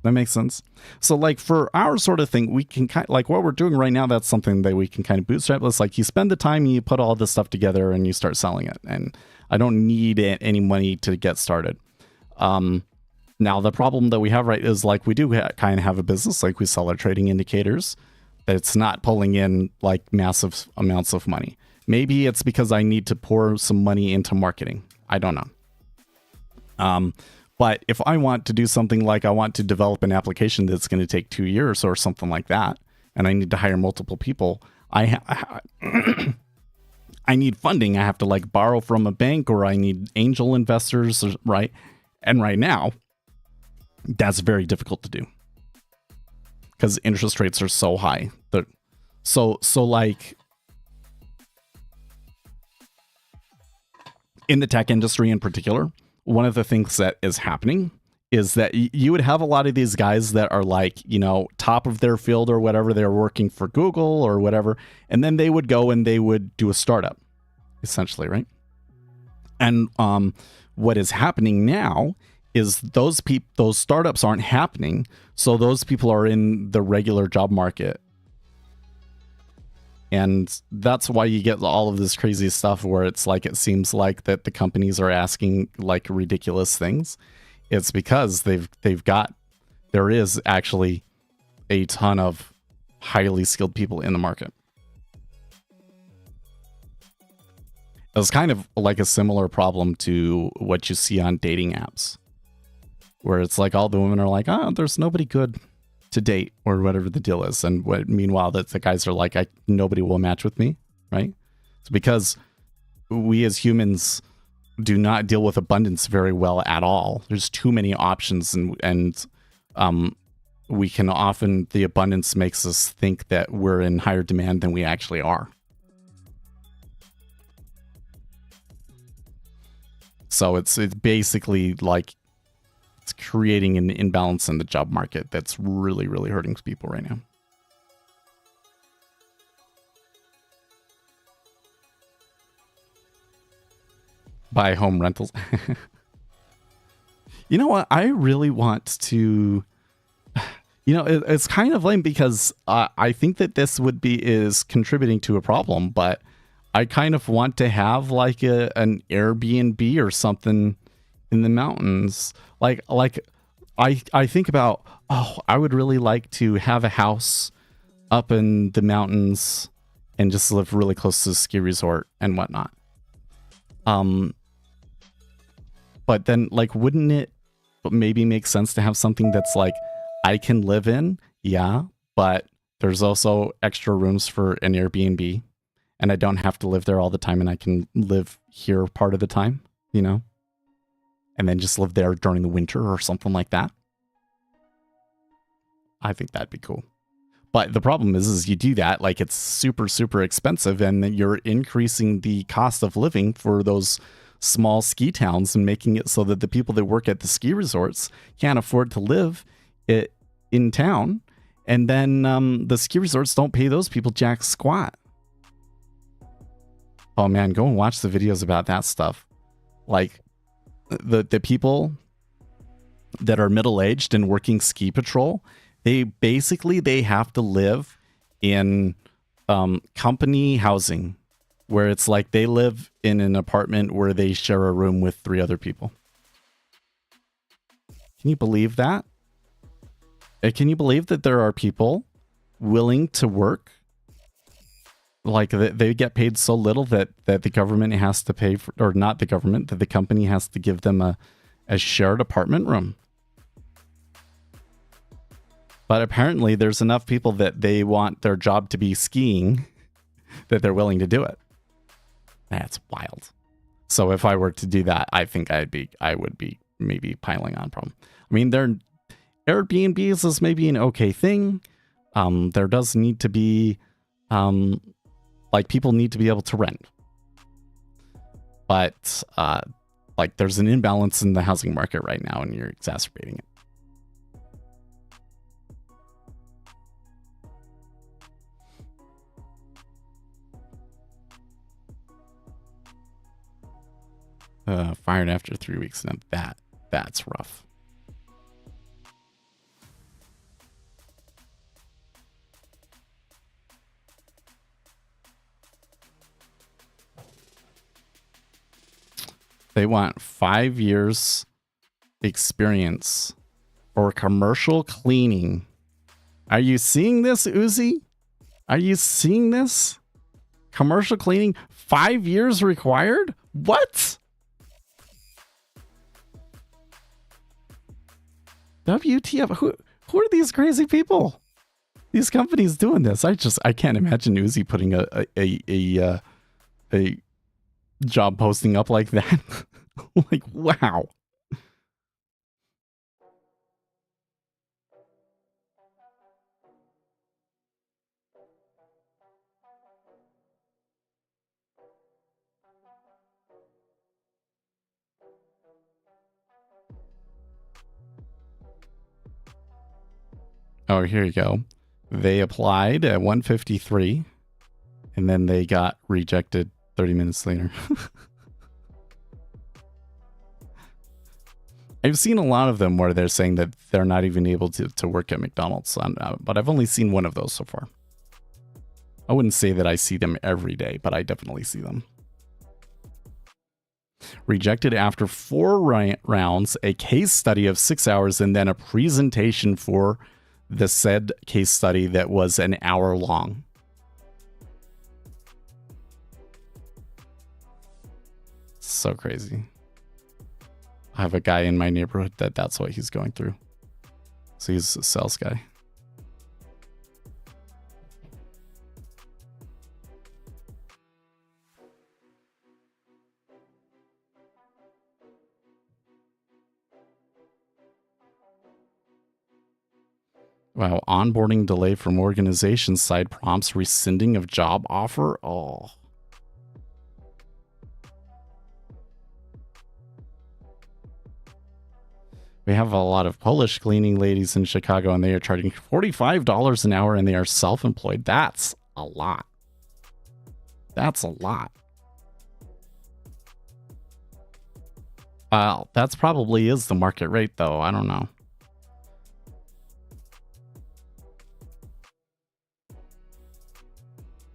That makes sense. So like for our sort of thing, we can kind of, like what we're doing right now, that's something that we can kind of bootstrap. It's like you spend the time, you put all this stuff together and you start selling it. And I don't need any money to get started. Now the problem that we have, right, is like we do kind of have a business, like we sell our trading indicators, that it's not pulling in like massive amounts of money. Maybe it's because I need to pour some money into marketing. I don't know. But if I want to do something like I want to develop an application that's going to take 2 years or something like that, and I need to hire multiple people, I need funding. I have to like borrow from a bank, or I need angel investors, right? And right now, that's very difficult to do because interest rates are so high. So like in the tech industry in particular, one of the things that is happening is that you would have a lot of these guys that are like, top of their field or whatever. They're working for Google or whatever. And then they would go and they would do a startup, essentially, right? And what is happening now is those startups aren't happening. So those people are in the regular job market. And that's why you get all of this crazy stuff where it's like, it seems like that the companies are asking like ridiculous things. It's because there is actually a ton of highly skilled people in the market. It's kind of like a similar problem to what you see on dating apps, where it's like all the women are like, oh, there's nobody good to date or whatever the deal is. And meanwhile, that the guys are like, nobody will match with me, right? It's because we as humans do not deal with abundance very well at all. There's too many options, and we can often, the abundance makes us think that we're in higher demand than we actually are. So it's basically like it's creating an imbalance in the job market that's really, really hurting people right now. Buy home rentals. You know what? I really want to... it's kind of lame because I think that this is contributing to a problem, but I kind of want to have like an Airbnb or something in the mountains. Like I think about, I would really like to have a house up in the mountains and just live really close to the ski resort and whatnot. But then, like, wouldn't it maybe make sense to have something that's like, I can live in, yeah, but there's also extra rooms for an Airbnb, and I don't have to live there all the time, and I can live here part of the time, you know? And then just live there during the winter or something like that. I think that'd be cool. But the problem is you do that, like, it's super, super expensive, and then you're increasing the cost of living for those small ski towns and making it so that the people that work at the ski resorts can't afford to live in town. And then the ski resorts don't pay those people jack squat. Oh man, go and watch the videos about that stuff. Like the people that are middle-aged and working ski patrol, they have to live in company housing, where it's like they live in an apartment where they share a room with 3 other people. Can you believe that? Can you believe that there are people willing to work? Like they get paid so little that the government has to pay for, or not the government, that the company has to give them a shared apartment room. But apparently there's enough people that they want their job to be skiing that they're willing to do it. That's wild. So if I were to do that, I think I would be maybe piling on problem. I mean, Airbnbs is maybe an okay thing. There does need to be, like, people need to be able to rent. But, like, there's an imbalance in the housing market right now, and you're exacerbating it. Fired after 3 weeks. Now that's rough. They want 5 years experience for commercial cleaning. Are you seeing this, Uzi? Are you seeing this? Commercial cleaning, 5 years required? What? WTF? Who are these crazy people? These companies doing this? I can't imagine Uzi putting a job posting up like that. Like, wow. Oh, here you go. They applied at 1:53, and then they got rejected 30 minutes later. I've seen a lot of them where they're saying that they're not even able to work at McDonald's, but I've only seen one of those so far. I wouldn't say that I see them every day, but I definitely see them. Rejected after 4 rounds, a case study of 6 hours, and then a presentation for the said case study that was an hour long. So crazy. I have a guy in my neighborhood that's what he's going through. So he's a sales guy. Wow, onboarding delay from organization side prompts rescinding of job offer. Oh. We have a lot of Polish cleaning ladies in Chicago, and they are charging $45 an hour, and they are self-employed. That's a lot. That's a lot. Well, that's probably is the market rate, though. I don't know.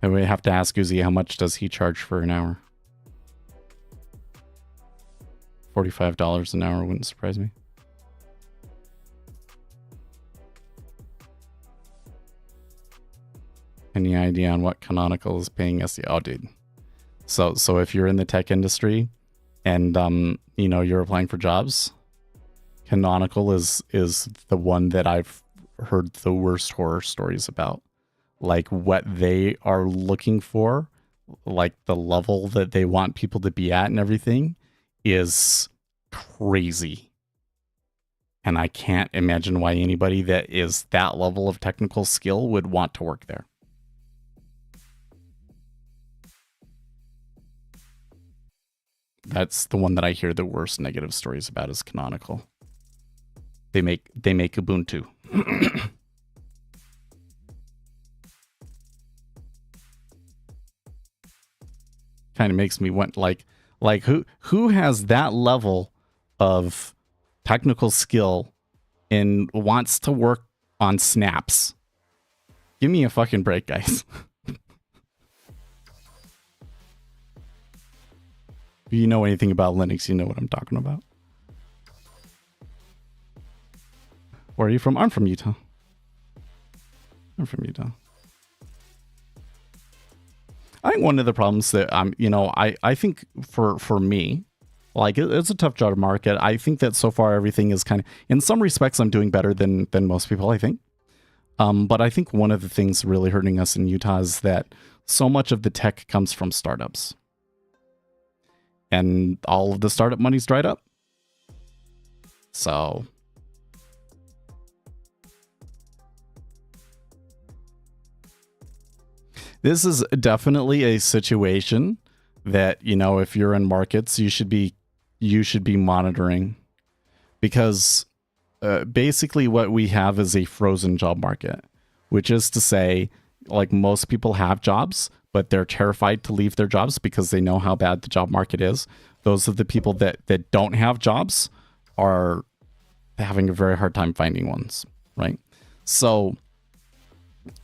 And we have to ask Uzi, how much does he charge for an hour? $45 an hour wouldn't surprise me. Any idea on what Canonical is paying us? Oh, dude. So if you're in the tech industry and you're applying for jobs, Canonical is the one that I've heard the worst horror stories about. Like what they are looking for, like the level that they want people to be at and everything is crazy. And I can't imagine why anybody that is that level of technical skill would want to work there. That's the one that I hear the worst negative stories about is Canonical. They make Ubuntu. Kind of makes me want like who has that level of technical skill and wants to work on snaps? Give me a fucking break, guys. If you know anything about Linux, you know what I'm talking about. Where are you from? I'm from Utah. I think one of the problems that I think for me, like it's a tough job market. I think that so far everything is kind of, in some respects, I'm doing better than most people, I think. But I think one of the things really hurting us in Utah is that so much of the tech comes from startups. And all of the startup money's dried up. So this is definitely a situation that, if you're in markets, you should be monitoring, because basically what we have is a frozen job market, which is to say, like, most people have jobs, but they're terrified to leave their jobs because they know how bad the job market is. Those are the people that don't have jobs are having a very hard time finding ones, right? So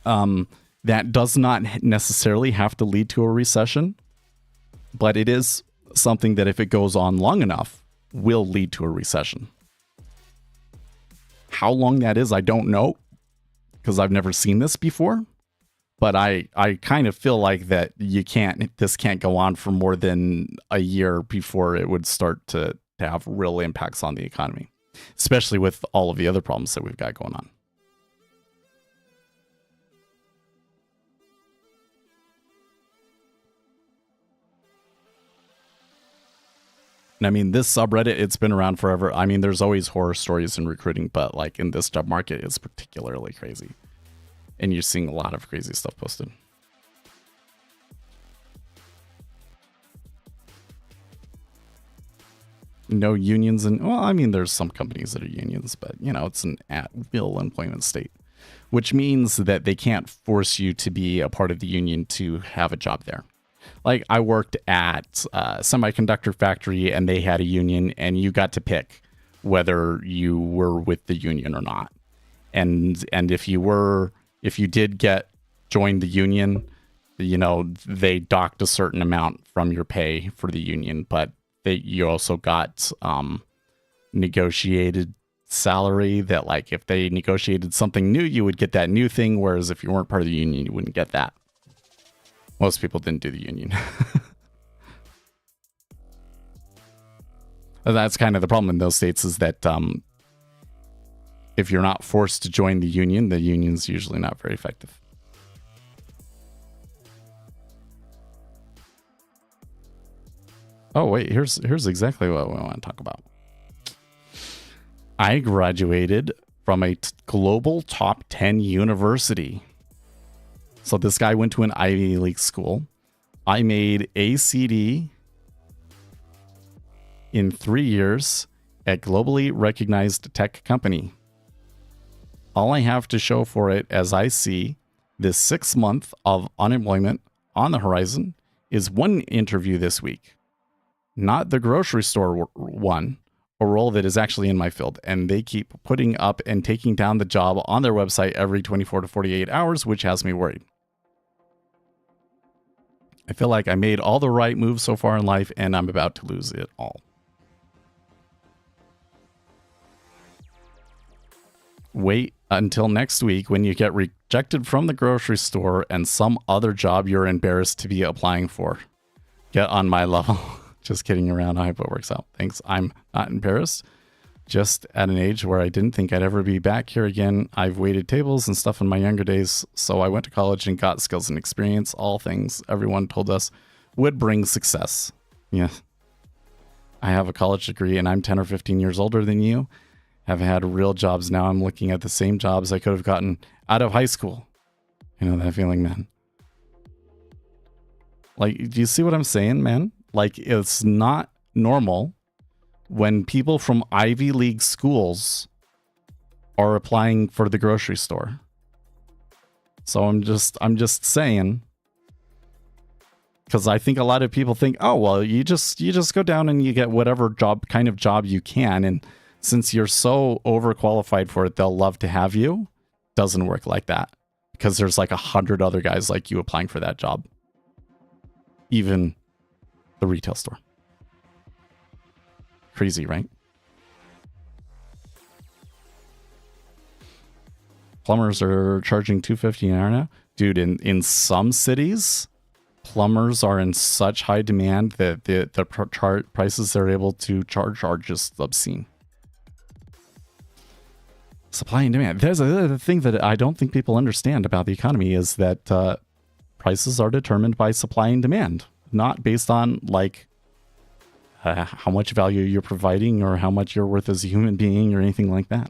that does not necessarily have to lead to a recession, but it is something that if it goes on long enough will lead to a recession. How long that is, I don't know, because I've never seen this before. But I kind of feel like that this can't go on for more than a year before it would start to have real impacts on the economy, especially with all of the other problems that we've got going on. And I mean, this subreddit, it's been around forever. I mean, there's always horror stories in recruiting, but like in this job market, it's particularly crazy. And you're seeing a lot of crazy stuff posted. No unions. And well, I mean, there's some companies that are unions, but it's an at-will employment state, which means that they can't force you to be a part of the union to have a job there. Like, I worked at a semiconductor factory and they had a union, and you got to pick whether you were with the union or not. And if you did join the union, they docked a certain amount from your pay for the union, but you also got negotiated salary that, like, if they negotiated something new, you would get that new thing. Whereas if you weren't part of the union, you wouldn't get that. Most people didn't do the union. That's kind of the problem in those states, is that if you're not forced to join the union's usually not very effective. Oh, wait, here's exactly what we want to talk about. I graduated from a global top 10 university. So this guy went to an Ivy League school. I made ACD in 3 years at globally recognized tech company. All I have to show for it, as I see this 6 month of unemployment on the horizon, is one interview this week. Not the grocery store one, a role that is actually in my field. And they keep putting up and taking down the job on their website every 24 to 48 hours, which has me worried. I feel like I made all the right moves so far in life, and I'm about to lose it all. Wait until next week when you get rejected from the grocery store and some other job you're embarrassed to be applying for. Get on my level. Just kidding around. I hope it works out. Thanks. I'm not embarrassed. Just at an age where I didn't think I'd ever be back here again. I've waited tables and stuff in my younger days, so I went to college and got skills and experience, all things everyone told us would bring success. Yeah. I have a college degree and I'm 10 or 15 years older than you. Have had real jobs now. I'm looking at the same jobs I could have gotten out of high school. You know that feeling, man? Like, do you see what I'm saying, man? Like, it's not normal when people from Ivy League schools are applying for the grocery store. So I'm just saying, because I think a lot of people think, oh, well, you just go down and you get whatever kind of job you can. And since you're so overqualified for it, they'll love to have you. Doesn't work like that, because there's like 100 other guys like you applying for that job. Even the retail store. Crazy, right? Plumbers are charging $250 an hour now. Dude, in some cities, plumbers are in such high demand that the prices they're able to charge are just obscene. Supply and demand. There's a thing that I don't think people understand about the economy is that prices are determined by supply and demand, not based on like how much value you're providing or how much you're worth as a human being or anything like that.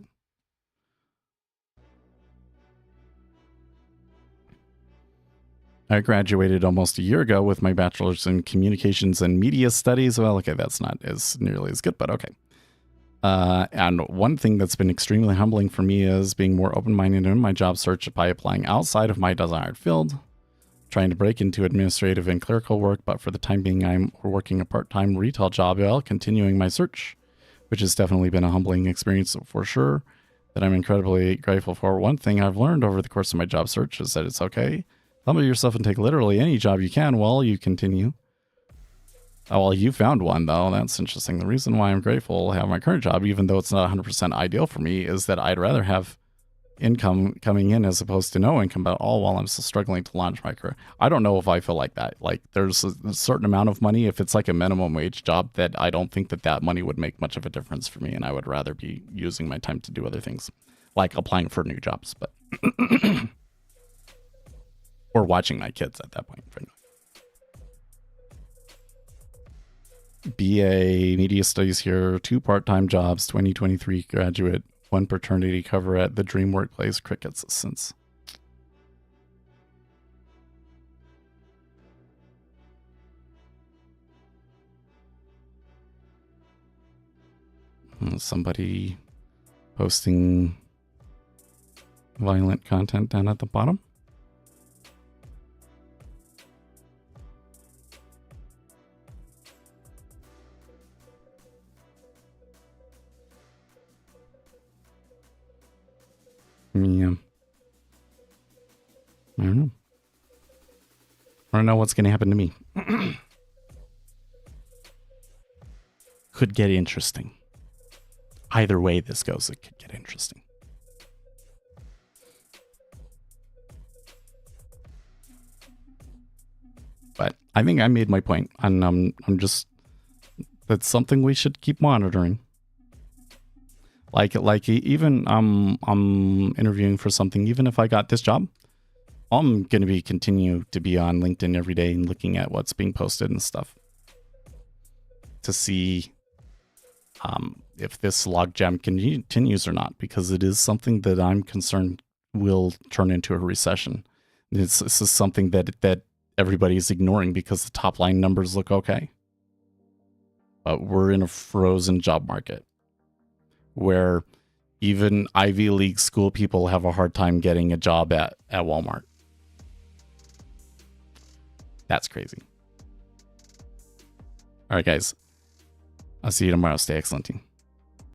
I graduated almost a year ago with my bachelor's in communications and media studies. Well, okay, that's not as nearly as good, but okay. And one thing that's been extremely humbling for me is being more open-minded in my job search by applying outside of my desired field, trying to break into administrative and clerical work, but for the time being, I'm working a part-time retail job while continuing my search, which has definitely been a humbling experience for sure, that I'm incredibly grateful for. One thing I've learned over the course of my job search is that it's okay. Humble yourself and take literally any job you can while you continue. Oh, well, you found one, though. That's interesting. The reason why I'm grateful to have my current job, even though it's not 100% ideal for me, is that I'd rather have income coming in as opposed to no income at all while I'm still struggling to launch my career. I don't know if I feel like that. Like, there's a certain amount of money, if it's like a minimum wage job, that I don't think that money would make much of a difference for me, and I would rather be using my time to do other things, like applying for new jobs, but or watching my kids at that point. BA Media Studies here, 2 part-time jobs, 2023 graduate, 1 paternity cover at the Dream Workplace Crickets since. Somebody posting violent content down at the bottom. Yeah. I don't know. I don't know what's going to happen to me. Could get interesting. Either way this goes, it could get interesting. But I think I made my point, and I'm just, that's something we should keep monitoring. Like even I'm interviewing for something, even if I got this job, I'm going to continue to be on LinkedIn every day and looking at what's being posted and stuff to see if this logjam continues or not, because it is something that I'm concerned will turn into a recession. This is something that everybody's ignoring because the top line numbers look okay. But we're in a frozen job market where even Ivy League school people have a hard time getting a job at Walmart. That's crazy. All right, guys. I'll see you tomorrow. Stay excellent, team.